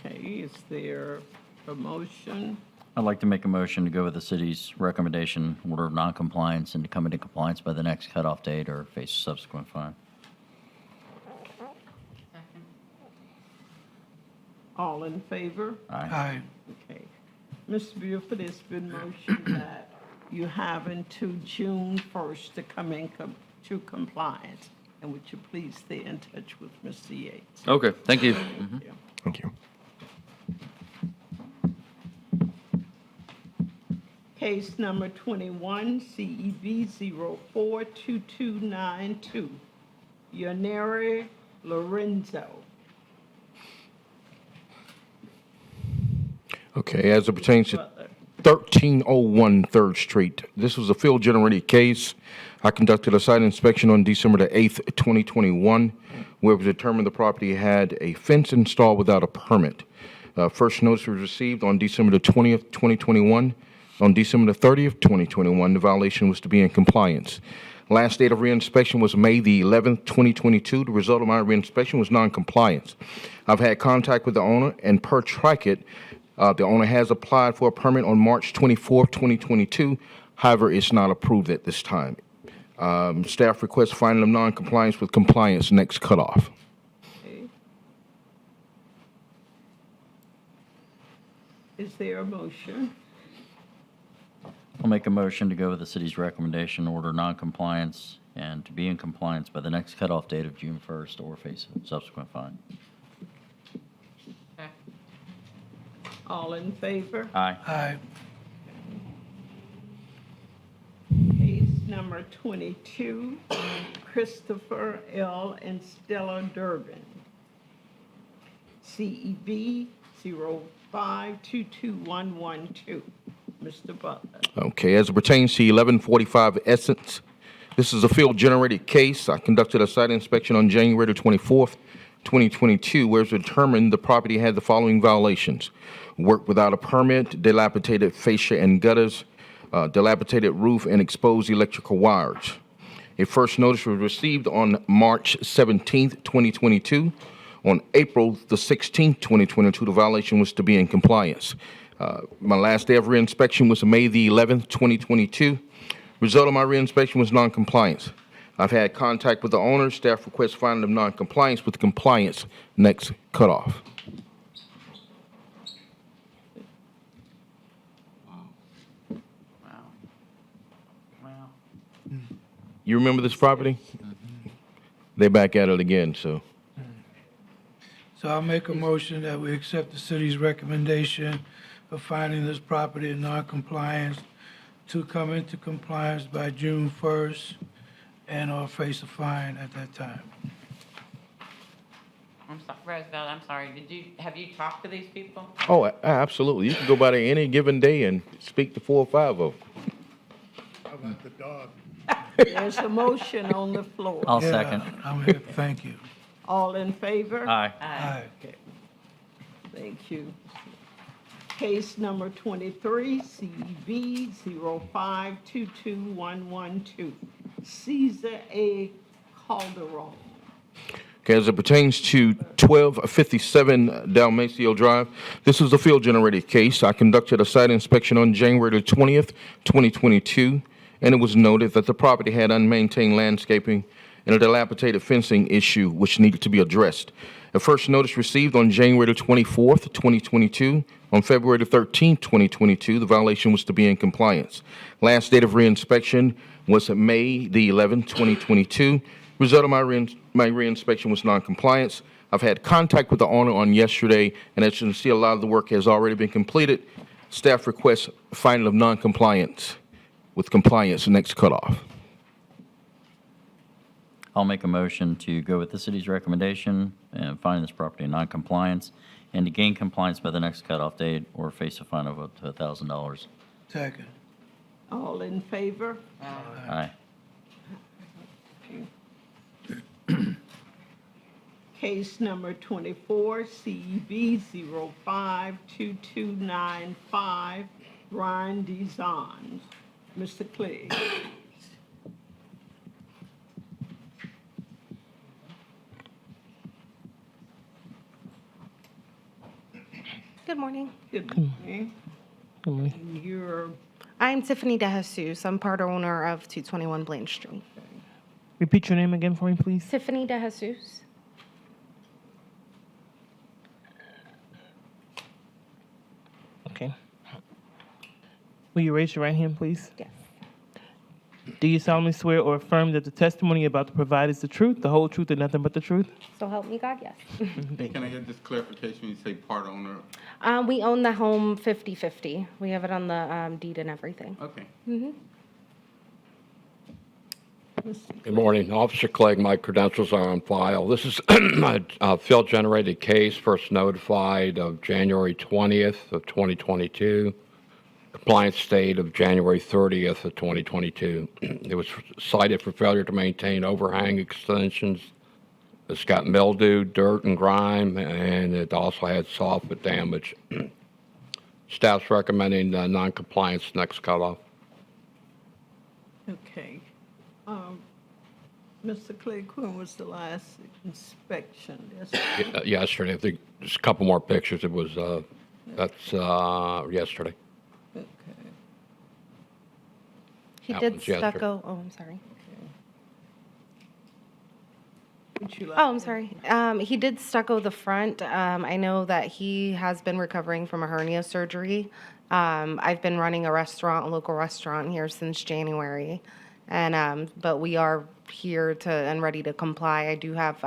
Speaker 1: Okay, is there a motion?
Speaker 12: I'd like to make a motion to go with the city's recommendation, order of noncompliance, and to come into compliance by the next cutoff date or face a subsequent fine.
Speaker 1: All in favor?
Speaker 7: Aye.
Speaker 1: Okay. Mr. Buford, it's been motioned that you have until June 1st to come to compliance. And would you please stay in touch with Mr. Yates?
Speaker 14: Okay, thank you.
Speaker 21: Thank you.
Speaker 1: Case number 21, CEB 042292, Yaneri Lorenzo.
Speaker 11: Okay, as it pertains to 1301 3rd Street, this was a field-generated case. I conducted a site inspection on December the 8th, 2021, where it was determined the property had a fence installed without a permit. First notice was received on December the 20th, 2021. On December the 30th, 2021, the violation was to be in compliance. Last date of reinspection was May the 11th, 2022. The result of my reinspection was non-compliance. I've had contact with the owner, and per Tricat, the owner has applied for a permit on March 24th, 2022. However, it's not approved at this time. Staff requests finding of non-compliance with compliance next cutoff.
Speaker 1: Okay. Is there a motion?
Speaker 12: I'll make a motion to go with the city's recommendation, order non-compliance, and to be in compliance by the next cutoff date of June 1st or face a subsequent fine.
Speaker 1: All in favor?
Speaker 12: Aye.
Speaker 7: Aye.
Speaker 1: Case number 22, Christopher L. and Stella Durbin. CEB 0522112. Mr. Butler.
Speaker 11: Okay, as it pertains to 1145 Essence, this is a field-generated case. I conducted a site inspection on January the 24th, 2022, where it was determined the property had the following violations: work without a permit, dilapidated fascia and gutters, dilapidated roof, and exposed electrical wires. A first notice was received on March 17th, 2022. On April the 16th, 2022, the violation was to be in compliance. My last day of reinspection was May the 11th, 2022. Result of my reinspection was non-compliance. I've had contact with the owner. Staff requests finding of non-compliance with compliance next cutoff.
Speaker 5: Wow.
Speaker 11: You remember this property? They're back at it again, so.
Speaker 7: So I'll make a motion that we accept the city's recommendation of finding this property in non-compliance to come into compliance by June 1st and/or face a fine at that time.
Speaker 5: I'm sorry, Roosevelt, I'm sorry, have you talked to these people?
Speaker 11: Oh, absolutely. You can go by there any given day and speak to 4 or 5 of them.
Speaker 3: How about the dog?
Speaker 1: There's a motion on the floor.
Speaker 12: I'll second.
Speaker 7: I'm here, thank you.
Speaker 1: All in favor?
Speaker 12: Aye.
Speaker 7: Aye.
Speaker 1: Okay. Thank you. Case number 23, CEB 0522112, Caesar A. Calderon.
Speaker 11: Okay, as it pertains to 1257 Dalmacio Drive, this is a field-generated case. I conducted a site inspection on January the 20th, 2022, and it was noted that the property had unmaintained landscaping and a dilapidated fencing issue which needed to be addressed. A first notice received on January the 24th, 2022. On February the 13th, 2022, the violation was to be in compliance. Last date of reinspection was May the 11th, 2022. Result of my reinspection was non-compliance. I've had contact with the owner on yesterday, and as you can see, a lot of the work has already been completed. Staff requests finding of non-compliance with compliance next cutoff.
Speaker 12: I'll make a motion to go with the city's recommendation and find this property in non-compliance and to gain compliance by the next cutoff date or face a fine of up to $1,000.
Speaker 7: Second.
Speaker 1: All in favor?
Speaker 12: Aye.
Speaker 1: Case number 24, CEB 052295, Ryan Designs. Mr. Clegg.
Speaker 16: Good morning.
Speaker 1: Good morning. You're
Speaker 16: I'm Tiffany DeJesus. I'm part owner of 221 Blaine Street.
Speaker 4: Repeat your name again for me, please.
Speaker 16: Tiffany DeJesus.
Speaker 4: Okay. Will you raise your right hand, please?
Speaker 16: Yes.
Speaker 4: Do you solemnly swear or affirm that the testimony you're about to provide is the truth, the whole truth, and nothing but the truth?
Speaker 16: So help me God, yes.
Speaker 8: Can I get this clarification when you say part owner?
Speaker 16: We own the home 50/50. We have it on the deed and everything.
Speaker 8: Okay.
Speaker 16: Mm-hmm.
Speaker 17: Good morning. Officer Clegg, my credentials are on file. This is a field-generated case, first notified of January 20th of 2022. Compliance date of January 30th of 2022. It was cited for failure to maintain overhang extensions. It's got mildew, dirt, and grime, and it also had soffit damage. Staff's recommending non-compliance next cutoff.
Speaker 1: Okay. Mr. Clegg, when was the last inspection?
Speaker 17: Yesterday, I think there's a couple more pictures. It was, that's yesterday.
Speaker 1: Okay.
Speaker 16: He
Speaker 17: That
Speaker 16: did
Speaker 17: one's yesterday.
Speaker 16: stucco. Oh, I'm sorry.
Speaker 1: Would you like
Speaker 16: Oh, I'm sorry. He did stucco the front. I know that he has been recovering from a hernia surgery. I've been running a local restaurant here since January, and but we are here and ready to comply. I do have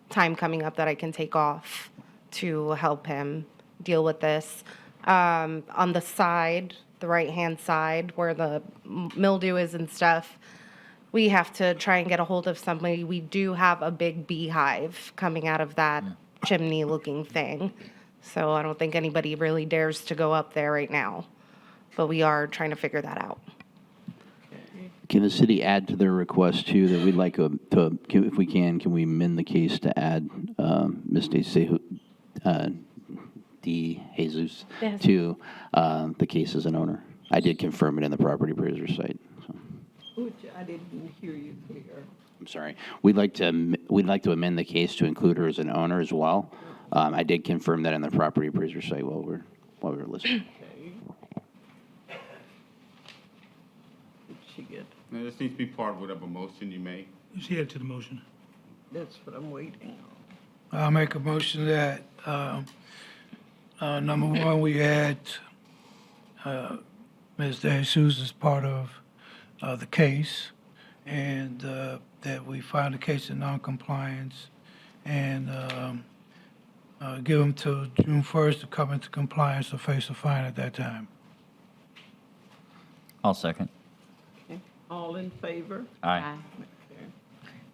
Speaker 16: time coming up that I can take off to help him deal with this. On the side, the right-hand side, where the mildew is and stuff, we have to try and get a hold of somebody. We do have a big beehive coming out of that chimney-looking thing. So I don't think anybody really dares to go up there right now. But we are trying to figure that out.
Speaker 6: Can the city add to their request too, that we'd like if we can we amend the case to add Ms. D. Jesus
Speaker 16: Yes.
Speaker 6: to the case as an owner? I did confirm it in the property appraiser site. So.
Speaker 1: Which I didn't hear you clear.
Speaker 6: I'm sorry. We'd like to amend the case to include her as an owner as well. I did confirm that in the property appraiser site while we were listening.
Speaker 1: Okay. Did she get?
Speaker 8: Now, this needs to be part of whatever motion you make.
Speaker 2: Just add to the motion.
Speaker 1: That's what I'm waiting on.
Speaker 7: I'll make a motion that, number one, we add Ms. DeJesus as part of the case, and that we find the case in noncompliance, and give them till June 1st to come into compliance or face a fine at that time.
Speaker 12: I'll second.
Speaker 1: Okay. All in favor?
Speaker 12: Aye.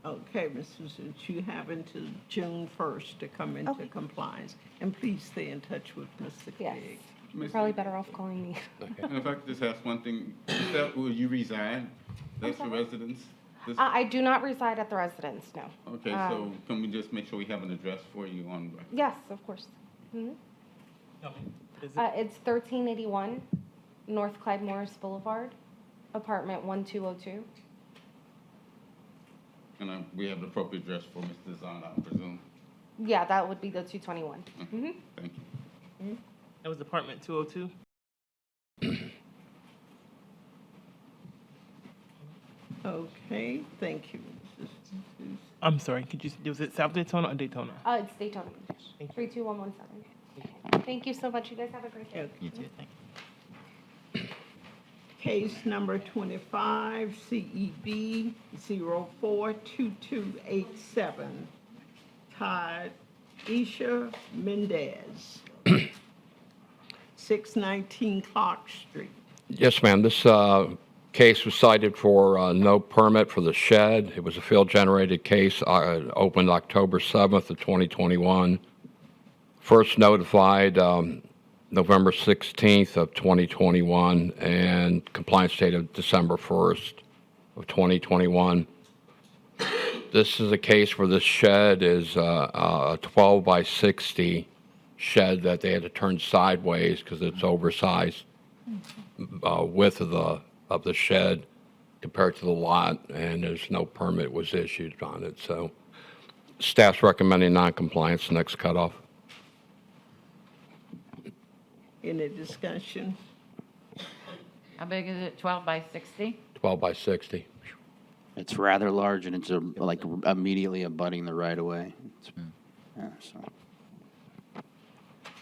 Speaker 1: Okay, Ms. Susan, you have until June 1st to come into compliance. And please stay in touch with Mr. Clegg.
Speaker 16: You're probably better off calling me.
Speaker 8: And if I could just ask one thing, is that where you reside? That's your residence?
Speaker 16: I do not reside at the residence, no.
Speaker 8: Okay, so can we just make sure we have an address for you on?
Speaker 16: Yes, of course. Mhm. It's 1381 North Clyde Morris Boulevard, apartment 1202.
Speaker 8: And we have the appropriate address for Mr. Zahn, I presume?
Speaker 16: Yeah, that would be the 221. Mhm.
Speaker 8: Thank you.
Speaker 4: That was apartment 202?
Speaker 1: Okay, thank you, Mrs. Susan.
Speaker 4: I'm sorry, was it South Daytona or Daytona?
Speaker 16: It's Daytona Beach, 32117. Thank you so much. You guys have a great day.
Speaker 12: You too, thank you.
Speaker 1: Case number 25, CEB 042287. Todd Isha Mendez, 619 Clark Street.
Speaker 17: Yes, ma'am. This case was cited for no permit for the shed. It was a field-generated case, opened October 7th of 2021. First notified November 16th of 2021, and compliance date of December 1st of 2021. This is a case where this shed is a 12 by 60 shed that they had to turn sideways because it's oversized width of the shed compared to the lot, and there's no permit was issued on it. So staff's recommending non-compliance next cutoff.
Speaker 1: Any discussion?
Speaker 5: How big is it, 12 by 60?
Speaker 17: 12 by 60.
Speaker 6: It's rather large, and it's like immediately abutting the right of way. Yeah, so.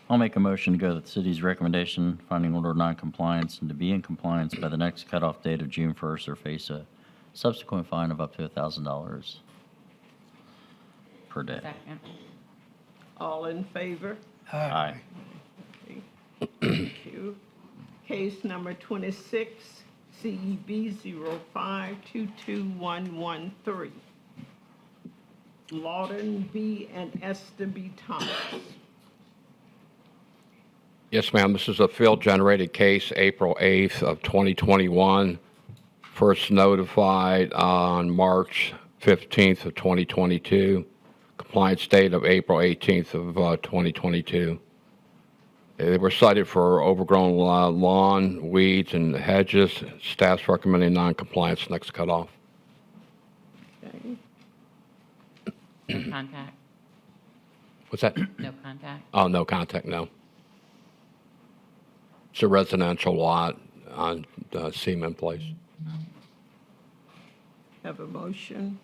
Speaker 12: I'll make a motion to go with the city's recommendation, finding order of noncompliance, and to be in compliance by the next cutoff date of June 1st or face a subsequent fine of up to $1,000 per day.
Speaker 5: Second.
Speaker 1: All in favor?
Speaker 12: Aye.
Speaker 1: Thank you. Case number 26, CEB 0522113. Lawton B. and Esther B. Thomas.
Speaker 17: Yes, ma'am. This is a field-generated case, April 8th of 2021. First notified on March 15th of 2022. Compliance date of April 18th of 2022. They were cited for overgrown lawn, weeds, and hedges. Staff's recommending non-compliance. Next cutoff.
Speaker 1: Okay.
Speaker 5: No contact?
Speaker 17: What's that?
Speaker 5: No contact?
Speaker 17: Oh, no contact, no. It's a residential lot on Seaman Place.
Speaker 1: Have a motion?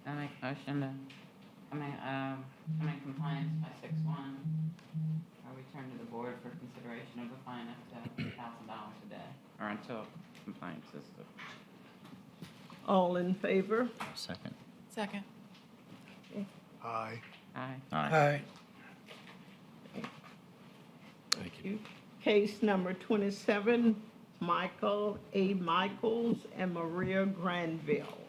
Speaker 5: I make a motion to, come in compliance by 6/1, or return to the board for consideration of a fine up to $1,000 a day, or until compliance is.
Speaker 1: All in favor?
Speaker 12: Second.
Speaker 22: Second.
Speaker 3: Aye.
Speaker 5: Aye.
Speaker 7: Aye.
Speaker 1: Thank you. Case number 27, Michael A. Michaels and Maria Granville.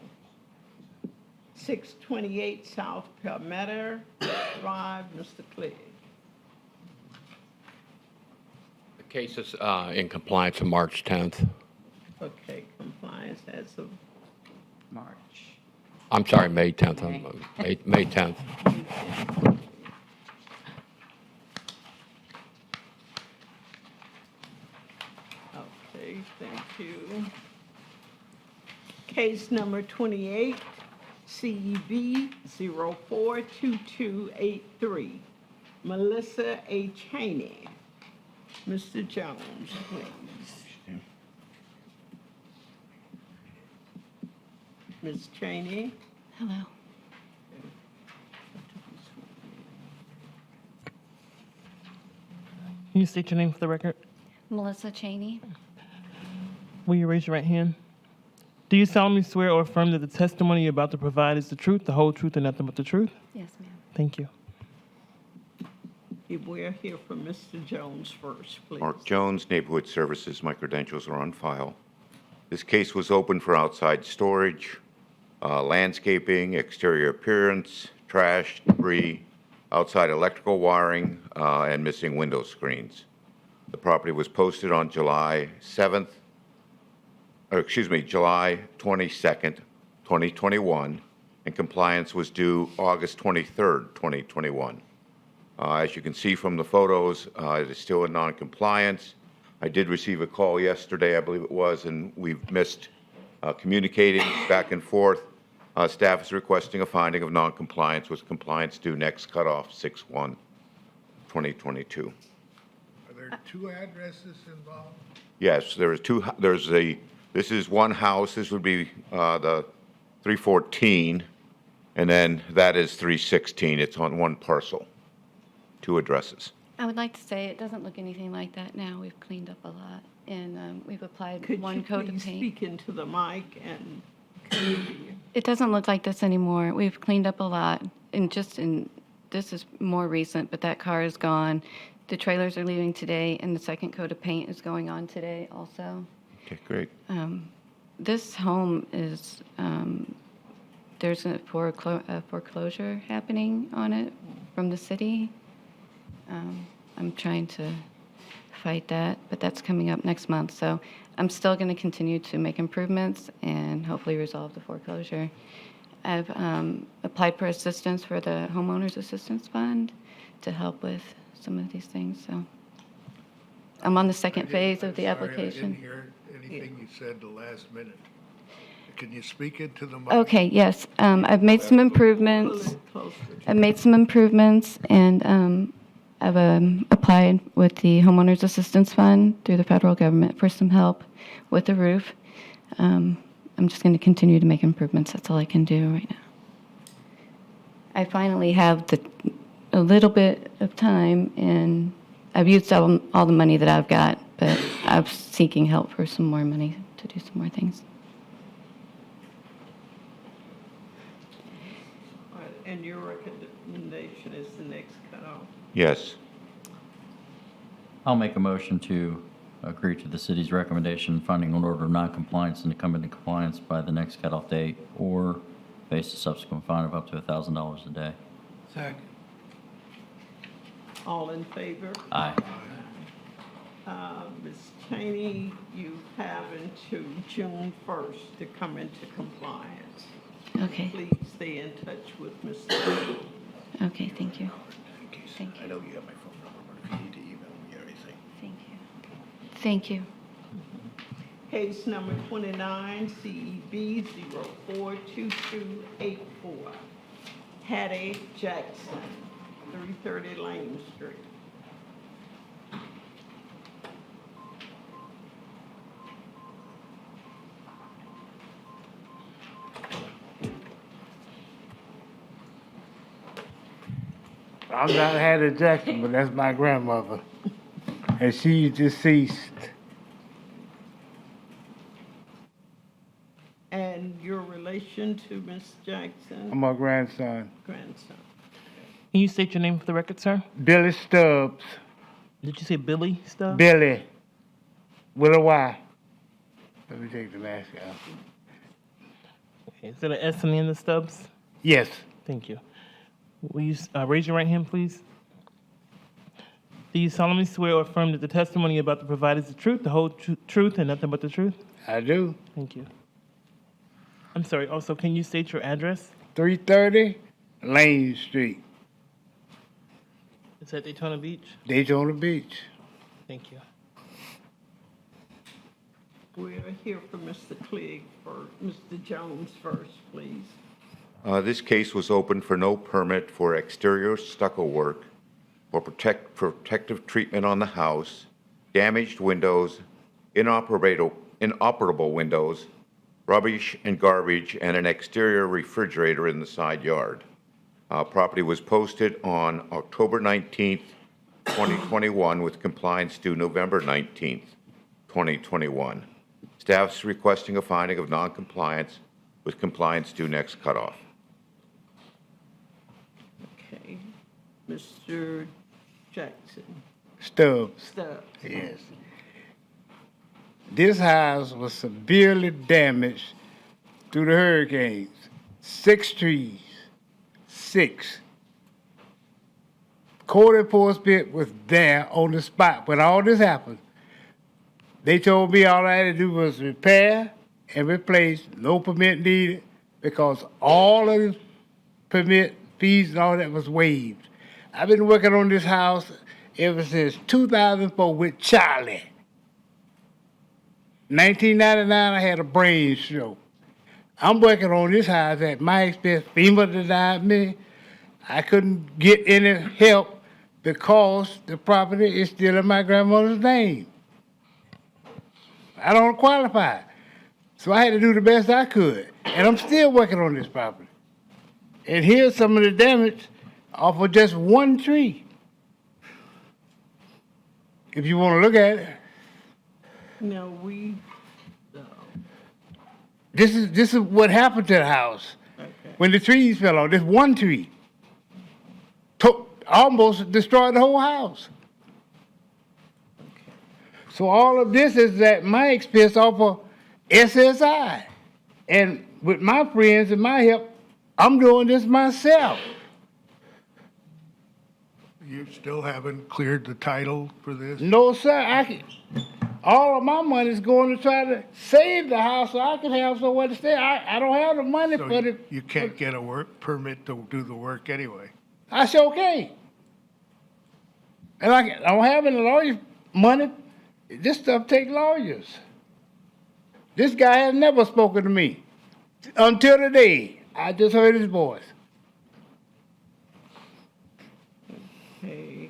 Speaker 1: 628 South Palmetto Drive, Mr. Clegg.
Speaker 17: The case is in compliance on March 10th.
Speaker 1: Okay, compliance as of
Speaker 5: March.
Speaker 17: I'm sorry, May 10th. May 10th.
Speaker 1: Okay, thank you. Case number 28, CEB 042283, Melissa A. Cheney. Mr. Jones, please. Ms. Cheney?
Speaker 18: Hello.
Speaker 4: Can you state your name for the record?
Speaker 18: Melissa Cheney.
Speaker 4: Will you raise your right hand? Do you solemnly swear or affirm that the testimony you're about to provide is the truth, the whole truth, and nothing but the truth?
Speaker 18: Yes, ma'am.
Speaker 4: Thank you.
Speaker 1: We'll hear from Mr. Jones first, please.
Speaker 19: Mark Jones, Neighborhood Services. My credentials are on file. This case was open for outside storage, landscaping, exterior appearance, trash, debris, outside electrical wiring, and missing window screens. The property was posted on July 22nd, 2021, and compliance was due August 23rd, 2021. As you can see from the photos, it is still in non-compliance. I did receive a call yesterday, I believe it was, and we've missed communicating back and forth. Staff is requesting a finding of non-compliance with compliance due next cutoff 6/1/2022.
Speaker 3: Are there two addresses involved?
Speaker 19: Yes, there is two, this is one house, this would be the 314, and then that is 316. It's on one parcel, two addresses.
Speaker 18: I would like to say it doesn't look anything like that now. We've cleaned up a lot, and we've applied
Speaker 1: Could
Speaker 18: one
Speaker 1: you
Speaker 18: coat of
Speaker 1: please
Speaker 18: paint.
Speaker 1: speak into the mic and
Speaker 18: It doesn't look like this anymore. We've cleaned up a lot, and this is more recent, but that car is gone. The trailers are leaving today, and the second coat of paint is going on today also.
Speaker 19: Okay, great.
Speaker 18: This home is, there's a foreclosure happening on it from the city. I'm trying to fight that, but that's coming up next month. So I'm still going to continue to make improvements and hopefully resolve the foreclosure. I've applied for assistance for the Homeowners Assistance Fund to help with some of these things. So I'm on the second phase of the application.
Speaker 3: I didn't hear anything you said the last minute. Can you speak into the mic?
Speaker 18: Okay, yes. I've made some improvements. And I've applied with the Homeowners Assistance Fund through the federal government for some help with the roof. I'm just going to continue to make improvements. That's all I can do right now. I finally have a little bit of time, and I've used all the money that I've got, but I'm seeking help for some more money to do some more things.
Speaker 1: All right, and your recommendation is the next cutoff?
Speaker 19: Yes.
Speaker 12: I'll make a motion to agree to the city's recommendation, finding an order of non-compliance and to come into compliance by the next cutoff date or face a subsequent fine of up to $1,000 a day.
Speaker 7: Second.
Speaker 1: All in favor?
Speaker 12: Aye.
Speaker 1: Ms. Cheney, you have until June 1st to come into compliance.
Speaker 18: Okay.
Speaker 1: Please stay in touch with Mr.
Speaker 18: Okay, thank you. Thank you.
Speaker 3: I know you have my phone number, but if you need to email me or anything.
Speaker 18: Thank you. Thank you.
Speaker 1: Case number 29, CEB 042284. Hattie Jackson, 330 Lane Street.
Speaker 10: I'm not Hattie Jackson, but that's my grandmother. And she's deceased.
Speaker 1: And your relation to Ms. Jackson?
Speaker 10: I'm her grandson.
Speaker 1: Grandson.
Speaker 4: Can you state your name for the record, sir?
Speaker 10: Billy Stubbs.
Speaker 4: Did you say Billy Stubbs?
Speaker 10: Billy. With a Y. Let me take the mask off.
Speaker 4: Okay, is there an S on the end of Stubbs?
Speaker 10: Yes.
Speaker 4: Thank you. Will you raise your right hand, please? Do you solemnly swear or affirm that the testimony you're about to provide is the truth, the whole truth, and nothing but the truth?
Speaker 10: I do.
Speaker 4: Thank you. I'm sorry, also, can you state your address?
Speaker 10: 330 Lane Street,
Speaker 4: It's at Daytona Beach?
Speaker 10: Daytona Beach.
Speaker 4: Thank you.
Speaker 1: We'll hear from Mr. Clegg first, Mr. Jones first, please.
Speaker 19: This case was opened for no permit for exterior stucco work, for protective treatment on the house, damaged windows, inoperable windows, rubbish and garbage, and an exterior refrigerator in the side yard. Property was posted on October 19th, 2021, with compliance due November 19th, 2021. Staff's requesting a finding of noncompliance with compliance due next cutoff.
Speaker 1: Okay. Mr. Jackson.
Speaker 10: Stubbs.
Speaker 1: Stubbs.
Speaker 10: Yes. This house was severely damaged through the hurricanes. 6 trees. 6. Code enforcement was there on the spot when all this happened. They told me all I had to do was repair and replace, no permit needed, because all of the permit fees and all that was waived. I've been working on this house ever since 2004 with Charlie. 1999, I had a brain stroke. I'm working on this house at my expense. FEMA denied me. I couldn't get any help because the property is still in my grandmother's name. I don't qualify. So I had to do the best I could. And I'm still working on this property. And here's some of the damage off of just one tree. If you want to look at it.
Speaker 1: No, we,
Speaker 10: This is what happened to the house when the trees fell off. This one tree almost destroyed the whole house. So all of this is at my expense off of SSI. And with my friends and my help, I'm doing this myself.
Speaker 3: You still haven't cleared the title for this?
Speaker 10: No, sir. All of my money is going to try to save the house so I can have somewhere to stay. I don't have the money
Speaker 3: So
Speaker 10: for it.
Speaker 3: you can't get a work permit to do the work anyway.
Speaker 10: I sure can. And I don't have any lawyer money. This stuff takes lawyers. This guy has never spoken to me until today. I just heard his voice.
Speaker 1: okay,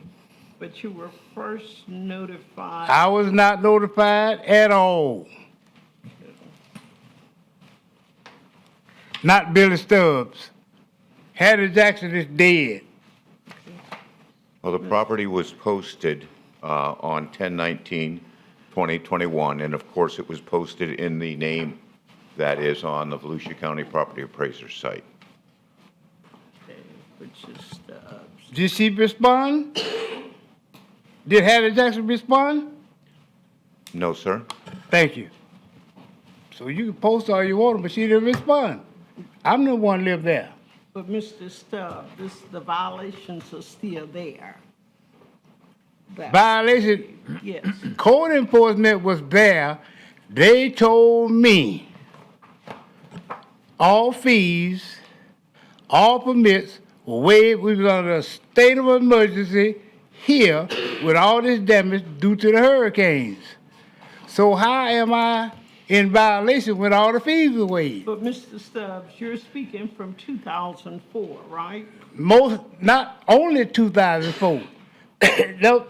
Speaker 1: but you were first notified.
Speaker 10: I was not notified at all. Not Billy Stubbs. Hattie Jackson is dead.
Speaker 19: Well, the property was posted on 10/19/2021, and of course, it was posted in the name that is on the Volusia County Property Appraiser site.
Speaker 1: Which is Stubbs.
Speaker 10: Did she respond? Did Hattie Jackson respond?
Speaker 19: No, sir.
Speaker 10: Thank you. So you can post all you want, but she didn't respond. I'm the one live there.
Speaker 1: But Mr. Stubbs, the violations are still there.
Speaker 10: Violation,
Speaker 1: Yes.
Speaker 10: code enforcement was there. They told me all fees, all permits were waived. We was under a state of emergency here with all this damage due to the hurricanes. So how am I in violation when all the fees were waived?
Speaker 1: But Mr. Stubbs, you're speaking from 2004, right?
Speaker 10: Most, not only 2004. The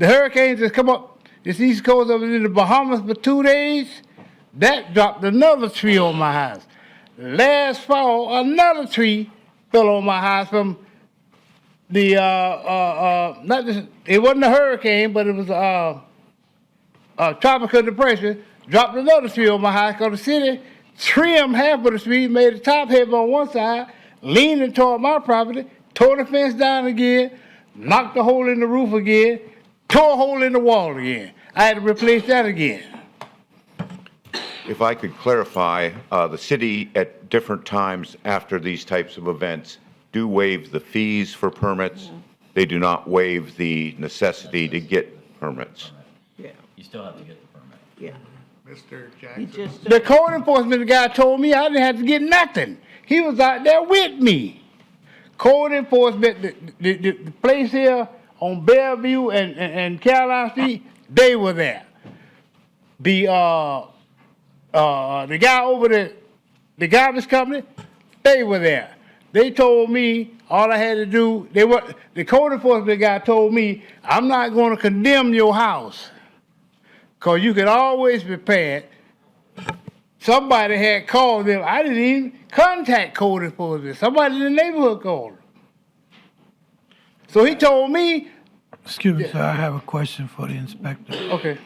Speaker 10: hurricanes that come up this east coast over in the Bahamas for 2 days, that dropped another tree on my house. Last fall, another tree fell on my house from the not just, it wasn't a hurricane, but it was a tropical depression. Dropped another tree on my house because the city trimmed half of the tree, made the top heavy on one side, leaning toward my property, tore the fence down again, knocked a hole in the roof again, tore a hole in the wall again. I had to replace that again.
Speaker 19: If I could clarify, the city at different times after these types of events do waive the fees for permits. They do not waive the necessity to get permits.
Speaker 1: Yeah,
Speaker 12: You still have to get the permit.
Speaker 1: yeah.
Speaker 3: Mr.
Speaker 1: He
Speaker 3: Jackson?
Speaker 1: just,
Speaker 10: The code enforcement guy told me I didn't have to get nothing. He was out there with me. Code enforcement, the place here on Bellevue and Caroline Street, they were there. The guy over the garbage company, they were there. They told me all I had to do, the code enforcement guy told me, I'm not gonna condemn your house, 'cause you can always repair it. Somebody had called them. I didn't even contact code enforcement. Somebody in the neighborhood called them. So he told me,
Speaker 7: Excuse me, sir, I have a question for the inspector.
Speaker 10: okay,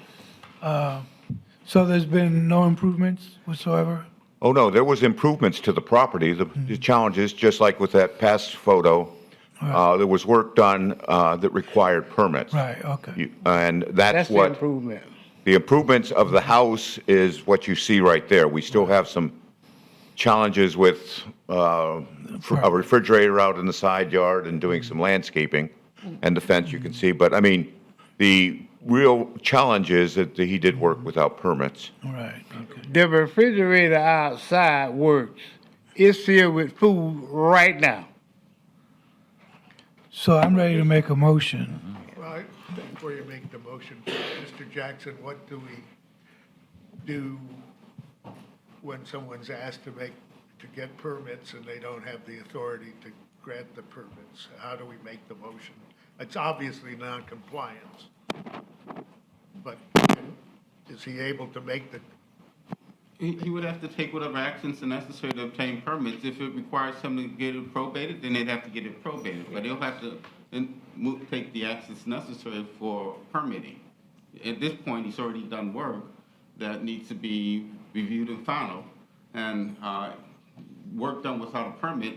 Speaker 7: So there's been no improvements whatsoever?
Speaker 19: Oh, no, there was improvements to the property. The challenge is, just like with that past photo, there was work done that required permits.
Speaker 7: Right, okay.
Speaker 19: And
Speaker 10: that's
Speaker 19: that's
Speaker 10: the
Speaker 19: what,
Speaker 10: improvement.
Speaker 19: the improvements of the house is what you see right there. We still have some challenges with a refrigerator out in the side yard and doing some landscaping and the fence you can see. But, I mean, the real challenge is that he did work without permits.
Speaker 7: Right, okay.
Speaker 10: The refrigerator outside works. It's filled with food right now.
Speaker 7: So I'm ready to make a motion.
Speaker 3: Well, before you make the motion, Mr. Jackson, what do we do when someone's asked to get permits and they don't have the authority to grant the permits? How do we make the motion? It's obviously non-compliance, but is he able to make the,
Speaker 8: He would have to take whatever actions are necessary to obtain permits. If it requires him to get it probated, then they'd have to get it probated. But he'll have to take the actions necessary for permitting. At this point, he's already done work that needs to be reviewed and final. And work done without a permit,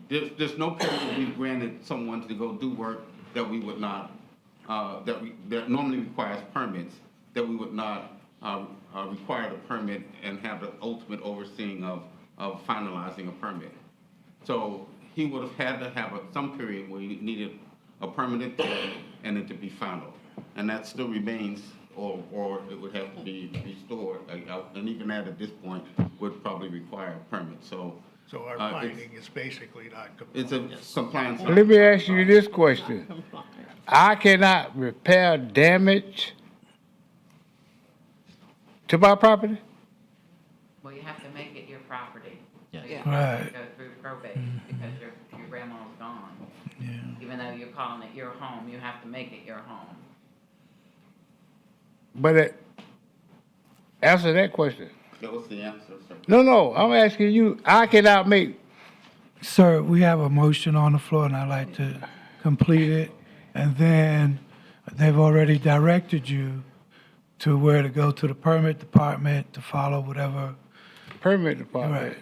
Speaker 8: there's no period we've granted someone to go do work that we would not, that normally requires permits, that we would not require the permit and have the ultimate overseeing of finalizing a permit. So he would have had to have some period where he needed a permanent and it to be final. And that still remains, or it would have to be restored, and even that at this point would probably require a permit. So
Speaker 3: our finding is basically not compliant?
Speaker 8: it's a compliance.
Speaker 10: Let me ask you this question. I cannot repair damage to my property?
Speaker 5: Well, you have to make it your property.
Speaker 12: Yes.
Speaker 5: So you have to
Speaker 7: Right.
Speaker 5: go through probate because your grandma's gone. Even though you're calling it your home, you have to make it your home.
Speaker 10: But answer that question.
Speaker 8: That was the answer, sir.
Speaker 10: No, I'm asking you, I cannot make
Speaker 7: Sir, we have a motion on the floor, and I'd like to complete it. And then they've already directed you to where to go to the permit department to follow whatever.
Speaker 10: Permit department.
Speaker 7: Right,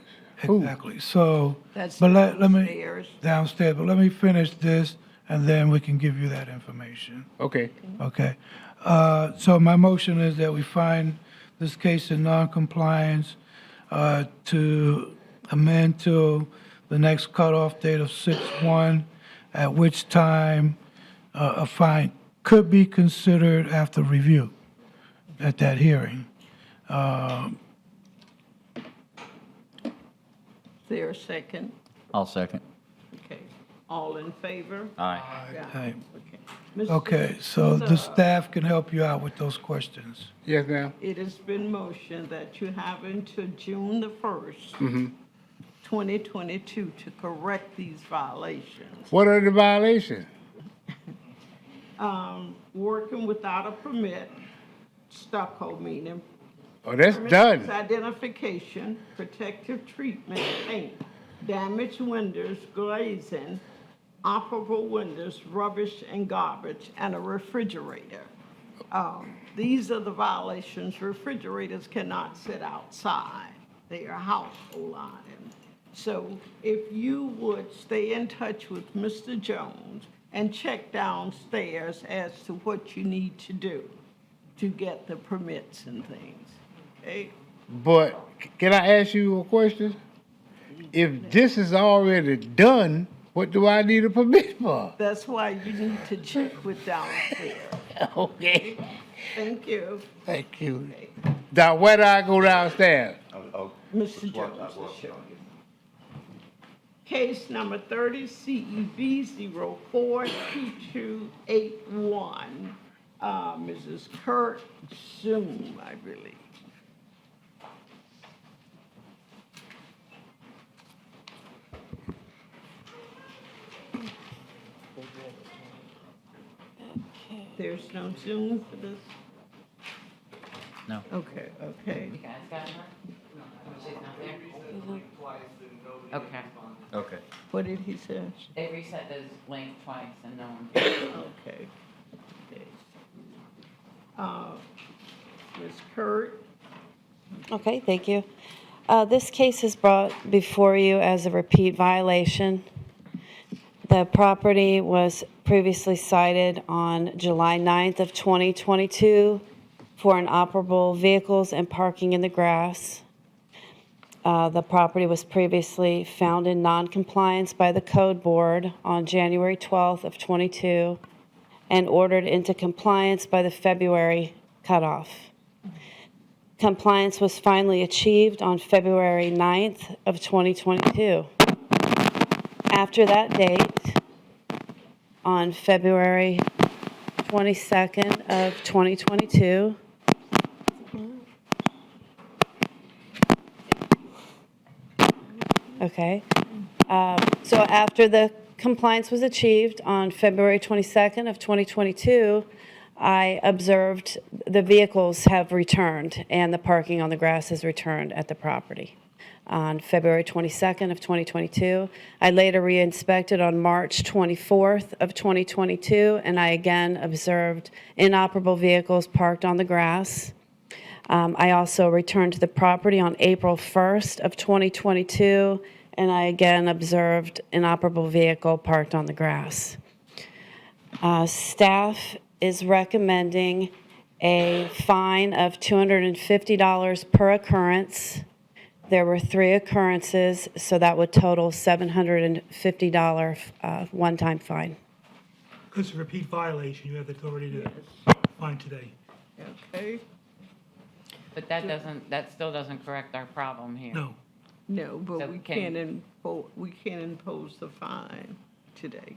Speaker 10: Who?
Speaker 7: exactly. So,
Speaker 1: That's
Speaker 7: but let me,
Speaker 1: downstairs.
Speaker 7: downstairs, but let me finish this, and then we can give you that information.
Speaker 10: Okay.
Speaker 7: Okay. So my motion is that we find this case in noncompliance to amend to the next cutoff date of 6/1, at which time a fine could be considered after review at that hearing.
Speaker 1: Is there a second?
Speaker 12: I'll second.
Speaker 1: Okay. All in favor?
Speaker 12: Aye.
Speaker 1: Yeah.
Speaker 7: Aye.
Speaker 1: Okay. Mr.
Speaker 7: Okay, so the staff can help you out with those questions.
Speaker 10: Yes, ma'am.
Speaker 1: It has been motioned that you have until June the 1st,
Speaker 10: Mm-hmm.
Speaker 1: 2022, to correct these violations.
Speaker 10: What are the violations?
Speaker 1: Working without a permit, stucco meaning.
Speaker 10: Oh, that's
Speaker 1: premises
Speaker 10: done.
Speaker 1: Identification, protective treatment, paint, damaged windows, glazing, operable windows, rubbish and garbage, and a refrigerator. These are the violations. Refrigerators cannot sit outside. They are household items. So if you would stay in touch with Mr. Jones and check downstairs as to what you need to do to get the permits and things, okay?
Speaker 10: But can I ask you a question? If this is already done, what do I need a permit for?
Speaker 1: That's why you need to check with downstairs.
Speaker 10: Okay.
Speaker 1: Thank you.
Speaker 10: Thank you. Now, where do I go downstairs?
Speaker 1: Mr. Jones will show you. Case number 30 CEV 042281. Mrs. Kurt Zoom, I believe. There's no Zoom for this?
Speaker 12: No.
Speaker 1: Okay, okay.
Speaker 5: You guys got her? She's not there? Okay.
Speaker 12: Okay.
Speaker 1: What did he say?
Speaker 5: They reset this link twice and no one.
Speaker 1: Okay. Okay. Ms. Kurt?
Speaker 15: Okay, thank you. This case is brought before you as a repeat violation. The property was previously cited on July 9th of 2022 for inoperable vehicles and parking in the grass. The property was previously found in noncompliance by the Code Board on January 12th of 22 and ordered into compliance by the February cutoff. Compliance was finally achieved on February 9th of 2022. After that date, on February 22nd of 2022, okay, so after the compliance was achieved on February 22nd of 2022, I observed the vehicles have returned and the parking on the grass has returned at the property. On February 22nd of 2022, I later re-inspected on March 24th of 2022, and I again observed inoperable vehicles parked on the grass. I also returned to the property on April 1st of 2022, and I again observed inoperable vehicle parked on the grass. Staff is recommending a fine of $250 per occurrence. There were 3 occurrences, so that would total $750 one-time fine.
Speaker 2: Because of repeat violation, you have the authority to fine today.
Speaker 1: Okay.
Speaker 5: But that still doesn't correct our problem here.
Speaker 2: No.
Speaker 1: No, but
Speaker 5: So
Speaker 1: we
Speaker 5: can-
Speaker 1: can't impose the fine today.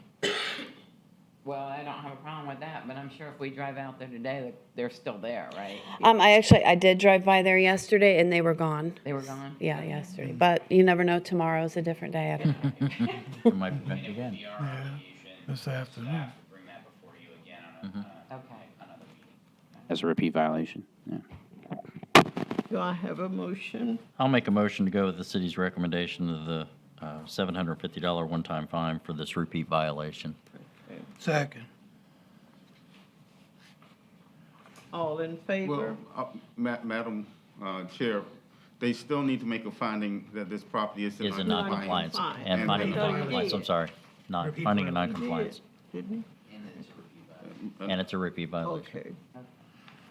Speaker 5: Well, I don't have a problem with that, but I'm sure if we drive out there today, that they're still there, right?
Speaker 15: I did drive by there yesterday, and they were gone.
Speaker 5: They were gone?
Speaker 15: Yeah, yesterday. But you never know, tomorrow's a different day. I don't know.
Speaker 12: It might be back again.
Speaker 7: Yeah, this afternoon.
Speaker 5: Okay.
Speaker 6: As a repeat violation, yeah.
Speaker 1: Do I have a motion?
Speaker 12: I'll make a motion to go with the city's recommendation of the $750 one-time fine for this repeat violation.
Speaker 7: Second.
Speaker 1: All in favor?
Speaker 8: Well, Madam Chair, they still need to make a finding that this property is in
Speaker 12: Is in
Speaker 8: non-compliance.
Speaker 12: non-compliance and finding a non-compliance, I'm sorry, not finding a non-compliance.
Speaker 1: Didn't
Speaker 12: And it's a repeat violation.
Speaker 1: Okay.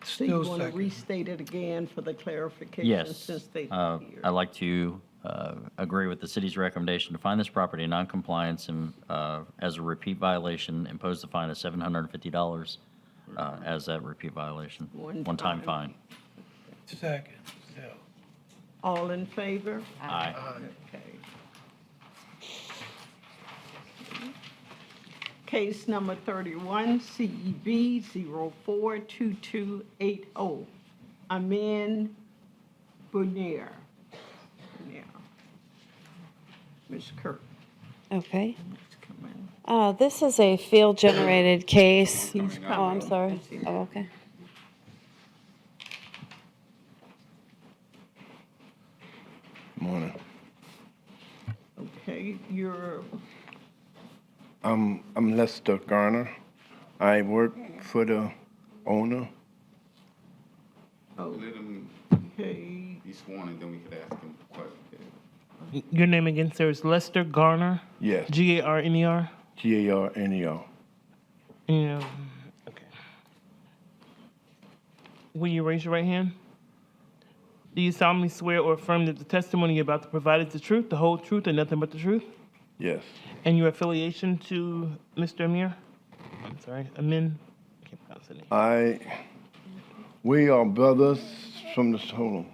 Speaker 1: So you
Speaker 7: Still
Speaker 1: want to
Speaker 7: second.
Speaker 1: restate it again for the clarification?
Speaker 12: Yes.
Speaker 1: Since they
Speaker 12: Uh,
Speaker 1: here.
Speaker 12: I'd like to agree with the city's recommendation to find this property in non-compliance and as a repeat violation, impose the fine of $750 as that repeat violation, one-time fine.
Speaker 7: Second. Yeah.
Speaker 1: All in favor?
Speaker 12: Aye.
Speaker 1: Okay. Case number 31, CEB 042280, Amin Bunir. Ms. Kirk.
Speaker 15: Okay.
Speaker 1: Come in.
Speaker 15: This is a field-generated case.
Speaker 1: He's
Speaker 15: Oh, I'm
Speaker 1: coming.
Speaker 15: sorry. Oh, okay.
Speaker 13: Morning.
Speaker 1: Okay, you're,
Speaker 13: I'm Lester Garner. I work for the owner.
Speaker 1: oh,
Speaker 8: Let him
Speaker 1: okay,
Speaker 8: be sworn and then we could ask him questions.
Speaker 4: Your name again, sir, is Lester Garner?
Speaker 13: Yes.
Speaker 4: Garner?
Speaker 13: Garner.
Speaker 4: Yeah, okay. Will you raise your right hand? Do you solemnly swear or affirm that the testimony you're about to provide is the truth, the whole truth, and nothing but the truth?
Speaker 13: Yes.
Speaker 4: And your affiliation to Mr. Amir? I'm sorry, Amin? I can't pronounce the name.
Speaker 13: We are brothers from the hold on.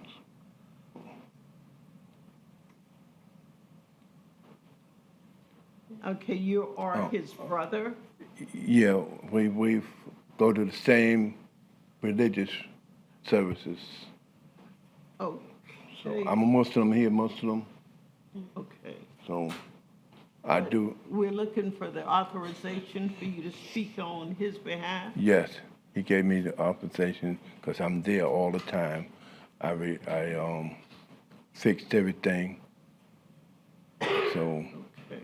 Speaker 1: okay, you are his brother?
Speaker 13: Yeah, we go to the same religious services. So
Speaker 1: Okay,
Speaker 13: I'm a Muslim, he a Muslim,
Speaker 1: okay.
Speaker 13: so I do,
Speaker 1: We're looking for the authorization for you to speak on his behalf?
Speaker 13: yes. He gave me the authorization because I'm there all the time. I fixed everything. So
Speaker 1: Okay.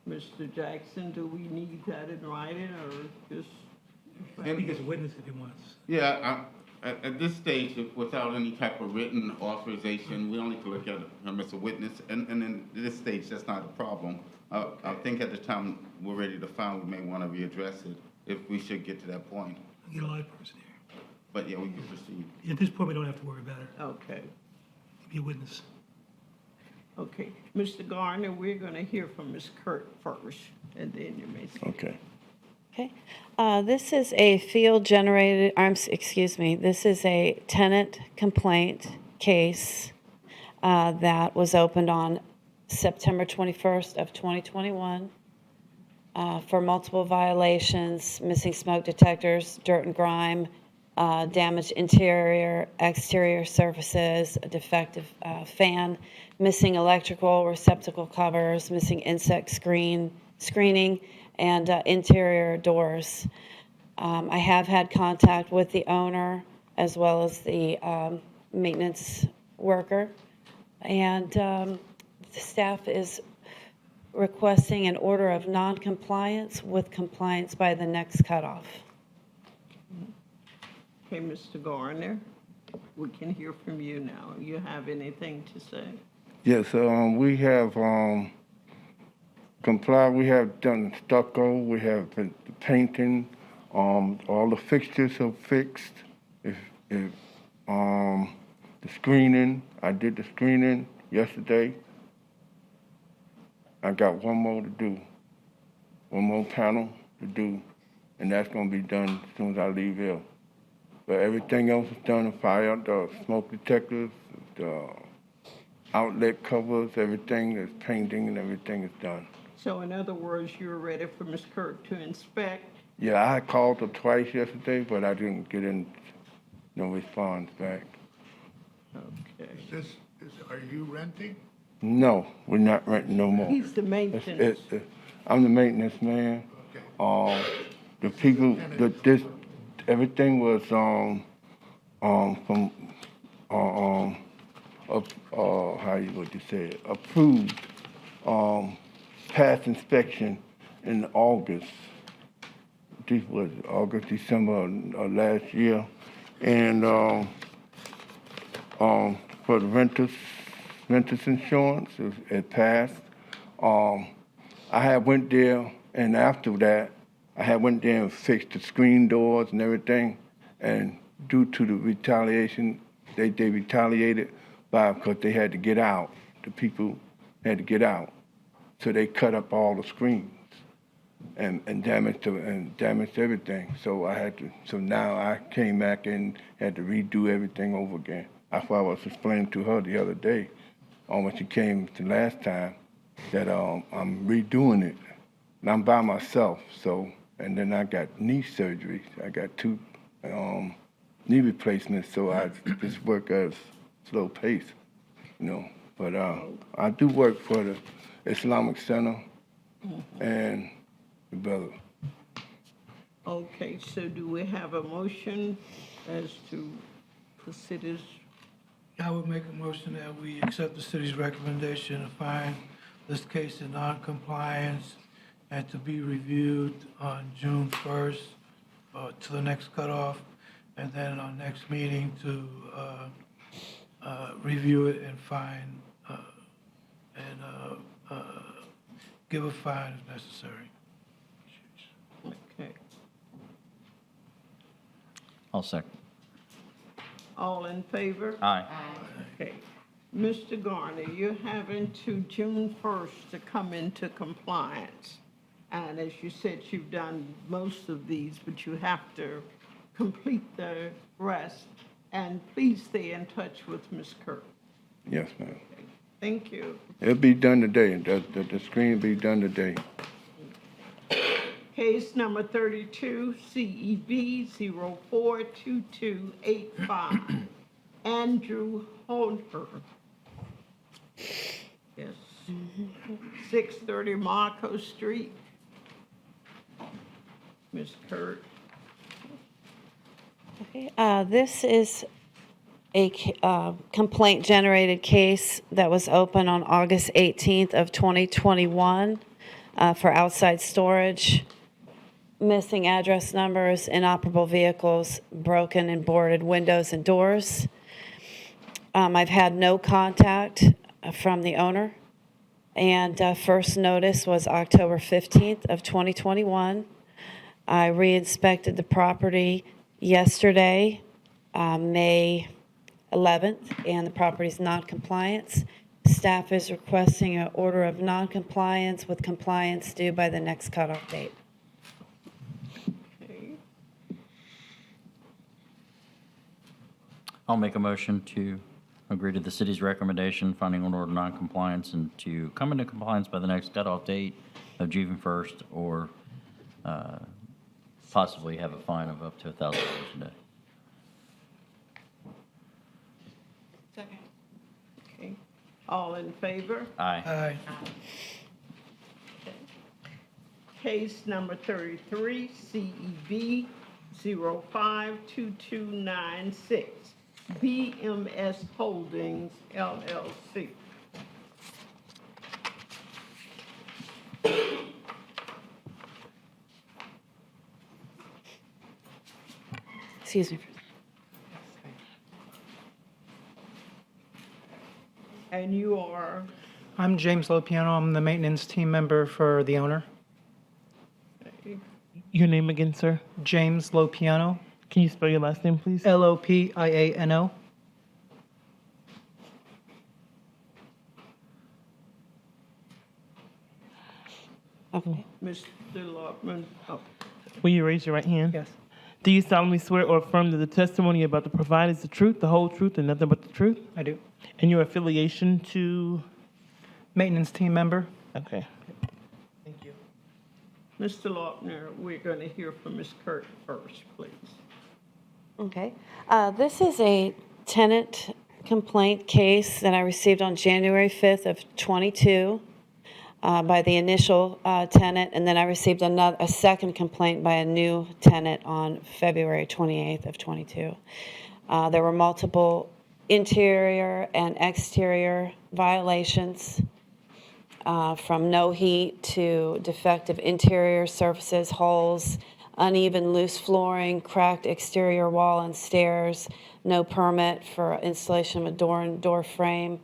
Speaker 1: Mr. Jackson, do we need that in writing or just?
Speaker 2: I think he's a witness if he wants.
Speaker 8: Yeah, at this stage, without any type of written authorization, we only can look at him as a witness, and in this stage, that's not a problem. I think at the time we're ready to file, we may want to readdress it if we should get to that point.
Speaker 2: Get a live person here.
Speaker 8: But yeah, we can proceed.
Speaker 2: At this point, we don't have to worry about it.
Speaker 1: Okay,
Speaker 2: Be a witness.
Speaker 1: okay. Mr. Garner, we're going to hear from Ms. Kirk first, and then you may speak.
Speaker 13: okay.
Speaker 15: Okay. This is a field-generated, this is a tenant complaint case that was opened on September 21st of 2021 for multiple violations, missing smoke detectors, dirt and grime, damaged interior, exterior surfaces, a defective fan, missing electrical receptacle covers, missing insect screening, and interior doors. I have had contact with the owner as well as the maintenance worker, and the staff is requesting an order of non-compliance with compliance by the next cutoff.
Speaker 1: Okay, Mr. Garner, we can hear from you now. You have anything to say?
Speaker 13: Yes, we have complied, we have done stucco, we have been painting, all the fixtures are fixed. The screening, I did the screening yesterday. I got one more to do, one more panel to do, and that's gonna be done as soon as I leave here. But everything else is done, the fire, the smoke detectors, the outlet covers, everything, there's painting and everything is done.
Speaker 1: So in other words, you're ready for Ms. Kirk to inspect?
Speaker 13: Yeah, I called her twice yesterday, but I didn't get no response back.
Speaker 1: Okay.
Speaker 3: Are you renting?
Speaker 13: No, we're not renting no more.
Speaker 1: He's the maintenance.
Speaker 13: I'm the maintenance man. The people, everything was, from, how you, what you say, approved passed inspection in August. This was August, December of last year. And for the renters insurance, it passed. I had went there, and after that, I had went there and fixed the screen doors and everything. And due to the retaliation, they retaliated because they had to get out. The people had to get out, so they cut up all the screens and damaged everything. So So now I came back and had to redo everything over again. That's why I was explaining to her the other day, when she came the last time, that I'm redoing it. And I'm by myself, so, and then I got knee surgery. I got 2 knee replacements, so I just work at a slow pace, But I do work for the Islamic Center and the brother.
Speaker 1: Okay, so do we have a motion as to the city's?
Speaker 7: I would make a motion that we accept the city's recommendation to find this case in non-compliance and to be reviewed on June 1st to the next cutoff, and then our next meeting to review it and fine and give a fine if necessary.
Speaker 1: Okay.
Speaker 12: I'll second.
Speaker 1: All in favor?
Speaker 12: Aye.
Speaker 1: Okay. Mr. Garner, you're having to June 1st to come into compliance. And as you said, you've done most of these, but you have to complete the rest. And please stay in touch with Ms. Kirk.
Speaker 13: Yes, ma'am.
Speaker 1: Thank you.
Speaker 13: It'll be done today. The screen will be done today.
Speaker 1: Case number 32, CEB 042285. Andrew Holder. Yes. 630 Marco Street. Ms. Kurt.
Speaker 15: Okay, this is a complaint-generated case that was open on August 18th of 2021 for outside storage, missing address numbers, inoperable vehicles, broken and boarded windows and doors. I've had no contact from the owner, and first notice was October 15th of 2021. I re-inspected the property yesterday, May 11th, and the property's non-compliance. Staff is requesting an order of non-compliance with compliance due by the next cutoff date.
Speaker 12: I'll make a motion to agree to the city's recommendation, finding an order of non-compliance, and to come into compliance by the next cutoff date of June 1st, or possibly have a fine of up to $1,000 a day.
Speaker 1: Second. Okay. All in favor?
Speaker 12: Aye.
Speaker 7: Aye.
Speaker 1: Case number 33, CEB 052296, BMS Holdings, LLC.
Speaker 15: Excuse me.
Speaker 1: And you are?
Speaker 9: I'm James Lopiano. I'm the maintenance team member for the owner.
Speaker 4: Your name again, sir?
Speaker 9: James Lopiano.
Speaker 4: Can you spell your last name, please?
Speaker 9: Lopiano.
Speaker 1: Okay. Mr. Lockman, oh.
Speaker 4: Will you raise your right hand?
Speaker 9: Yes.
Speaker 4: Do you solemnly swear or affirm that the testimony you're about to provide is the truth, the whole truth, and nothing but the truth?
Speaker 9: I do.
Speaker 4: And your affiliation to?
Speaker 9: Maintenance team member.
Speaker 4: Okay.
Speaker 1: Mr. Lautner, we're going to hear from Ms. Kirk first, please.
Speaker 15: Okay. This is a tenant complaint case that I received on January 5th of 22 by the initial tenant, and then I received a second complaint by a new tenant on February 28th of 22. There were multiple interior and exterior violations. from no heat to defective interior surfaces, holes, uneven loose flooring, cracked exterior wall and stairs, no permit for installation of a door and door frame,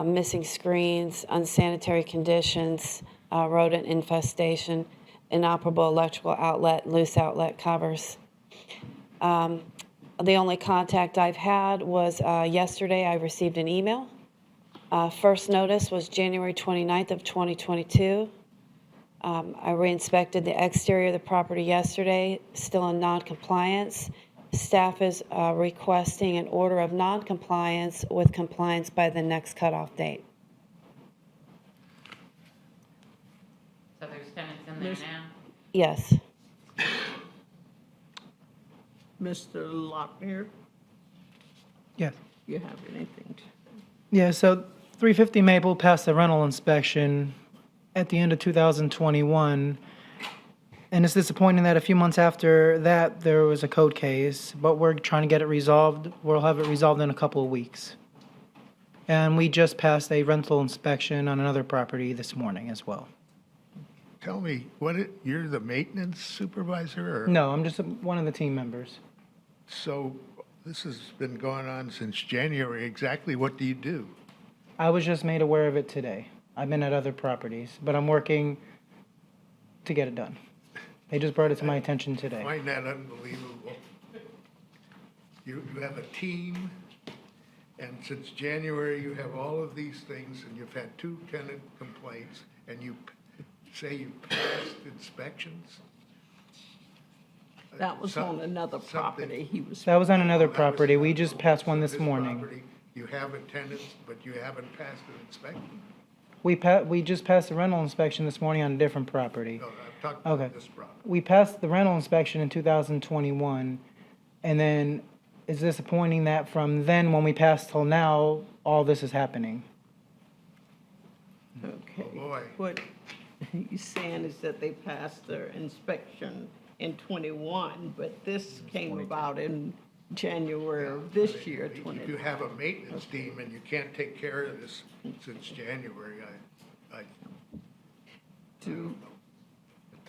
Speaker 15: missing screens, unsanitary conditions, rodent infestation, inoperable electrical outlet, loose outlet covers. The only contact I've had was yesterday I received an email. First notice was January 29th of 2022. I re-inspected the exterior of the property yesterday, still in non-compliance. Staff is requesting an order of non-compliance with compliance by the next cutoff date.
Speaker 5: So there's tenants in there now?
Speaker 15: Yes.
Speaker 1: Mr. Lochner,
Speaker 9: Yes.
Speaker 1: you have anything to?
Speaker 9: Yeah, so 350 Maple passed the rental inspection at the end of 2021. And it's disappointing that a few months after that, there was a code case, but we're trying to get it resolved. We'll have it resolved in a couple of weeks. And we just passed a rental inspection on another property this morning as well.
Speaker 3: Tell me, you're the maintenance supervisor? Or?
Speaker 9: No, I'm just one of the team members.
Speaker 3: So this has been going on since January. Exactly what do you do?
Speaker 9: I was just made aware of it today. I've been at other properties, but I'm working to get it done. They just brought it to my attention today.
Speaker 3: I find that unbelievable. You have a team, and since January, you have all of these things, and you've had 2 tenant complaints, and you say you passed inspections?
Speaker 1: That was on another property he was.
Speaker 9: That was on another property. We just passed one this morning.
Speaker 3: Property, you have a tenant, but you haven't passed an inspection?
Speaker 9: We just passed the rental inspection this morning on a different property.
Speaker 3: No, I'm talking
Speaker 9: Okay.
Speaker 3: about this property.
Speaker 9: We passed the rental inspection in 2021, and then it's disappointing that from then, when we passed till now, all this is happening.
Speaker 1: Okay.
Speaker 3: Oh, boy.
Speaker 1: What he's saying is that they passed their inspection in 21, but this came about in January of this year,
Speaker 3: If
Speaker 1: 20.
Speaker 3: you have a maintenance team and you can't take care of this since January, I
Speaker 1: Do,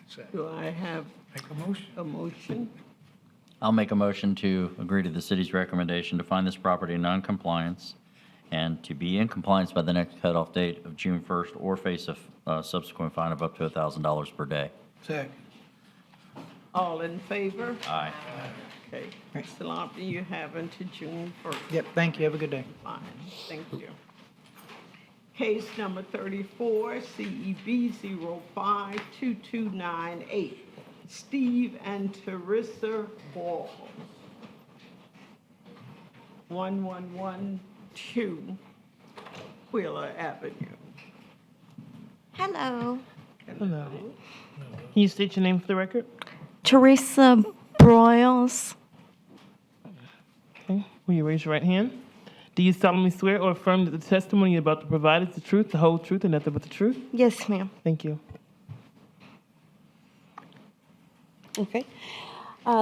Speaker 3: say.
Speaker 1: do I have a motion?
Speaker 12: I'll make a motion to agree to the city's recommendation to find this property in non-compliance and to be in compliance by the next cutoff date of June 1st or face a subsequent fine of up to $1,000 per day.
Speaker 7: Second.
Speaker 1: All in favor?
Speaker 12: Aye.
Speaker 1: Okay. Mr. Lompton, you have until June 1st.
Speaker 9: Yep, thank you. Have a good day.
Speaker 1: Fine, thank you. Case number 34, CEB 052298, Steve and Teresa Ball, 1112 Wheeler Avenue.
Speaker 14: Hello,
Speaker 4: Hello. Can you state your name for the record?
Speaker 14: Teresa Broyles.
Speaker 4: Okay. Will you raise your right hand? Do you solemnly swear or affirm that the testimony you're about to provide is the truth, the whole truth, and nothing but the truth?
Speaker 14: Yes, ma'am.
Speaker 4: Thank you.
Speaker 15: Okay.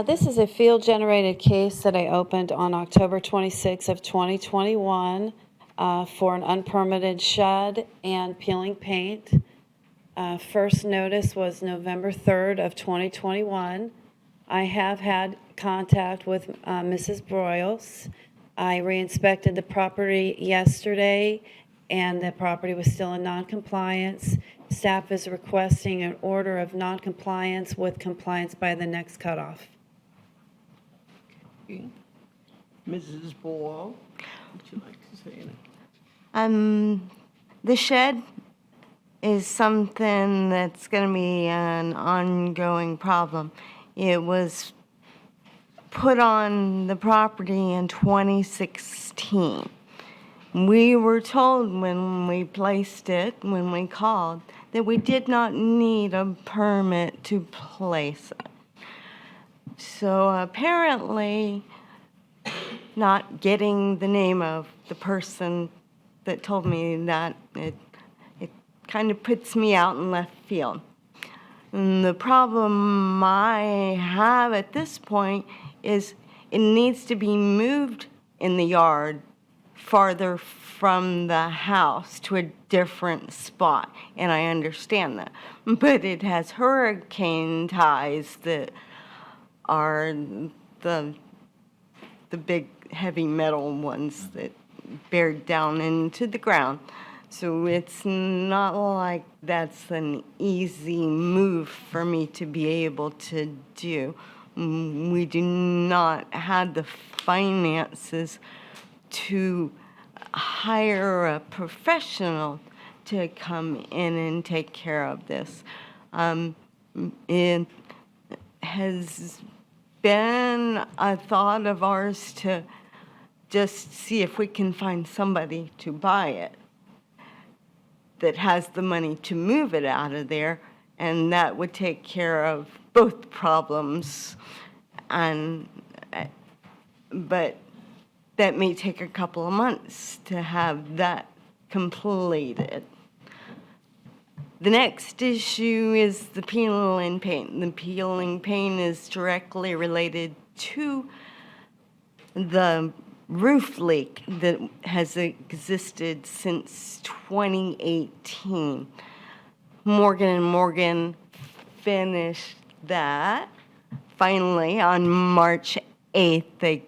Speaker 15: This is a field-generated case that I opened on October 26th of 2021 for an unpermitted shed and peeling paint. First notice was November 3rd of 2021. I have had contact with Mrs. Broyles. I re-inspected the property yesterday, and the property was still in non-compliance. Staff is requesting an order of non-compliance with compliance by the next cutoff.
Speaker 1: Mrs. Ball, would you like to say anything?
Speaker 14: The shed is something that's going to be an ongoing problem. It was put on the property in 2016. We were told when we placed it, when we called, that we did not need a permit to place it. So apparently, not getting the name of the person that told me that, it kind of puts me out in left field. And the problem I have at this point is it needs to be moved in the yard farther from the house to a different spot, and I understand that. But it has hurricane ties that are the big heavy metal ones that buried down into the ground. So it's not like that's an easy move for me to be able to do. We do not have the finances to hire a professional to come in and take care of this. It has been a thought of ours to just see if we can find somebody to buy it that has the money to move it out of there, and that would take care of both problems. But that may take a couple of months to have that completed. The next issue is the peel and paint. The peel and paint is directly related to the roof leak that has existed since 2018. Morgan & Morgan finished that. Finally, on March 8th,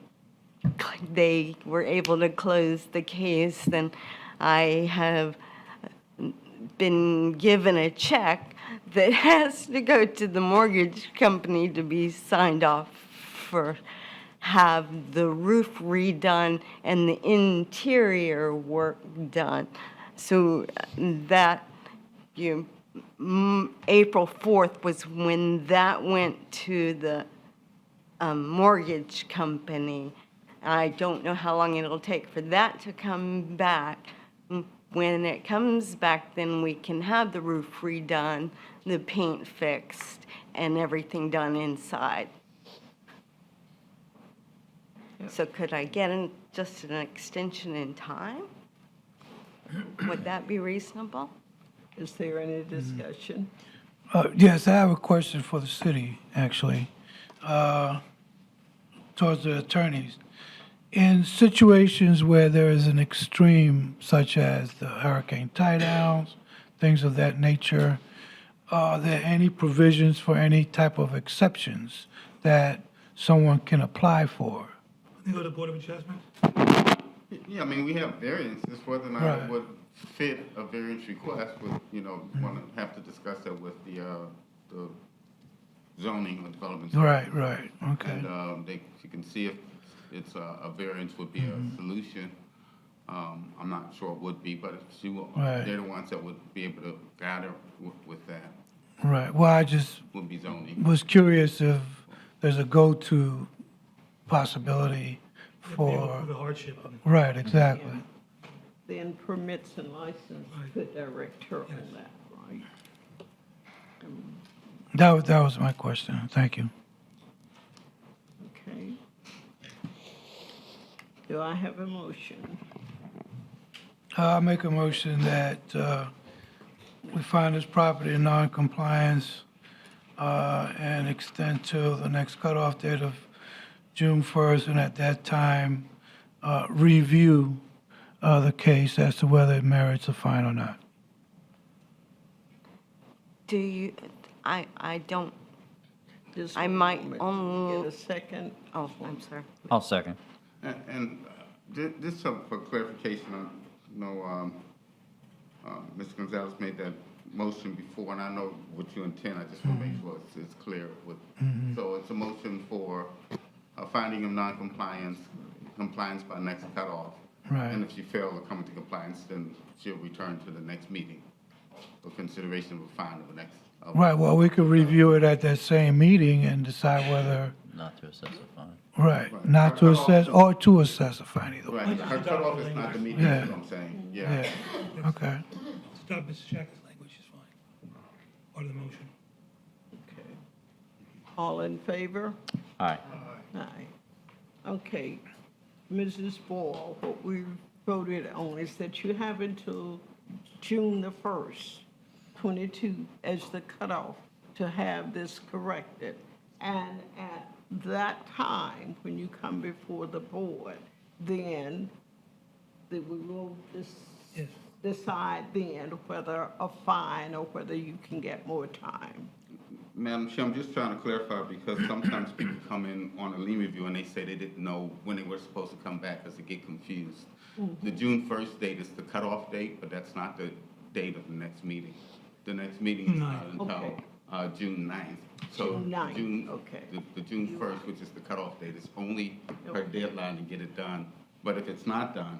Speaker 14: they were able to close the case, and I have been given a check that has to go to the mortgage company to be signed off for have the roof redone and the interior work done. So that April 4th was when that went to the mortgage company. I don't know how long it'll take for that to come back. When it comes back, then we can have the roof redone, the paint fixed, and everything done inside. So could I get just an extension in time? Would that be reasonable?
Speaker 1: Is there any discussion?
Speaker 7: Yes, I have a question for the city, actually, towards the attorneys. In situations where there is an extreme, such as the hurricane tie-downs, things of that nature, are there any provisions for any type of exceptions that someone can apply for?
Speaker 2: You go to Board of Adjustment?
Speaker 8: Yeah, I mean, we have variances, whether or not it would fit a variance request, would, want to have to discuss that with the zoning or development.
Speaker 7: Right, okay.
Speaker 8: And you can see if it's a variance would be a solution. I'm not sure it would be, but she will, they're the ones that would be able to guide her with that.
Speaker 7: Right, well, I just
Speaker 8: Would be zoning.
Speaker 7: was curious if there's a go-to possibility for,
Speaker 2: The hardship.
Speaker 7: right, exactly.
Speaker 1: Then permits and license could direct her on that, right?
Speaker 7: That was my question, thank you.
Speaker 1: Okay. Do I have a motion?
Speaker 7: I'll make a motion that we find this property in non-compliance and extend to the next cutoff date of June 1st, and at that time, review the case as to whether it merits a fine or not.
Speaker 14: Do you, I don't,
Speaker 1: Just
Speaker 14: I
Speaker 1: one
Speaker 14: might
Speaker 1: moment.
Speaker 14: only.
Speaker 1: Get a second.
Speaker 14: Oh, I'm sorry.
Speaker 12: I'll second.
Speaker 8: And just for clarification, I know Mr. Gonzalez made that motion before, and I know what you intend. I just want to make sure it's clear with. So it's a motion for a finding of non-compliance, compliance by next cutoff.
Speaker 7: Right.
Speaker 8: And if she fails to come into compliance, then she'll return to the next meeting for consideration of a fine of the next.
Speaker 7: Right, well, we could review it at that same meeting and decide whether,
Speaker 12: Not to assess a fine.
Speaker 7: right, not to assess or to assess a fine either way.
Speaker 8: Right, her cutoff is not the meeting,
Speaker 7: Yeah.
Speaker 8: is what I'm saying, yeah.
Speaker 7: Yeah, okay.
Speaker 2: Stop Mrs. Shackel's language is fine. Part of the motion.
Speaker 1: Okay. All in favor?
Speaker 12: Aye.
Speaker 1: Aye. Okay. Mrs. Ball, what we voted on is that you have until June the 1st, 22, as the cutoff to have this corrected. And at that time, when you come before the board, then that we will
Speaker 2: Yes.
Speaker 1: decide then whether a fine or whether you can get more time.
Speaker 8: Madam Chair, I'm just trying to clarify because sometimes people come in on a lien review and they say they didn't know when they were supposed to come back because they get confused. The June 1st date is the cutoff date, but that's not the date of the next meeting. The next meeting is not until June 9th. So
Speaker 1: June 9th,
Speaker 8: June-
Speaker 1: okay.
Speaker 8: The June 1st, which is the cutoff date, is only her deadline to get it done. But if it's not done,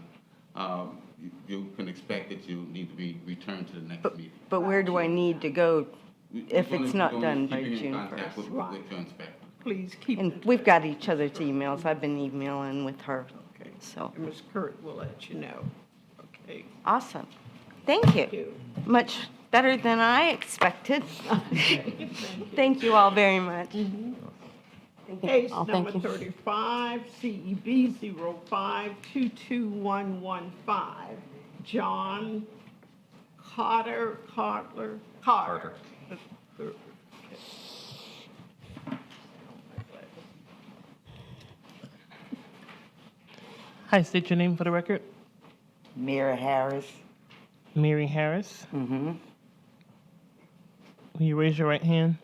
Speaker 8: you can expect that you need to be returned to the next meeting.
Speaker 14: But where do I need to go if
Speaker 8: We're
Speaker 14: it's
Speaker 8: gonna-
Speaker 14: not
Speaker 8: we're
Speaker 14: done
Speaker 8: gonna
Speaker 14: by
Speaker 8: keep you in
Speaker 14: June
Speaker 8: contact
Speaker 14: 1st?
Speaker 8: with your inspector.
Speaker 1: Please keep
Speaker 14: And we've got each other's emails. I've been emailing with her.
Speaker 1: Okay.
Speaker 14: So,
Speaker 1: And Ms. Kurt will let you know. Okay.
Speaker 14: awesome. Thank you. Much better than I expected. Thank you all very much.
Speaker 1: Case
Speaker 14: Oh,
Speaker 1: number
Speaker 14: thank you.
Speaker 1: 35, CEB 05221115, John Carter.
Speaker 4: Hi, state your name for the record.
Speaker 20: Mary Harris.
Speaker 4: Mary Harris.
Speaker 20: Mm-hmm.
Speaker 4: Will you raise your right hand?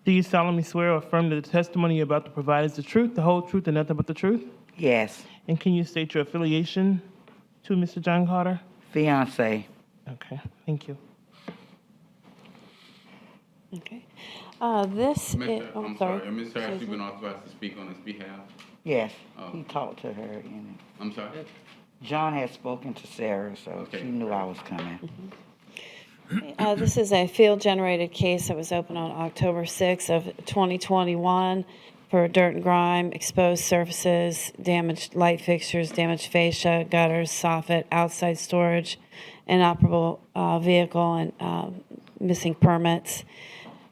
Speaker 4: Do you solemnly swear or affirm that the testimony you're about to provide is the truth, the whole truth, and nothing but the truth?
Speaker 20: Yes.
Speaker 4: And can you state your affiliation to Mr. John Carter?
Speaker 20: Fiance.
Speaker 4: Okay, thank you.
Speaker 15: Okay. This is,
Speaker 8: I'm sorry, Ms. Harris, you've been authorized to speak on his behalf?
Speaker 20: Yes.
Speaker 8: Oh.
Speaker 20: He talked to her. And
Speaker 8: I'm sorry?
Speaker 20: John had spoken to Sarah, so she knew I was coming.
Speaker 15: This is a field-generated case that was opened on October 6th of 2021 for dirt and grime, exposed surfaces, damaged light fixtures, damaged fascia, gutters, soffit, outside storage, inoperable vehicle, and missing permits.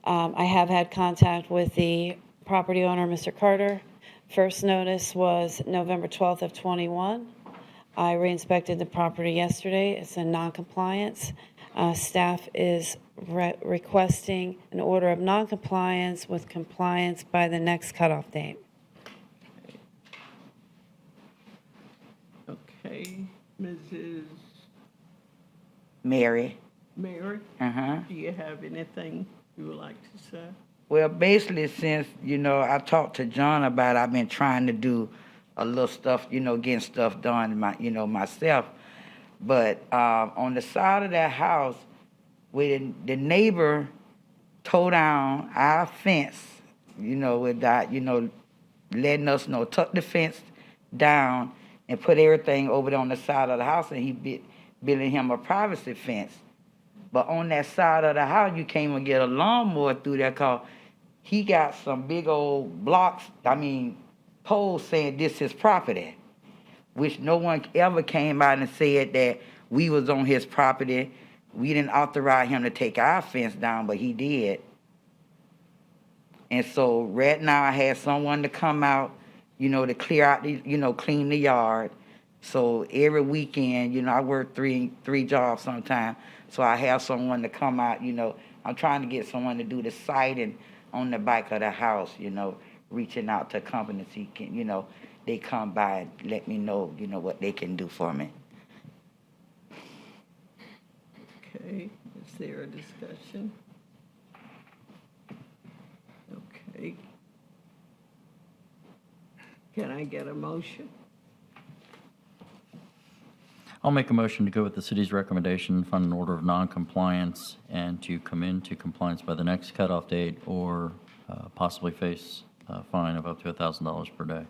Speaker 15: I have had contact with the property owner, Mr. Carter. First notice was November 12th of 21. I re-inspected the property yesterday. It's in non-compliance. Staff is requesting an order of non-compliance with compliance by the next cutoff date.
Speaker 1: Okay, Mrs.
Speaker 20: Mary.
Speaker 1: Mary?
Speaker 20: Uh-huh.
Speaker 1: Do you have anything you would like to say?
Speaker 20: Well, basically, since, I talked to John about it, I've been trying to do a little stuff, getting stuff done, myself. But on the side of that house, where the neighbor tore down our fence, without, letting us know, took the fence down and put everything over there on the side of the house, and he building him a privacy fence. But on that side of the house, you can't even get a lawnmower through there because he got some big old poles saying this is property, which no one ever came out and said that we was on his property. We didn't authorize him to take our fence down, but he did. And so right now I had someone to come out, to clear out clean the yard. So every weekend, I work three jobs sometimes. So I have someone to come out, I'm trying to get someone to do the siding on the back of the house, reaching out to companies, he can, they come by and let me know, what they can do for me.
Speaker 1: Okay, is there a discussion? Okay. Can I get a motion?
Speaker 12: I'll make a motion to go with the city's recommendation, find an order of non-compliance, and to come into compliance by the next cutoff date or possibly face a fine of up to $1,000 per day.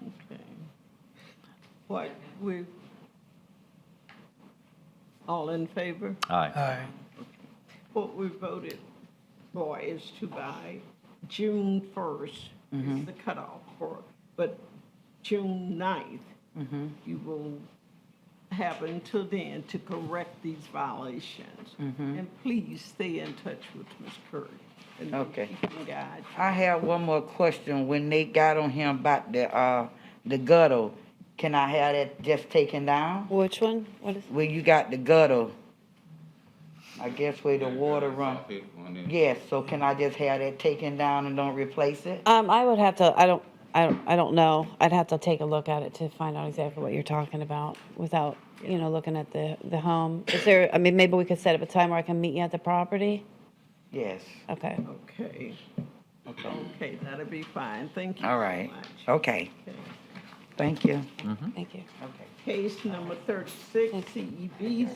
Speaker 1: Okay. What, all in favor?
Speaker 12: Aye.
Speaker 1: What we voted for is to by June 1st is the cutoff for, but June 9th, you will have until then to correct these violations. And please stay in touch with Ms. Curry. And
Speaker 20: Okay.
Speaker 1: she can guide you.
Speaker 20: I have one more question. When they got on him about the gutter, can I have that just taken down?
Speaker 15: Which one? What is?
Speaker 20: Where you got the gutter, I guess where the water run. Yes, so can I just have that taken down and don't replace it?
Speaker 15: I would have to, I don't know. I'd have to take a look at it to find out exactly what you're talking about without, looking at the home. Is there, I mean, maybe we could set up a time where I can meet you at the property?
Speaker 20: Yes.
Speaker 15: Okay.
Speaker 1: Okay. Okay, that'll be fine. Thank you
Speaker 20: All
Speaker 1: so
Speaker 20: right.
Speaker 1: much.
Speaker 20: Okay. Thank you.
Speaker 15: Thank you.
Speaker 20: Okay.
Speaker 1: Case number 36, CEB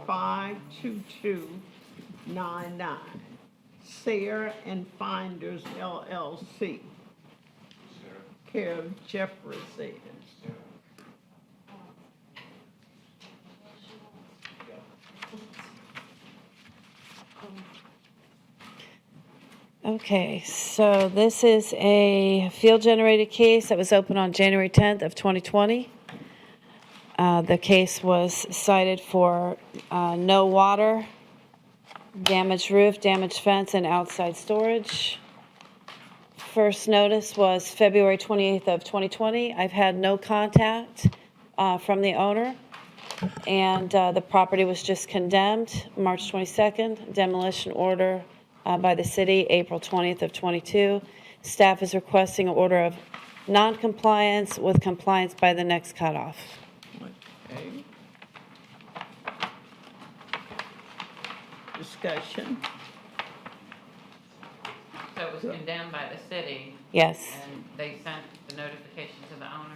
Speaker 1: 052299, Sayre and Finders LLC. Care of Jeffrey Sayers.
Speaker 15: Okay, so this is a field-generated case that was opened on January 10th of 2020. The case was cited for no water, damaged roof, damaged fence, and outside storage. First notice was February 28th of 2020. I've had no contact from the owner, and the property was just condemned March 22nd. Demolition order by the city, April 20th of 22. Staff is requesting an order of non-compliance with compliance by the next cutoff.
Speaker 1: Okay. Discussion.
Speaker 5: So it was condemned by the city?
Speaker 15: Yes.
Speaker 5: And they sent the notification to the owner?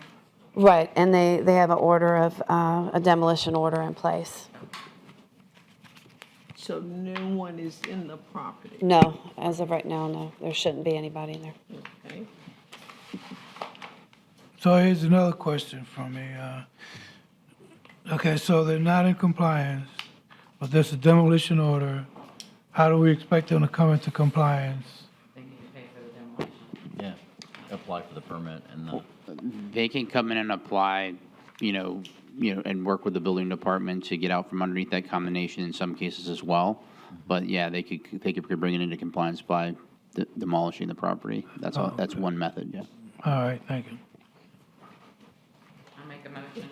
Speaker 15: Right, and they have an order of, a demolition order in place.
Speaker 1: So no one is in the property?
Speaker 15: No, as of right now, no. There shouldn't be anybody in there.
Speaker 1: Okay.
Speaker 7: So here's another question from me. Okay, so they're not in compliance, but there's a demolition order. How do we expect them to come into compliance?
Speaker 5: They need to pay for the demolition.
Speaker 12: Yeah, apply for the permit and the.
Speaker 6: They can come in and apply, and work with the building department to get out from underneath that condemnation in some cases as well. But yeah, they could bring it into compliance by demolishing the property. That's all, that's one method, yeah.
Speaker 7: All right, thank you.
Speaker 5: I'll make a motion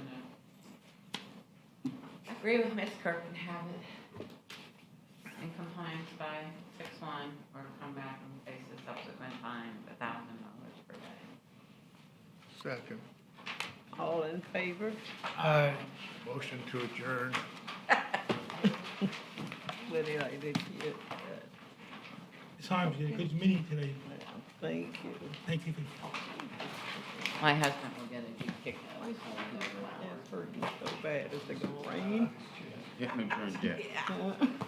Speaker 5: to agree with Ms. Kirk and have it in compliance by 6/1 or come back and face a subsequent fine of $1,000 per day.
Speaker 3: Second.
Speaker 1: All in favor?
Speaker 7: Aye.
Speaker 3: Motion to adjourn.
Speaker 1: Lydia, I did get
Speaker 2: Ms. Harms, you did a good meeting today.
Speaker 1: that. Thank you.
Speaker 2: Thank you for
Speaker 5: My husband will get a deep kick out of
Speaker 1: It's hurting so bad. Is it gonna rain?
Speaker 8: Get them adjourned yet.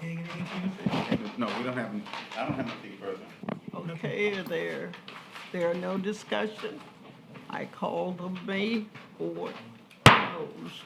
Speaker 2: anything for you.
Speaker 8: No, we don't have, I don't have nothing further.
Speaker 1: Okay, there are no discussion. I call the May board closed.